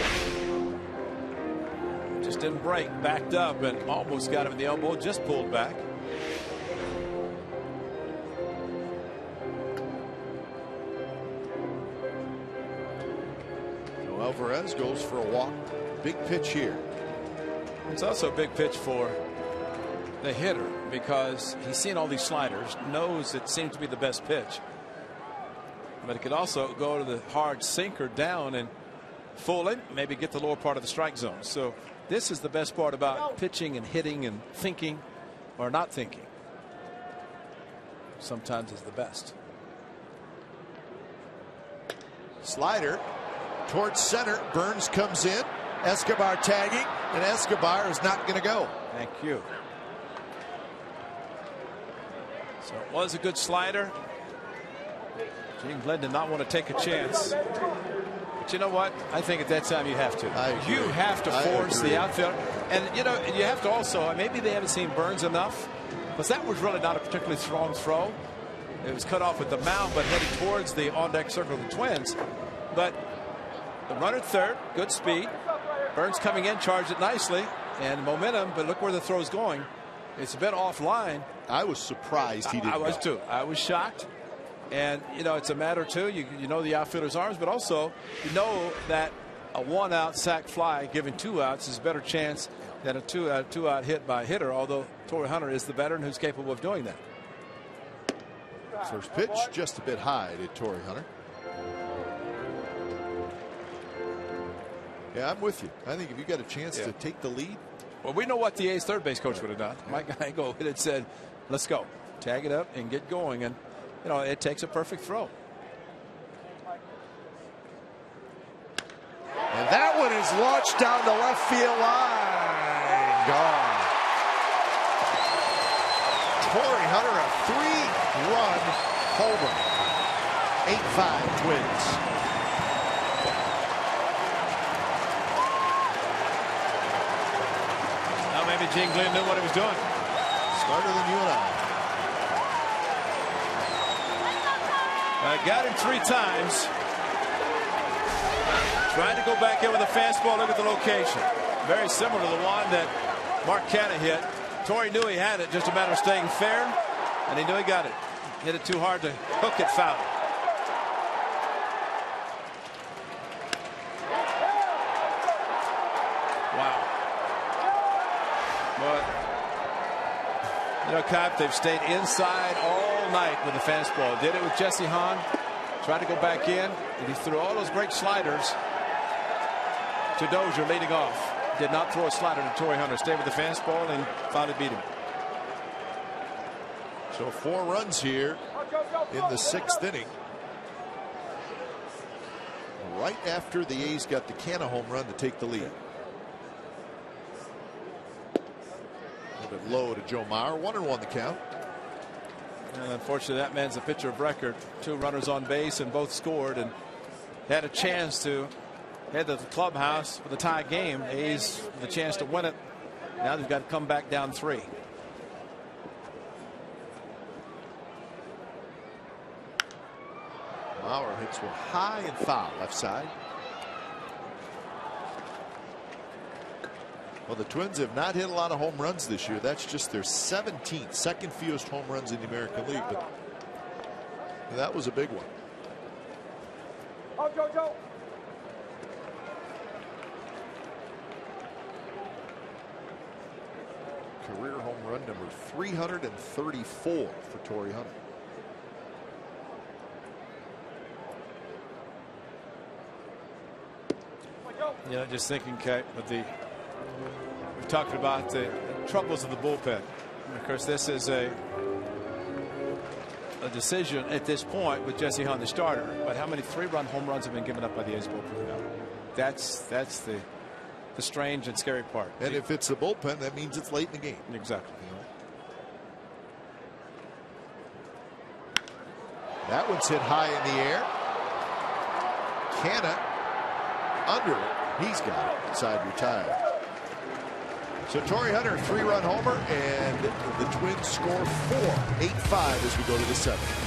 Just didn't break, backed up, and almost got him in the elbow, just pulled back. So Alvarez goes for a walk. Big pitch here. It's also a big pitch for the hitter because he's seen all these sliders, knows it seems to be the best pitch. But it could also go to the hard sinker down and fool him, maybe get the lower part of the strike zone. So this is the best part about pitching and hitting and thinking or not thinking. Sometimes is the best. Slider towards center. Burns comes in. Escobar tagging, and Escobar is not going to go. Thank you. So it was a good slider. Gene Glenn did not want to take a chance. But you know what? I think at that time you have to. You have to force the outfield. And, you know, you have to also, maybe they haven't seen Burns enough, because that was really not a particularly strong throw. It was cut off with the mound, but heading towards the on-deck circle of the Twins. But the runner third, good speed. Burns coming in, charged it nicely, and momentum, but look where the throw's going. It's a bit offline. I was surprised he didn't. I was too. I was shocked. And, you know, it's a matter, too. You know the outfielder's arms, but also you know that a 1-out sac fly given 2 outs is a better chance than a 2-out hit by a hitter, although Torrey Hunter is the veteran who's capable of doing that. First pitch just a bit high to Torrey Hunter. Yeah, I'm with you. I think if you got a chance to take the lead. Well, we know what the A's third base coach would have done. Mike Igo had said, let's go. Tag it up and get going. And, you know, it takes a perfect throw. And that one is launched down the left field line. Gone. Torrey Hunter, a 3-run homer. 8-5 Twins. Maybe Gene Glenn knew what he was doing. Smarter than you and I got him 3 times. Tried to go back in with a fastball. Look at the location. Very similar to the one that Mark Canha hit. Torrey knew he had it, just a matter of staying fair, and he knew he got it. Hit it too hard to hook it foul. Wow. You know, Cap, they've stayed inside all night with the fastball. Did it with Jesse Hahn. Tried to go back in, and he threw all those great sliders to Dozier leading off. Did not throw a slider to Torrey Hunter. Stayed with the fastball and finally beat him. So 4 runs here in the 6th inning. Right after the A's got the Canha home run to take the lead. A little bit low to Joe Mauer. 1-1 the count. And unfortunately, that man's a pitcher of record. 2 runners on base and both scored and had a chance to head to the clubhouse for the tie game. A's with a chance to win it. Now they've got to come back down 3. Mauer hits one high and foul left side. Well, the Twins have not hit a lot of home runs this year. That's just their 17th, second fewest home runs in the American League. But that was a big one. Oh, Joe. Career home run number 334 for Torrey Hunter. You know, just thinking, Kate, with we're talking about the troubles of the bullpen. And of course, this is a decision at this point with Jesse Hahn, the starter. But how many 3-run home runs have been given up by the A's bullpen now? That's the strange and scary part. And if it's the bullpen, that means it's late in the game. Exactly. That one's hit high in the air. Canha under it. He's got it. Side retired. So Torrey Hunter, 3-run homer, and the Twins score 4. 8-5 as we go to the 7th.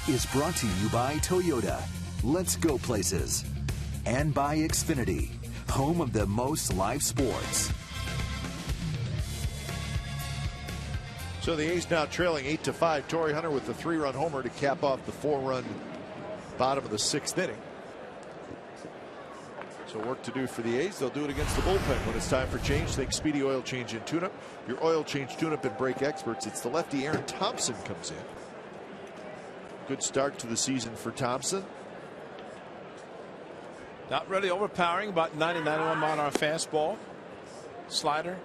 Is brought to you by Toyota, Let's Go Places, and by Xfinity, home of the most live sports. So the A's now trailing 8-5. Torrey Hunter with the 3-run homer to cap off the 4-run bottom of the 6th inning. So work to do for the A's. They'll do it against the bullpen when it's time for change. Think Speedy Oil Change and Tune-Up. Your oil change, tune-up, and brake experts. It's the lefty Aaron Thompson comes in. Good start to the season for Thompson. Not really overpowering, about 90-91 mile-an-hour fastball, slider,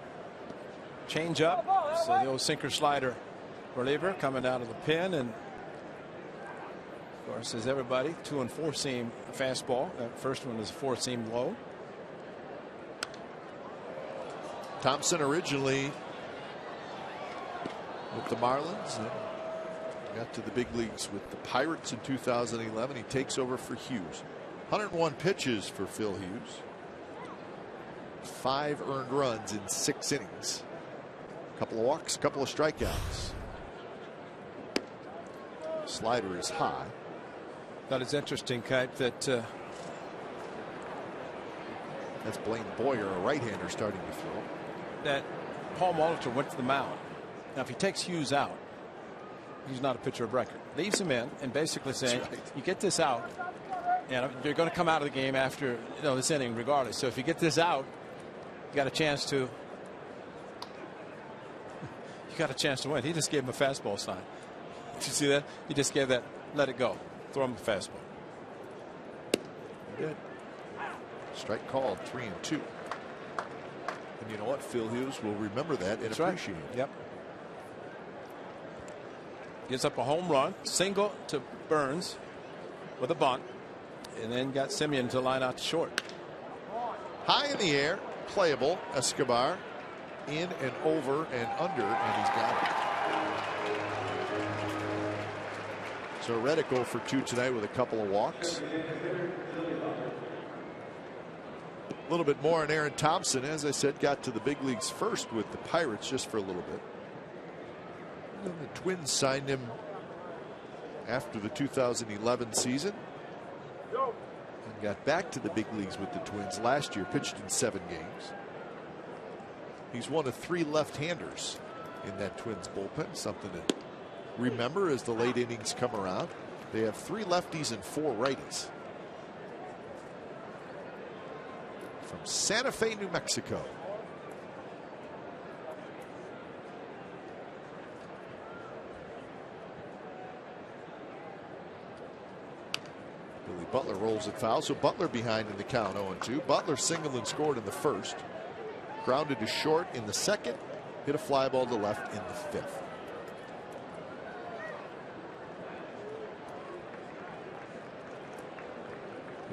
change up. So the old sinker slider reliever coming out of the pen, and of course, as everybody, 2 and 4 seam fastball. That first one is 4 seam low. Thompson originally with the Marlins. Got to the big leagues with the Pirates in 2011. He takes over for Hughes. 101 pitches for Phil Hughes. 5 earned runs in 6 innings. A couple of walks, a couple of strikeouts. Slider is high. That is interesting, Kite, that that's Blaine Boyer, a right-hander, starting to throw. That Paul Molitor went to the mound. Now, if he takes Hughes out, he's not a pitcher of record. Leaves him in and basically saying, right, you get this out, and you're going to come out of the game after this inning regardless. So if you get this out, you got a chance to win. He just gave him a fastball sign. Did you see that? He just gave that, let it go. Throw him a fastball. Good. Strike called, 3-2. And you know what? Phil Hughes will remember that and appreciate it. Yep. Gives up a home run, single to Burns with a bunt, and then got Simeon to line out to short. High in the air, playable. Escobar in and over and under, and he's got it. So Reddick 0 for 2 tonight with a couple of walks. A little bit more on Aaron Thompson. As I said, got to the big leagues first with the Pirates just for a little bit. And the Twins signed him after the 2011 season. And got back to the big leagues with the Twins last year. Pitched in 7 games. He's one of 3 left-handers in that Twins bullpen. Something to remember as the late innings come around. They have 3 lefties and 4 righties. From Santa Fe, New Mexico. Billy Butler rolls it foul, so Butler behind in the count, 0-2. Butler singled and scored in the first. Grounded to short in the second. Hit a fly ball to left in the fifth.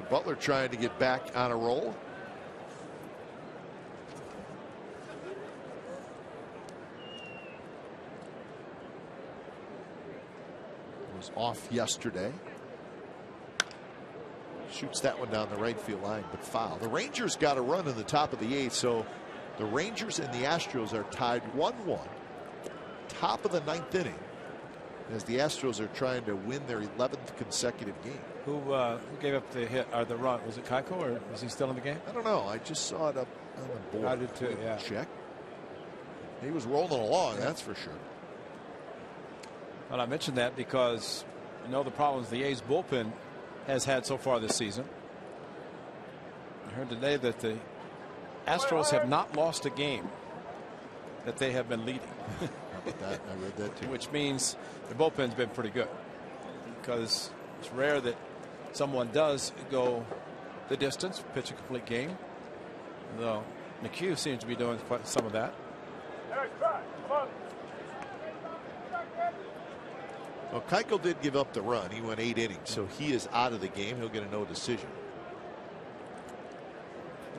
Butler trying to get back on a roll. Was off yesterday. Shoots that one down the right field line, but foul. The Rangers got a run in the top of the 8th, so the Rangers and the Astros are tied 1-1. Top of the 9th inning, as the Astros are trying to win their 11th consecutive game. Who gave up the hit or the run? Was it Keiko, or was he still in the game? I don't know. I just saw it up on the board. I did too. Yeah. Check. He was rolling along. That's for sure. Well, I mentioned that because you know the problems the A's bullpen has had so far this season. I heard today that the Astros have not lost a game that they have been leading. How about that? I read that too. Which means the bullpen's been pretty good, because it's rare that someone does go the distance, pitch a complete game. Though McHugh seems to be doing quite some of that. Well, Keuchel did give up the run. He went 8 innings, so he is out of the game. He'll get a no decision.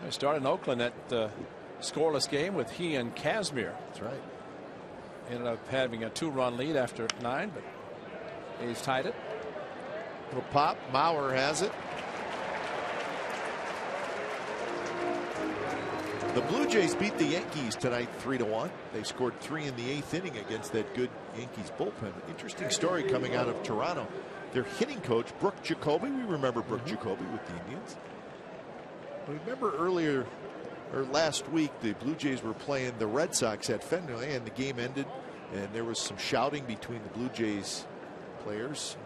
They started in Oakland that scoreless game with he and Kazmir. That's right. Ended up having a 2-run lead after 9, but he's tied it. Little pop. Mauer has it. The Blue Jays beat the Yankees tonight 3-1. They scored 3 in the 8th inning against that good Yankees bullpen. Interesting story coming out of Toronto. Their hitting coach, Brooke Jacoby. We remember Brooke Jacoby with the Indians. Remember earlier, or last week, the Blue Jays were playing the Red Sox at Fenway, and the game ended, and there was some shouting between the Blue Jays players,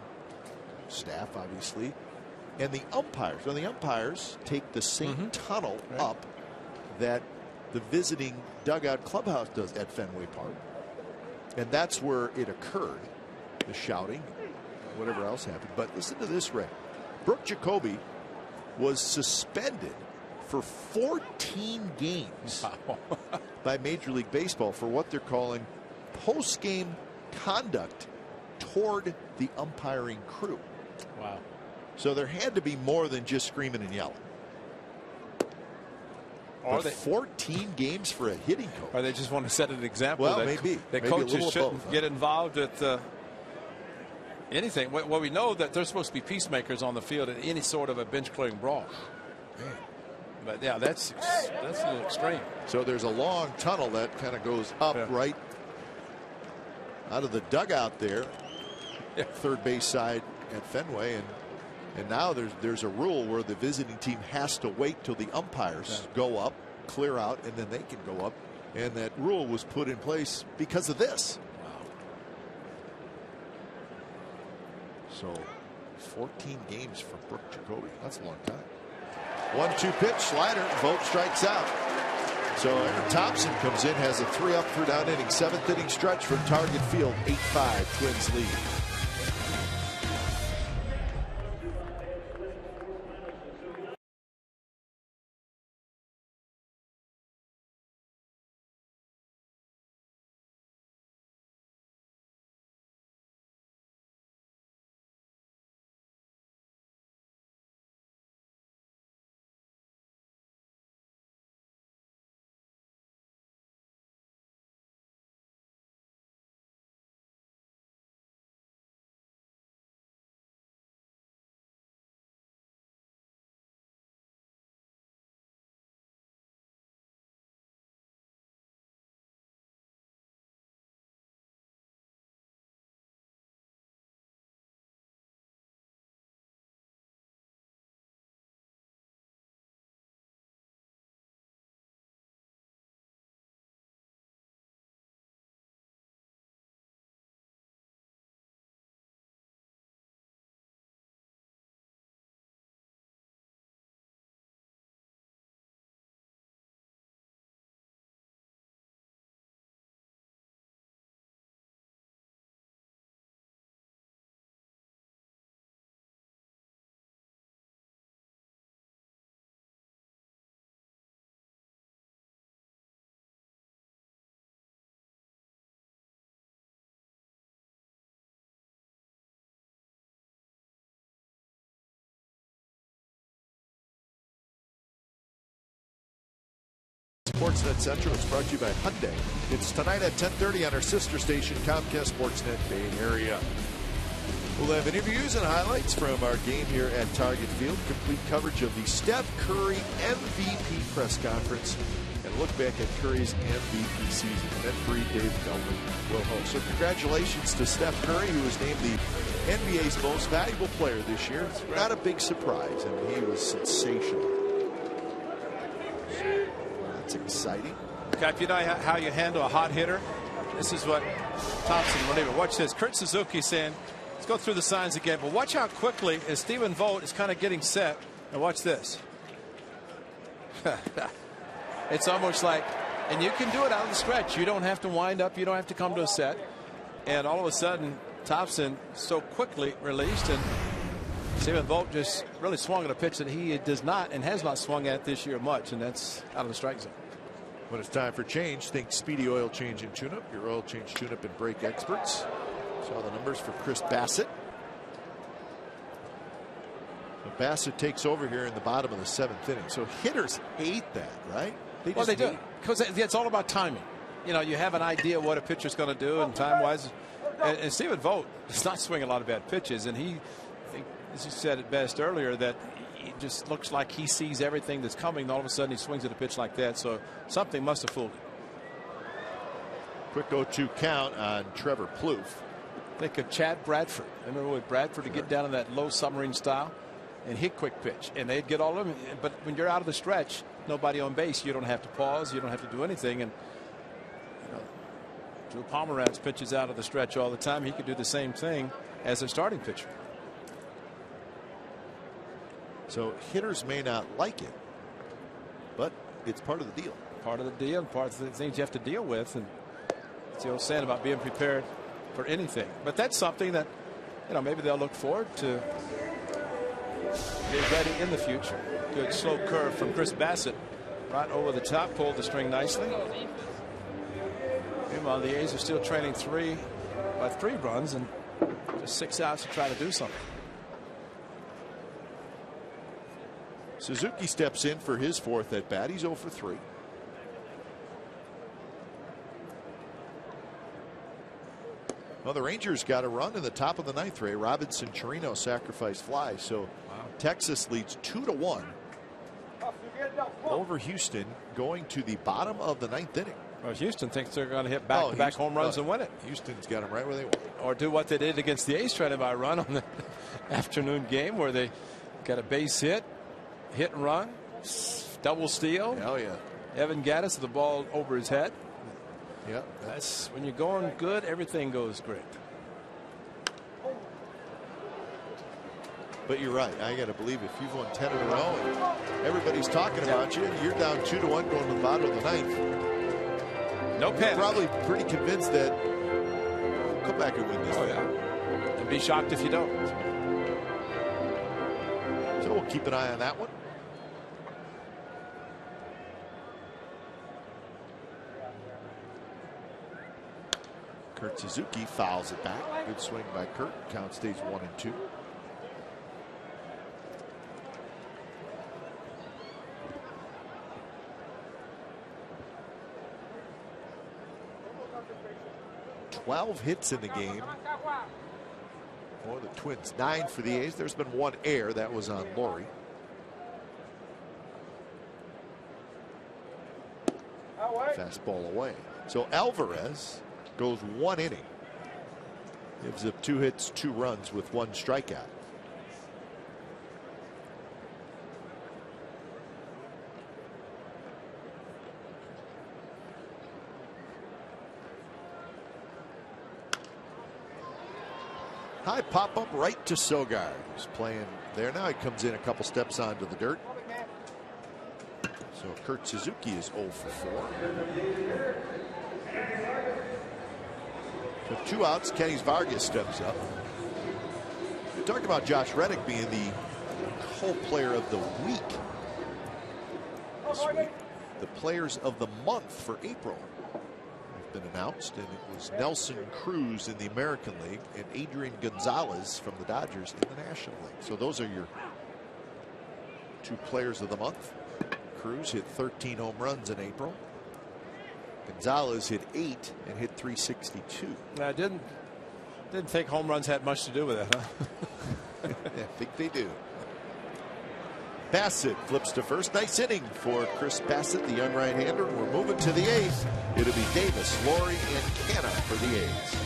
staff obviously, and the umpires. Well, the umpires take the same tunnel up that the visiting dugout clubhouse does at Fenway Park, and that's where it occurred, the shouting, whatever else happened. But listen to this, Ray. Brooke Jacoby was suspended for 14 games by Major League Baseball for what they're calling post-game conduct toward the umpiring crew. Wow. So there had to be more than just screaming and yelling. Or 14 games for a hitting coach. Or they just want to set an example. Well, that maybe. That maybe coaches shouldn't get involved with anything. Well, we know that there's supposed to be peacemakers on the field in any sort of a bench clearing brawl. Man. But yeah, that's a little extreme. So there's a long tunnel that kind of goes up right out of the dugout there, third base side at Fenway, and now there's a rule where the visiting team has to wait till the umpires go up, clear out, and then they can go up. And that rule was put in place because of this. So 14 games for Brooke Jacoby. That's a long time. 1-2 pitch, slider. Vogt strikes out. So Aaron Thompson comes in, has a 3-up, 3-down inning, 7th inning stretch from Target Field. 8-5 Twins lead. Sportsnet Central is brought to you by Hyundai. It's tonight at 10:30 on our sister station, Comcast Sportsnet Bay Area. We'll have interviews and highlights from our game here at Target Field. Complete coverage of the Steph Curry MVP press conference and look back at Curry's MVP season. Then free Dave Feldman will host. So congratulations to Steph Curry, who was named the NBA's most valuable player this year. It's not a big surprise. I mean, he was sensational. That's exciting. Cap, you know how you handle a hot hitter? This is what Thompson will even. Watch this. Kurt Suzuki saying, let's go through the signs again, but watch how quickly as Stephen Vogt is kind of getting set. And watch this. It's almost like, and you can do it out of the stretch. You don't have to wind up. You don't have to come to a set. And all of a sudden, Thompson so quickly released, and Stephen Vogt just really swung at a pitch that he does not and has not swung at this year much, and that's out of the strike zone. When it's time for change, think Speedy Oil Change and Tune-Up, your oil change tune-up and brake experts. Saw the numbers for Chris Bassett. But Bassett takes over here in the bottom of the 7th inning. So hitters hate that, right? Well, they do, because it's all about timing. You know, you have an idea what a pitcher's going to do, and time-wise. And Stephen Vogt does not swing a lot of bad pitches, and he, as you said it best earlier, that it just looks like he sees everything that's coming, and all of a sudden he swings at a pitch like that. So something must have fooled him. Quick 0-2 count on Trevor Plouffe. Think of Chad Bradford. Remember with Bradford to get down in that low submarine style and hit quick pitch, and they'd get all of them. But when you're out of the stretch, nobody on base, you don't have to pause, you don't have to do anything. And you know, Drew Pomeranz pitches out of the stretch all the time. He could do the same thing as a starting pitcher. So hitters may not like it, but it's part of the deal. Part of the deal, and part of the things you have to deal with. And it's the old saying about being prepared for anything. But that's something that, you know, maybe they'll look forward to get ready in the future. Good slow curve from Chris Bassett. Right over the top, pulled the string nicely. Meanwhile, the A's are still trailing 3 by 3 runs and just 6 outs to try to do something. Suzuki steps in for his 4th at bat. He's 0 for 3. Well, the Rangers got a run in the top of the ninth. Ray Robinson Chirino sacrifice fly. So Texas leads 2-1 over Houston going to the bottom of the ninth inning. Well, Houston thinks they're going to hit back-to-back home runs and win it. Houston's got them right where they want. Or do what they did against the A's, trying to buy a run on the afternoon game where they got a base hit and run, double steal. Oh, yeah. Evan Gattis with the ball over his head. Yeah. That's when you're going good, everything goes great. But you're right. I got to believe if you've won 10 in a row and everybody's talking about you, you're down 2-1 going to the bottom of the ninth. No panic. Probably pretty convinced that we'll come back and win this. Oh, yeah. And be shocked if you don't. So we'll keep an eye on that one. Kurt Suzuki fouls it back. Good swing by Kurt. Count stays 1-2. Hits in the game for the Twins. 9 for the A's. There's been 1 error. That was on Laurie. Fastball away. So Alvarez goes 1 inning. Gives up 2 hits, 2 runs with 1 strikeout. High pop up right to Sogar, who's playing there now. He comes in a couple steps onto the dirt. So Kurt Suzuki is 0 for 4. So 2 outs. Kenny Vargas steps up. We talked about Josh Reddick being the co-player of the week this week. The players of the month for April been announced, and it was Nelson Cruz in the American League and Adrian Gonzalez from the Dodgers in the National League. So those are your 2 players of the month. Cruz hit 13 home runs in April. Gonzalez hit 8 and hit 362. I didn't think home runs had much to do with it, huh? I think they do. Bassett flips to first. Nice inning for Chris Bassett, the young right-hander. We're moving to the 8th. It'll be Davis, Laurie, and Canna for the A's.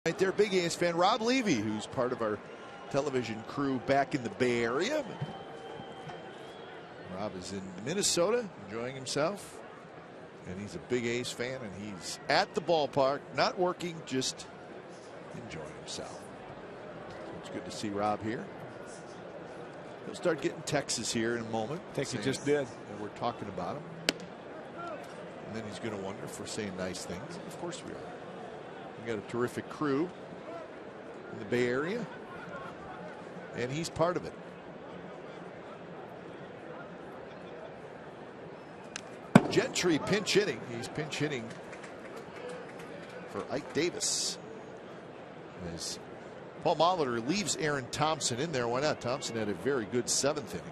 Right there, big A's fan Rob Levy, who's part of our television crew back in the Bay Area. Rob is in Minnesota enjoying himself, and he's a big A's fan, and he's at the ballpark, not working, just enjoying himself. So it's good to see Rob here. He'll start getting texts here in a moment. I think he just did. And we're talking about him. And then he's going to wonder if we're saying nice things. Of course we are. We got a terrific crew in the Bay Area, and he's part of it. Gentry pinch hitting. He's pinch hitting for Ike Davis. As Paul Molitor leaves Aaron Thompson in there. Why not? Thompson had a very good 7th inning.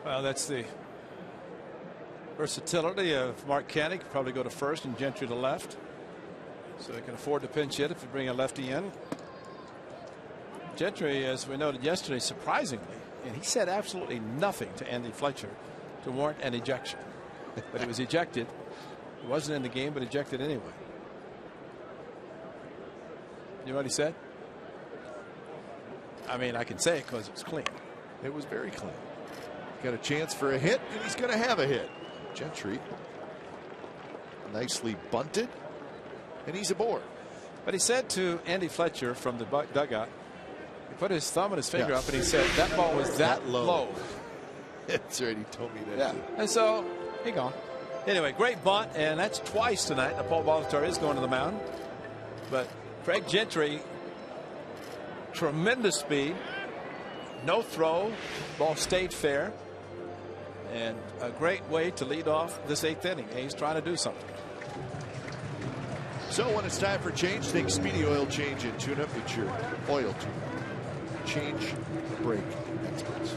Well, that's the versatility of Mark Canny. Could probably go to first and Gentry to left, so he can afford to pinch hit if you bring a lefty in. Gentry, as we noted yesterday, surprisingly, and he said absolutely nothing to Andy Fletcher to warrant an ejection, but he was ejected. He wasn't in the game, but ejected anyway. You know what he said? I mean, I can say it because it was clean. It was very clean. Got a chance for a hit, and he's going to have a hit. Gentry nicely bunted, and he's aboard. But he said to Andy Fletcher from the dugout, he put his thumb and his finger up, and he said that ball was that low. That's right. He told me that. Yeah. And so he gone. Anyway, great bunt, and that's twice tonight that Paul Molitor is going to the mound. But Craig Gentry, tremendous speed, no throw, ball stayed fair, and a great way to lead off this 8th inning. He's trying to do something. So when it's time for change, think Speedy Oil Change and Tune-Up. It's your oil tune-up. Change, break, experts.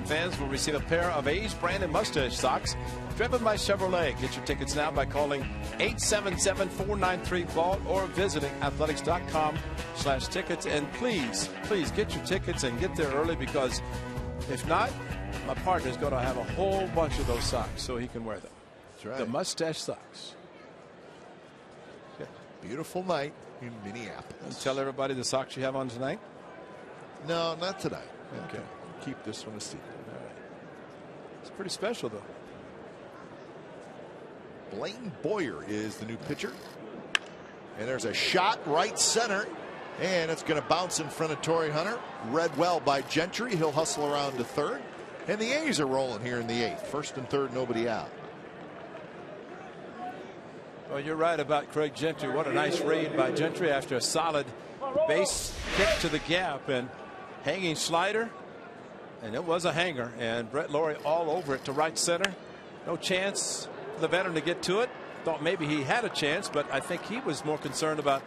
Fans will receive a pair of A's branded mustache socks driven by Chevrolet. Get your tickets now by calling 877-493-BALL or visiting athletics.com/tickets. And please get your tickets and get there early, because if not, my partner is going to have a whole bunch of those socks so he can wear them. That's right. The mustache socks. Yeah. Beautiful night in Minneapolis. Tell everybody the socks you have on tonight. No, not tonight. Okay. Keep this one a secret. All right. It's pretty special, though. Blaine Boyer is the new pitcher. And there's a shot right center. And it's going to bounce in front of Torrey Hunter. Read well by Gentry. He'll hustle around to third. And the A's are rolling here in the 8th. First and third, nobody out. Well, you're right about Craig Gentry. What a nice read by Gentry after a solid base hit to the gap and hanging slider. And it was a hanger, and Brett Lawrie all over it to right center. No chance for the veteran to get to it. Thought maybe he had a chance, but I think he was more concerned about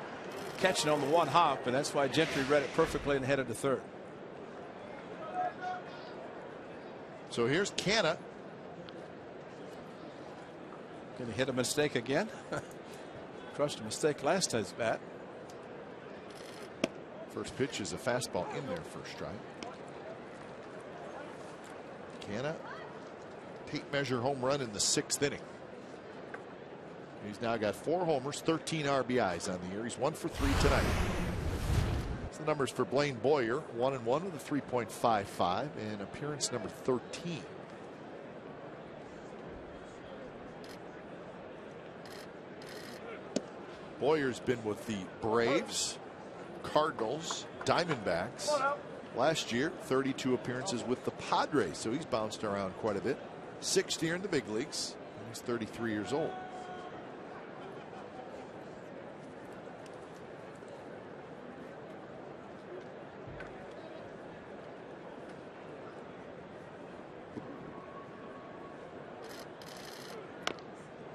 catching on the one hop, and that's why Gentry read it perfectly and headed to third. So here's Canna. Going to hit a mistake again. Crushed a mistake last time's bat. First pitch is a fastball in there, first strike. Canna, tape measure home run in the 6th inning. He's now got 4 homers, 13 RBIs on the year. He's 1 for 3 tonight. That's the numbers for Blaine Boyer. 1-1 with a 3.55 and appearance number 13. Boyer's been with the Braves, Cardinals, Diamondbacks. Last year, 32 appearances with the Padres, so he's bounced around quite a bit. 6th year in the big leagues. He's 33 years old.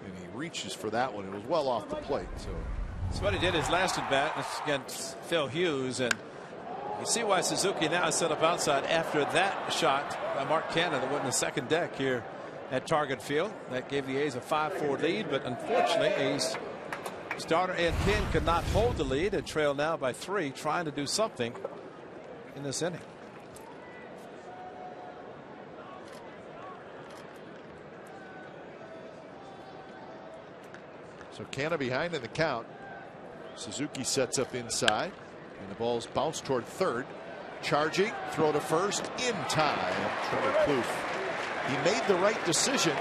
And he reaches for that one. It was well off the plate. That's what he did his last at bat against Phil Hughes, and you see why Suzuki now is set up outside after that shot by Mark Canha that went in the second deck here at Target Field. That gave the A's a 5-4 lead, but unfortunately A's starter Ed Pin could not hold the lead and trail now by 3, trying to do something in this inning. So Canha behind in the count. Suzuki sets up inside, and the ball's bounced toward third. Charging, throw to first in time. Trevor Plouffe. He made the right decision.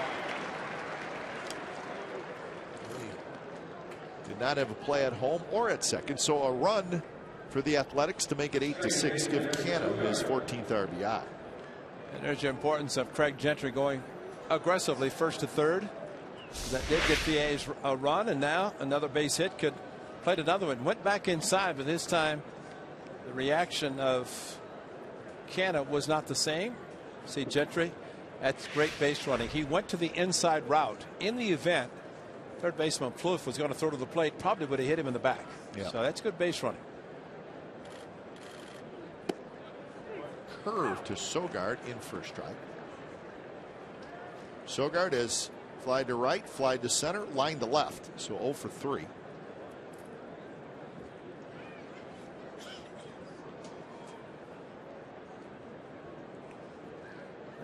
He did not have a play at home or at second, so a run for the Athletics to make it 8-6. Give Canha his 14th RBI. And there's the importance of Craig Gentry going aggressively first to third. That did get the A's a run, and now another base hit could played another one. Went back inside, but this time the reaction of Canha was not the same. See Gentry, that's great base running. He went to the inside route. In the event third baseman Plouffe was going to throw to the plate, probably would have hit him in the back. Yeah. So that's good base running. Curve to Sogard in first strike. Sogard has fly to right, fly to center, line to left. So 0 for 3.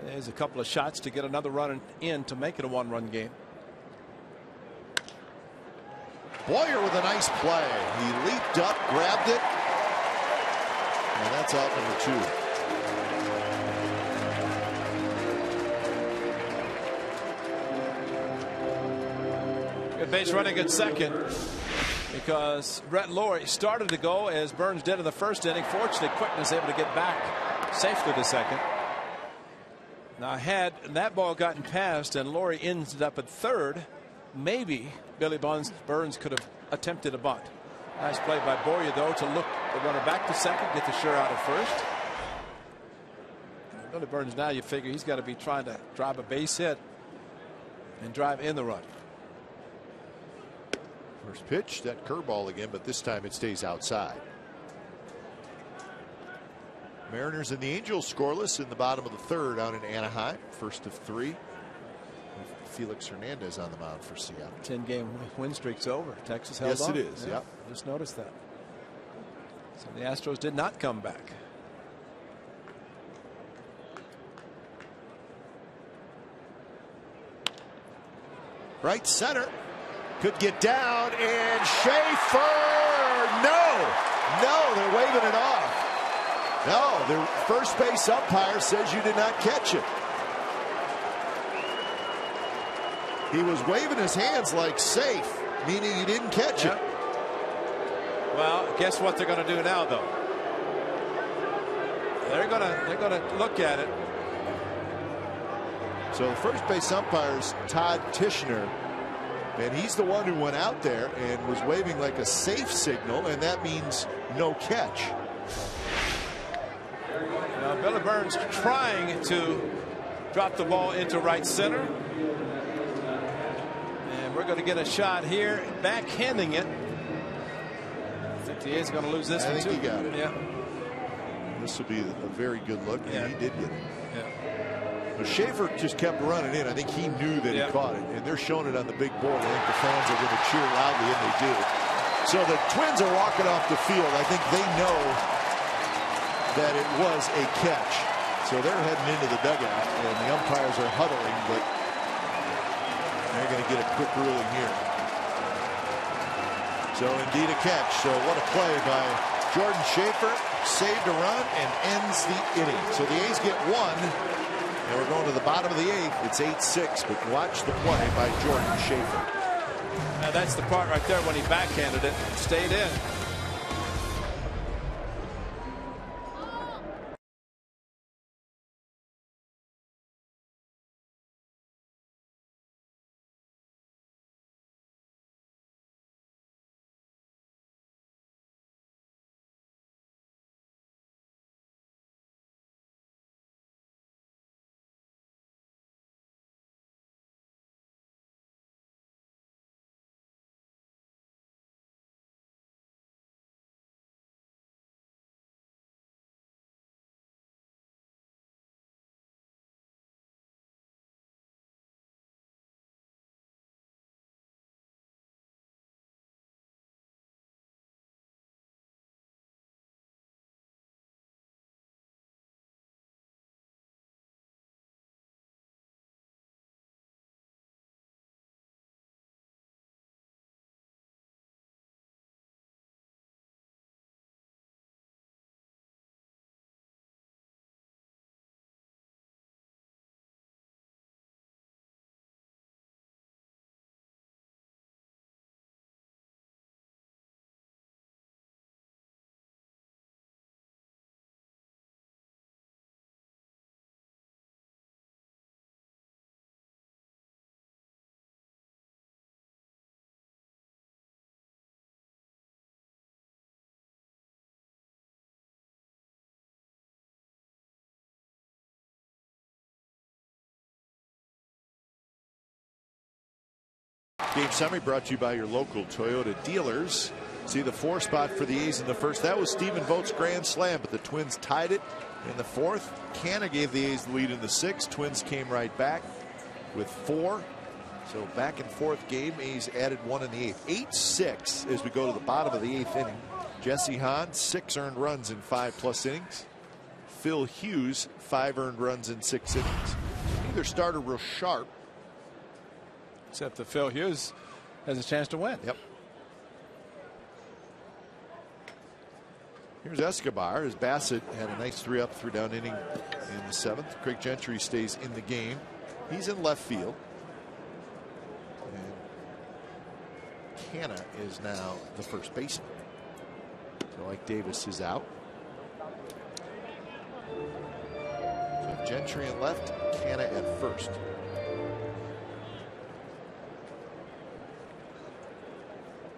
There's a couple of shots to get another run in to make it a 1-run game. Boyer with a nice play. He leaped up, grabbed it, and that's out number 2. Good base running at second, because Brett Lawrie started to go as Burns did in the first inning. Fortunately, Quickness was able to get back safely to second. Now, had that ball gotten past and Lawrie ended up at third, maybe Billy Burns could have attempted a bunt. Nice play by Boyer, though, to look the runner back to second, get the sure out at first. Billy Burns, now you figure he's got to be trying to drive a base hit and drive in the run. First pitch, that curveball again, but this time it stays outside. Mariners and the Angels scoreless in the bottom of the third out in Anaheim. First of 3. Felix Hernandez on the mound for Seattle. 10-game win streak's over. Texas held on. Yes, it is. Yeah, Yep. Just noticed that. So the Astros did not come back. Right center. Could get down, and Schaefer. No, they're waving it off. No, the first base umpire says you did not catch it. He was waving his hands like safe, meaning he didn't catch it. Well, guess what they're going to do now, though? They're going to look at it. So the first base umpire is Todd Tishner, and he's the one who went out there and was waving like a safe signal, and that means no catch. Now Billy Burns trying to drop the ball into right center. And we're going to get a shot here, backhanding it. I think the A's are going to lose this one, too. I think he got it. Yeah. This will be a very good look, and he did get it. Yeah. But Schaefer just kept running in. I think he knew that he caught it, and they're showing it on the big board. I think the fans are going to cheer loudly, and they do. So the Twins are walking off the field. I think they know that it was a catch. So they're heading into the dugout, and the umpires are huddling, but they're going to get a quick ruling here. So indeed a catch. So what a play by Jordan Schaefer. Saved a run and ends the inning. So the A's get one. And we're going to the bottom of the 8th. It's 8-6. But watch the play by Jordan Schaefer. Now that's the part right there when he backhanded it. Stayed in. Game summary brought to you by your local Toyota dealers. See the 4 spot for the A's in the first. That was Stephen Vogt's grand slam, but the Twins tied it in the 4th. Canna gave the A's the lead in the 6th. Twins came right back with 4. So back and forth game. A's added 1 in the 8th. 8-6 as we go to the bottom of the 8th inning. Jesse Hahn, 6 earned runs in 5+ innings. Phil Hughes, 5 earned runs in 6 innings. Neither starter real sharp. Except that Phil Hughes has a chance to win. Yep. Here's Escobar as Bassett had a nice 3-up, 3-down inning in the 7th. Craig Gentry stays in the game. He's in left field. And Canna is now the first baseman. So like Davis is out. So Gentry in left, Canna at first.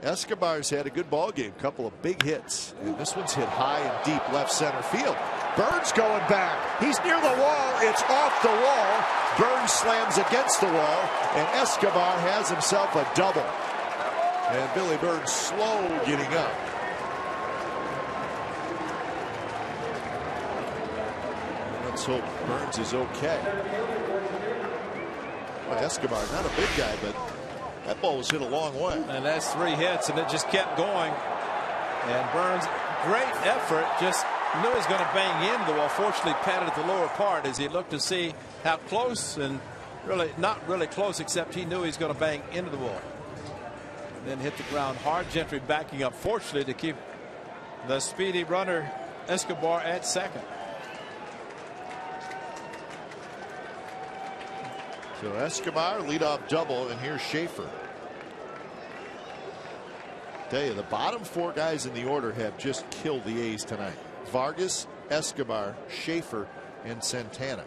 Escobar's had a good ball game, couple of big hits, and this one's hit high and deep left center field. Burns going back. He's near the wall. It's off the wall. Burns slams against the wall, and Escobar has himself a double. And Billy Burns slow getting up. Let's hope Burns is okay. Well, Escobar, not a big guy, but that ball was hit a long way. And that's 3 hits, and it just kept going. And Burns, great effort, just knew he was going to bang into the wall. Fortunately, patted at the lower part as he looked to see how close, and really not really close, except he knew he was going to bang into the wall. And then hit the ground hard. Gentry backing up, fortunately, to keep the speedy runner Escobar at second. So Escobar leadoff double, and here's Schaefer. Tell you, the bottom 4 guys in the order have just killed the A's tonight. Vargas, Escobar, Schaefer, and Santana.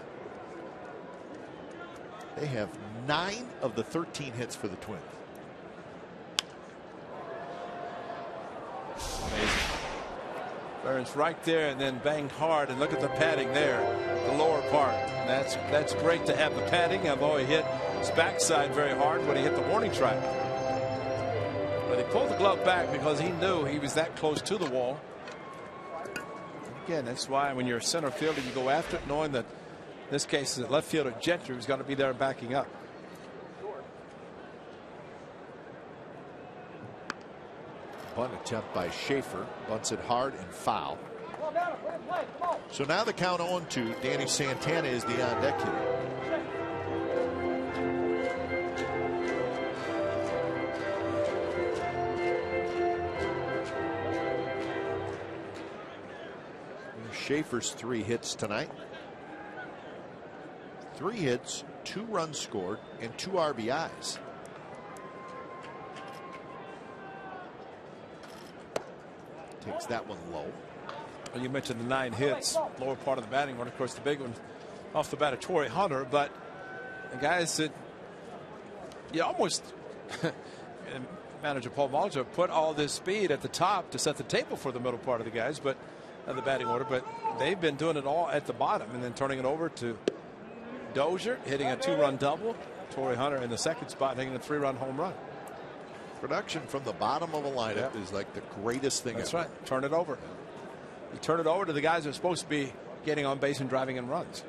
They have 9 of the 13 hits for the Twins. Amazing. Burns right there and then banged hard, and look at the padding there, the lower part. And that's great to have the padding, although he hit his backside very hard when he hit the warning track. But he pulled the glove back because he knew he was that close to the wall. Again, that's why when you're a center fielder, you go after it, knowing that in this case the left fielder Gentry was going to be there backing up. Bunt attempt by Schaefer, bunts it hard and foul. So now the count 0-2. Danny Santana is the on deck hitter. Schaefer's 3 hits tonight. 3 hits, 2 runs scored, and 2 RBIs. Takes that one low. Well, you mentioned the 9 hits, lower part of the batting order. Of course, the big one off the bat of Torrey Hunter, but the guys that you almost manager Paul Molitor put all this speed at the top to set the table for the middle part of the guys, but the batting order, but they've been doing it all at the bottom and then turning it over to Dozier, hitting a 2-run double. Torrey Hunter in the second spot, hitting a 3-run home run. Production from the bottom of a lineup is like the greatest thing That's ever. right. Turn it over. You turn it over to the guys that are supposed to be getting on base and driving in runs.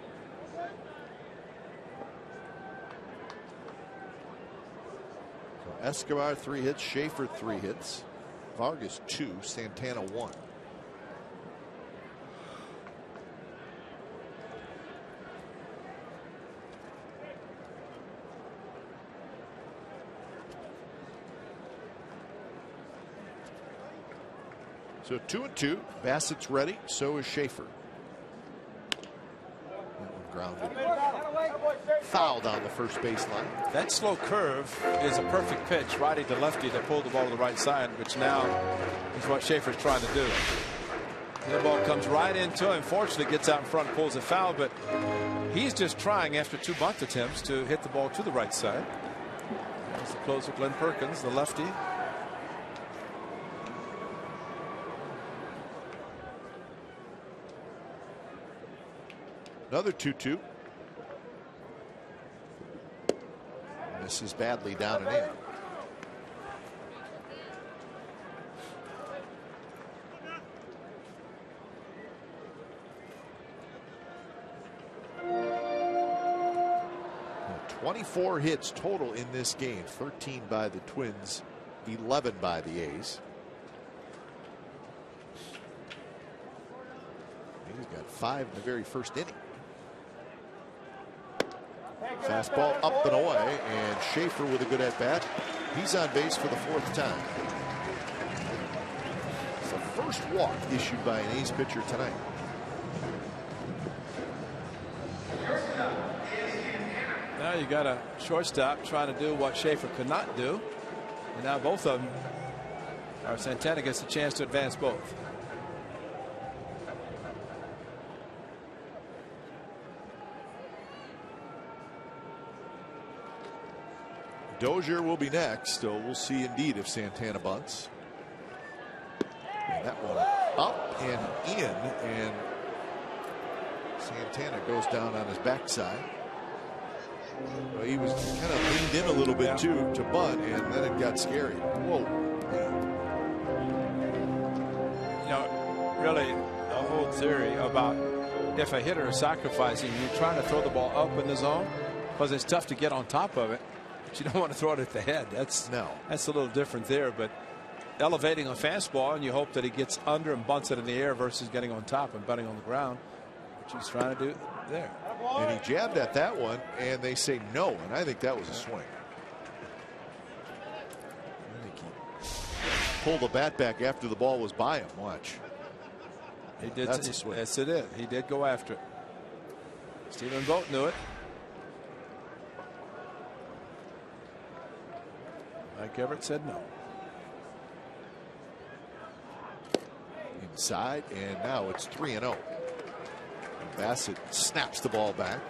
So Escobar 3 hits, Schaefer 3 hits, Vargas 2, Santana 1. So 2-2. Bassett's ready. So is Schaefer. That one grounded. Foul down the first baseline. That slow curve is a perfect pitch, righty to lefty, to pull the ball to the right side, which now is what Schaefer's trying to do. The ball comes right into him. Fortunately, gets out in front, pulls a foul, but he's just trying after 2 bunt attempts to hit the ball to the right side. There's the closer, Glenn Perkins, the lefty. Another 2-2. Misses badly down and in. Now, 24 hits total in this game. 13 by the Twins, 11 by the A's. He's got 5 in the very first inning. Fastball up and away, and Schaefer with a good at bat. He's on base for the 4th time. It's the first walk issued by an A's pitcher tonight. Now you got a shortstop trying to do what Schaefer could not do, and now both of them, or Santana gets a chance to advance both. Dozier will be next, so we'll see indeed if Santana bunts. And that one up and in, and Santana goes down on his backside. Well, he was kind of leaned in a little bit too to bunt, and then it got scary. Whoa. You know, really, the whole theory about if a hitter is sacrificing, you're trying to throw the ball up in the zone because it's tough to get on top of it. You don't want to throw it at the head. That's a little different there, but elevating a fastball and you hope that he gets under and bunts it in the air versus getting on top and bunting on the ground, which he's trying to do there. And he jabbed at that one, and they say no, and I think that was a swing. I think he pulled the bat back after the ball was by him. Watch. He did. That's a swing. Yes, it is. He did go after it. Stephen Vogt knew it. Mike Everett said no. Inside, and now it's 3-0. Bassett snaps the ball back.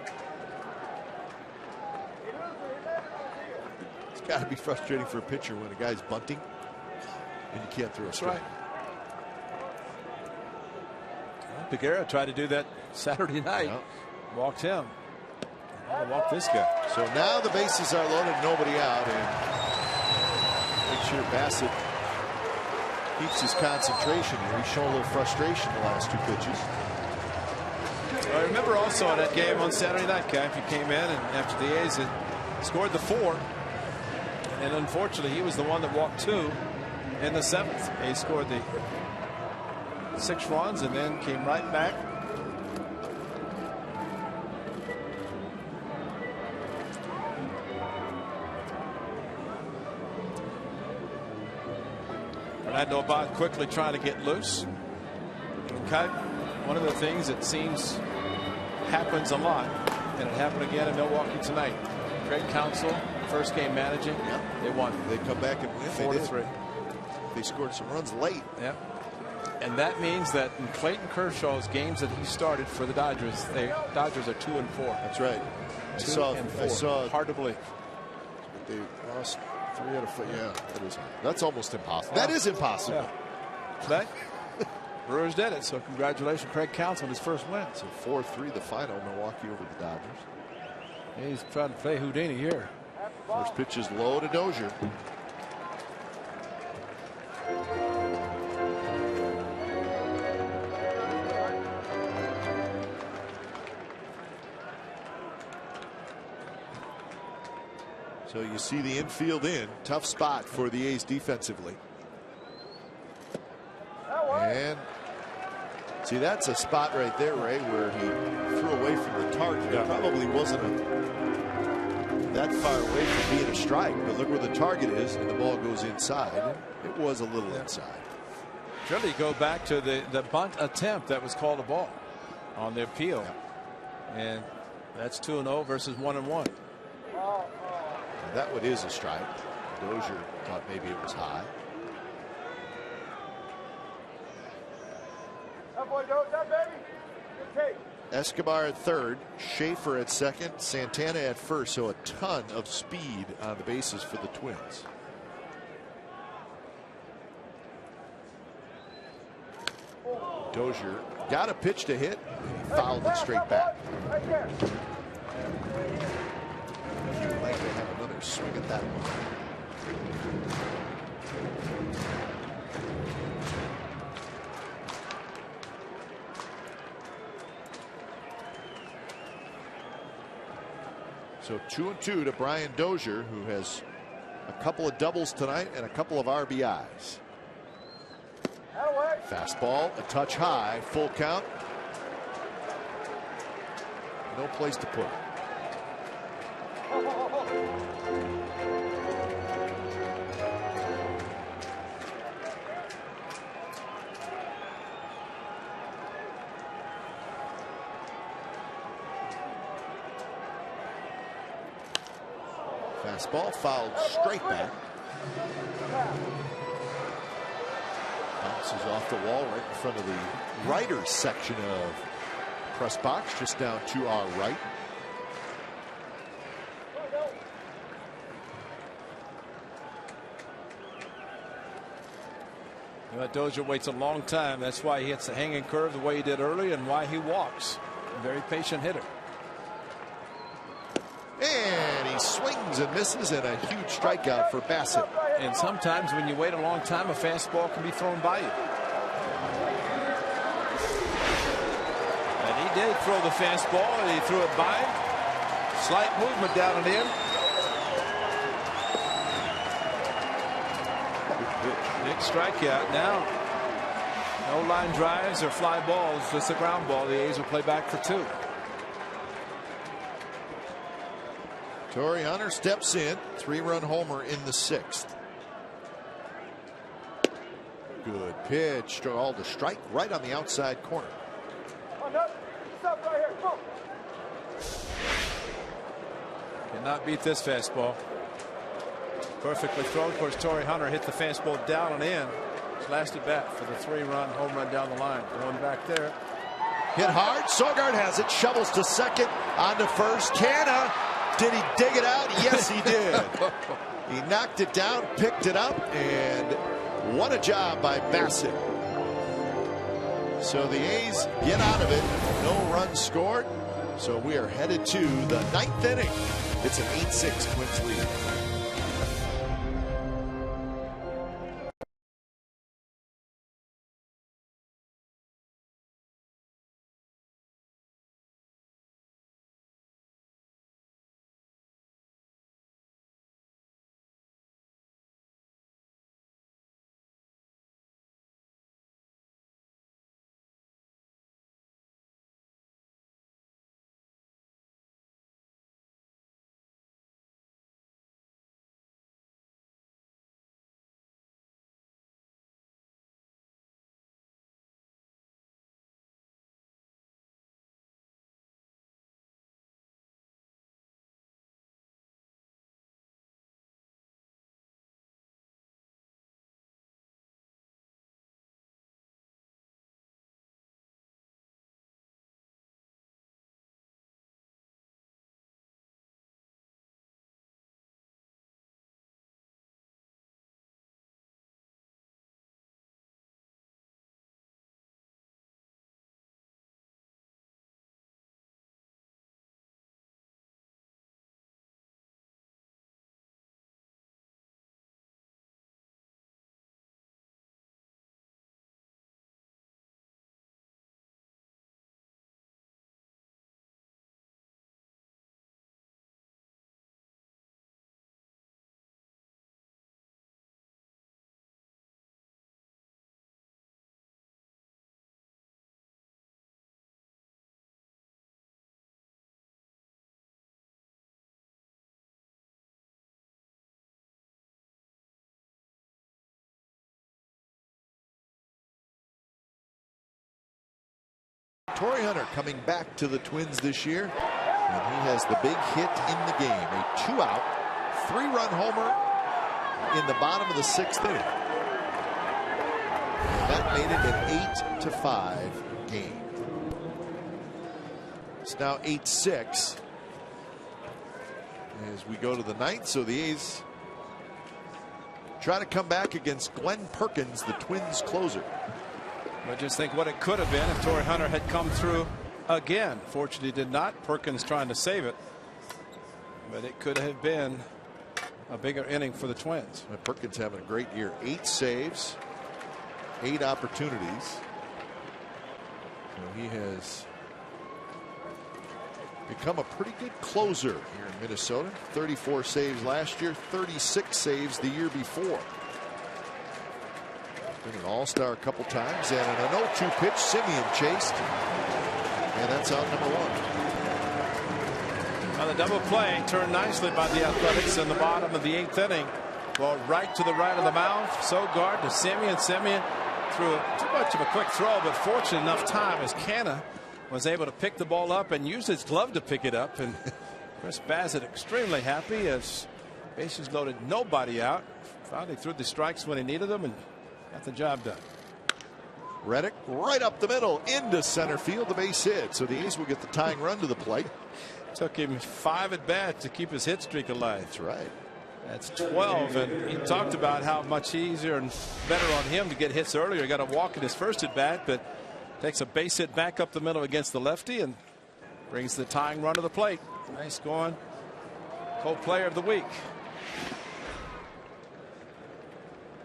It's got to be frustrating for a pitcher when a guy's bunting and you can't throw a strike. Well, Peguera tried to do that Saturday night. Walked him. I'll walk this guy. So now the bases are loaded, nobody out, and make sure Bassett keeps his concentration here. He's shown a little frustration the last 2 pitches. I remember also in that game on Saturday night, Camp, he came in and after the A's had scored the 4, and unfortunately he was the one that walked 2 in the 7th. A's scored the 6 runs and then came right back. Fernando Abad quickly trying to get loose. Okay. one of the things that seems happens a lot, and it happened again in Milwaukee tonight. Craig Counsell, first game managing. Yep. They won. They come back and win. 4-3. They scored some runs late. Yep. And that means that in Clayton Kershaw's games that he started for the Dodgers, Dodgers are 2-4. That's right. I 2-4. saw Hard to believe. they lost 3 out of 4. Yeah, that's almost impossible. That is impossible. Yeah. But Brewers did it. So congratulations, Craig Counsell, on his first win. So 4-3 the final. Milwaukee over the Dodgers. He's trying to play Houdini here. First pitch is low to Dozier. So you see the infield in. Tough spot for the A's defensively. And see, that's a spot right there, Ray, where he threw away from the target. It probably wasn't that far away from being a strike, but look where the target is, and the ball goes inside. It was a little inside. Really go back to the bunt attempt that was called a ball on the appeal. And that's 2-0 versus 1-1. That one is a strike. Dozier thought maybe it was high. Escobar at third, Schaefer at second, Santana at first. So a ton of speed on the bases for the Twins. Dozier got a pitch to hit, and he fouled it straight back. He would like to have another swing at that one. So 2-2 to Brian Dozier, who has a couple of doubles tonight and a couple of RBIs. Fastball, a touch high, full count. No place to put it. Fastball fouled straight back. Bounces off the wall right in front of the writers section of press box, just down to our right. Dozier waits a long time. That's why he hits the hanging curve the way he did early, and why he walks. A very patient hitter. And he swings and misses, and a huge strikeout for Bassett. And sometimes when you wait a long time, a fastball can be thrown by you. And he did throw the fastball, and he threw it by him. Slight movement down and in. Big strikeout. Now, no line drives or fly balls, just a ground ball. The A's will play back for 2. Torrey Hunter steps in, 3-run homer in the 6th. Good pitch, called a strike right on the outside corner. Cannot beat this fastball. Perfectly thrown. Of course, Torrey Hunter hit the fastball down and in. His last at bat for the 3-run home run down the line. Going back there. Hit hard. Sogard has it. Shovels to second. On to first. Canha. Did he dig it out? Yes, he did. He knocked it down, picked it up, and what a job by Bassett. So the A's get out of it. No runs scored. So we are headed to the 9th inning. It's an 8-6 Twins lead. Torrey Hunter coming back to the Twins this year, and he has the big hit in the game. A 2-out, 3-run homer in the bottom of the 6th inning. And that made it an 8-5 game. It's now 8-6 as we go to the 9th. So the A's try to come back against Glenn Perkins, the Twins closer. But just think what it could have been if Torrey Hunter had come through again. Fortunately did not. Perkins trying to save it, but it could have been a bigger inning for the Twins. Perkins having a great year. 8 saves, 8 opportunities. So he has become a pretty good closer here in Minnesota. 34 saves last year, 36 saves the year before. Been an all-star a couple times, and an 0-2 pitch, Semien chased, and that's out number 1. Now the double play turned nicely by the Athletics in the bottom of the 8th inning. Well, right to the right of the mound. Sogard to Semien. Semien threw too much of a quick throw, but fortunate enough time as Canha was able to pick the ball up and use his glove to pick it up. And Chris Bassitt extremely happy as bases loaded, nobody out. Finally threw the strikes when he needed them and got the job done. Reddick right up the middle into center field, the base hit. So the A's will get the tying run to the plate. Took him 5 at bats to keep his hit streak alive. That's right. That's 12, and he talked about how much easier and better on him to get hits earlier. He got a walk in his first at bat, but takes a base hit back up the middle against the lefty and brings the tying run to the plate. Nice going. Co-player of the week.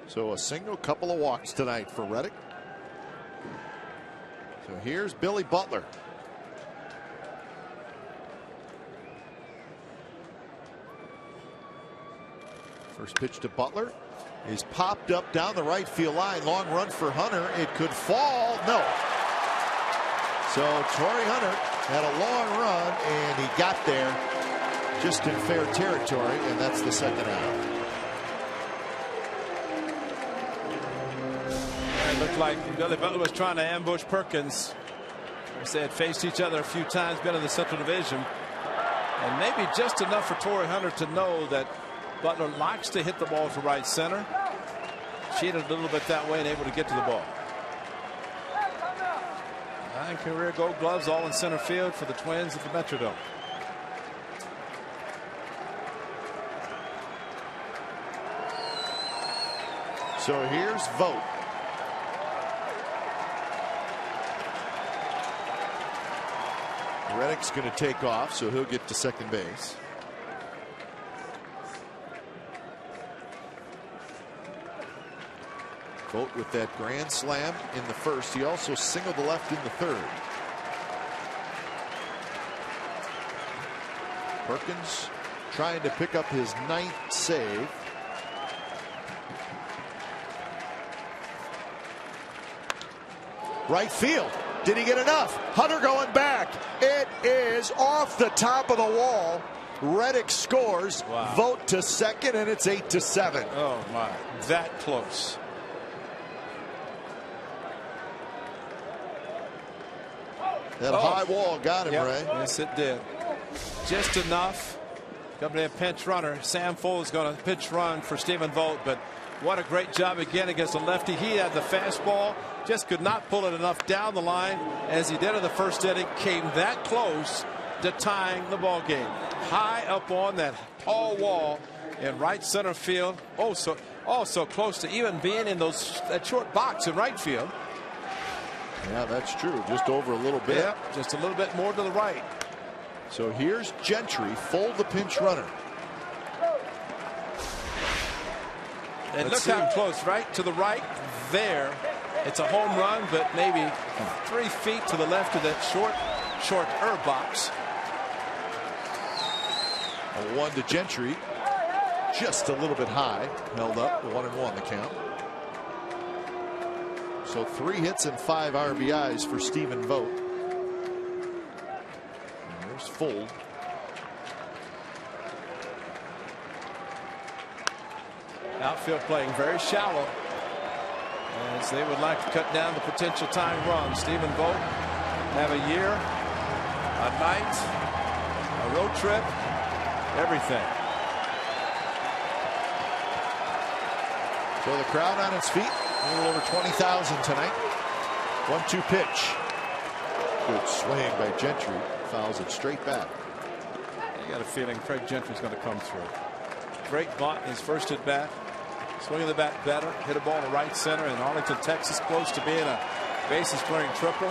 So a single, couple of walks tonight for Reddick. So here's Billy Butler. First pitch to Butler is popped up down the right field line. Long run for Hunter. It could fall. No. So Torrey Hunter had a long run, and he got there just in fair territory, and that's the second out. It looked like Billy Butler was trying to ambush Perkins. They had faced each other a few times, been in the Central Division, and maybe just enough for Torrey Hunter to know that Butler likes to hit the ball to right center. Cheated a little bit that way and able to get to the ball. 9 career Gold Gloves, all in center field for the Twins at the Metrodome. So here's Vogt. Reddick's going to take off, so he'll get to second base. Vogt with that grand slam in the first. He also singled the left in the third. Perkins trying to pick up his 9th save. Right field. Did he get enough? Hunter going back. It is off the top of the wall. Reddick scores. Wow. Vogt to second, and it's 8-7. Oh my, that close. That high wall got him, Yep. Ray. Yes, it did. Just enough. Going to be a pinch runner. Sam Folds going to pinch run for Stephen Vogt, but what a great job again against the lefty. He had the fastball, just could not pull it enough down the line as he did in the first inning. Came that close to tying the ball game. High up on that tall wall in right center field. Oh, so close to even being in that short box in right field. Yeah, that's true. Just over a little bit. Yeah, just a little bit more to the right. So here's Gentry, full the pinch runner. And Let's look see. how close, right to the right there. It's a home run, but maybe 3 feet to the left of that short box. A 1 to Gentry. Just a little bit high. Held up. 1-1 the count. So 3 hits and 5 RBIs for Stephen Vogt. And there's Fold. Outfield playing very shallow as they would like to cut down the potential tying run. Stephen Vogt have a year, a night, a road trip, everything. So the crowd on its feet, a little over 20,000 tonight. 1-2 pitch. Good swing by Gentry. Fouls it straight back. I got a feeling Craig Gentry's going to come through. Great bunt, his first at bat. Swing of the bat better. Hit a ball to right center in Arlington, Texas, close to being a bases clearing triple.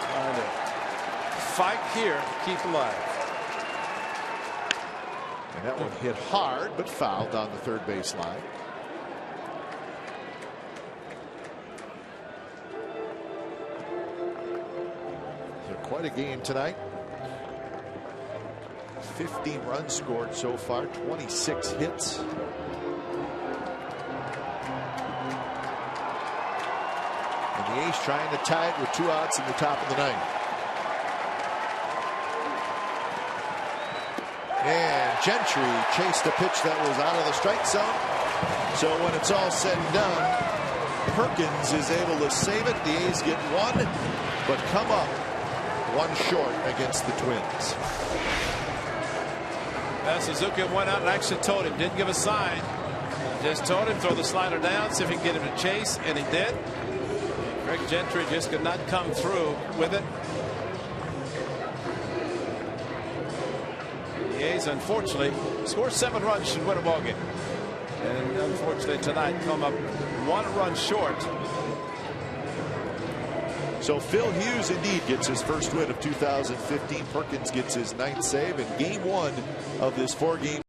Trying to fight here to keep alive. And that one hit hard, but fouled on the third base line. So quite a game tonight. 15 runs scored so far, 26 hits. And the A's trying to tie it with 2 outs in the top of the ninth. And Gentry chased a pitch that was out of the strike zone. So when it's all said and done, Perkins is able to save it. The A's get 1, but come up 1 short against the Twins. Suzuki went out and actually told him, didn't give a sign, just told him throw the slider down, see if he can get him to chase, and he did. Craig Gentry just could not come through with it. The A's unfortunately score 7 runs should win a ball game, and unfortunately tonight come up 1 run short. So Phil Hughes indeed gets his first win of 2015. Perkins gets his 9th save in game 1 of this 4-game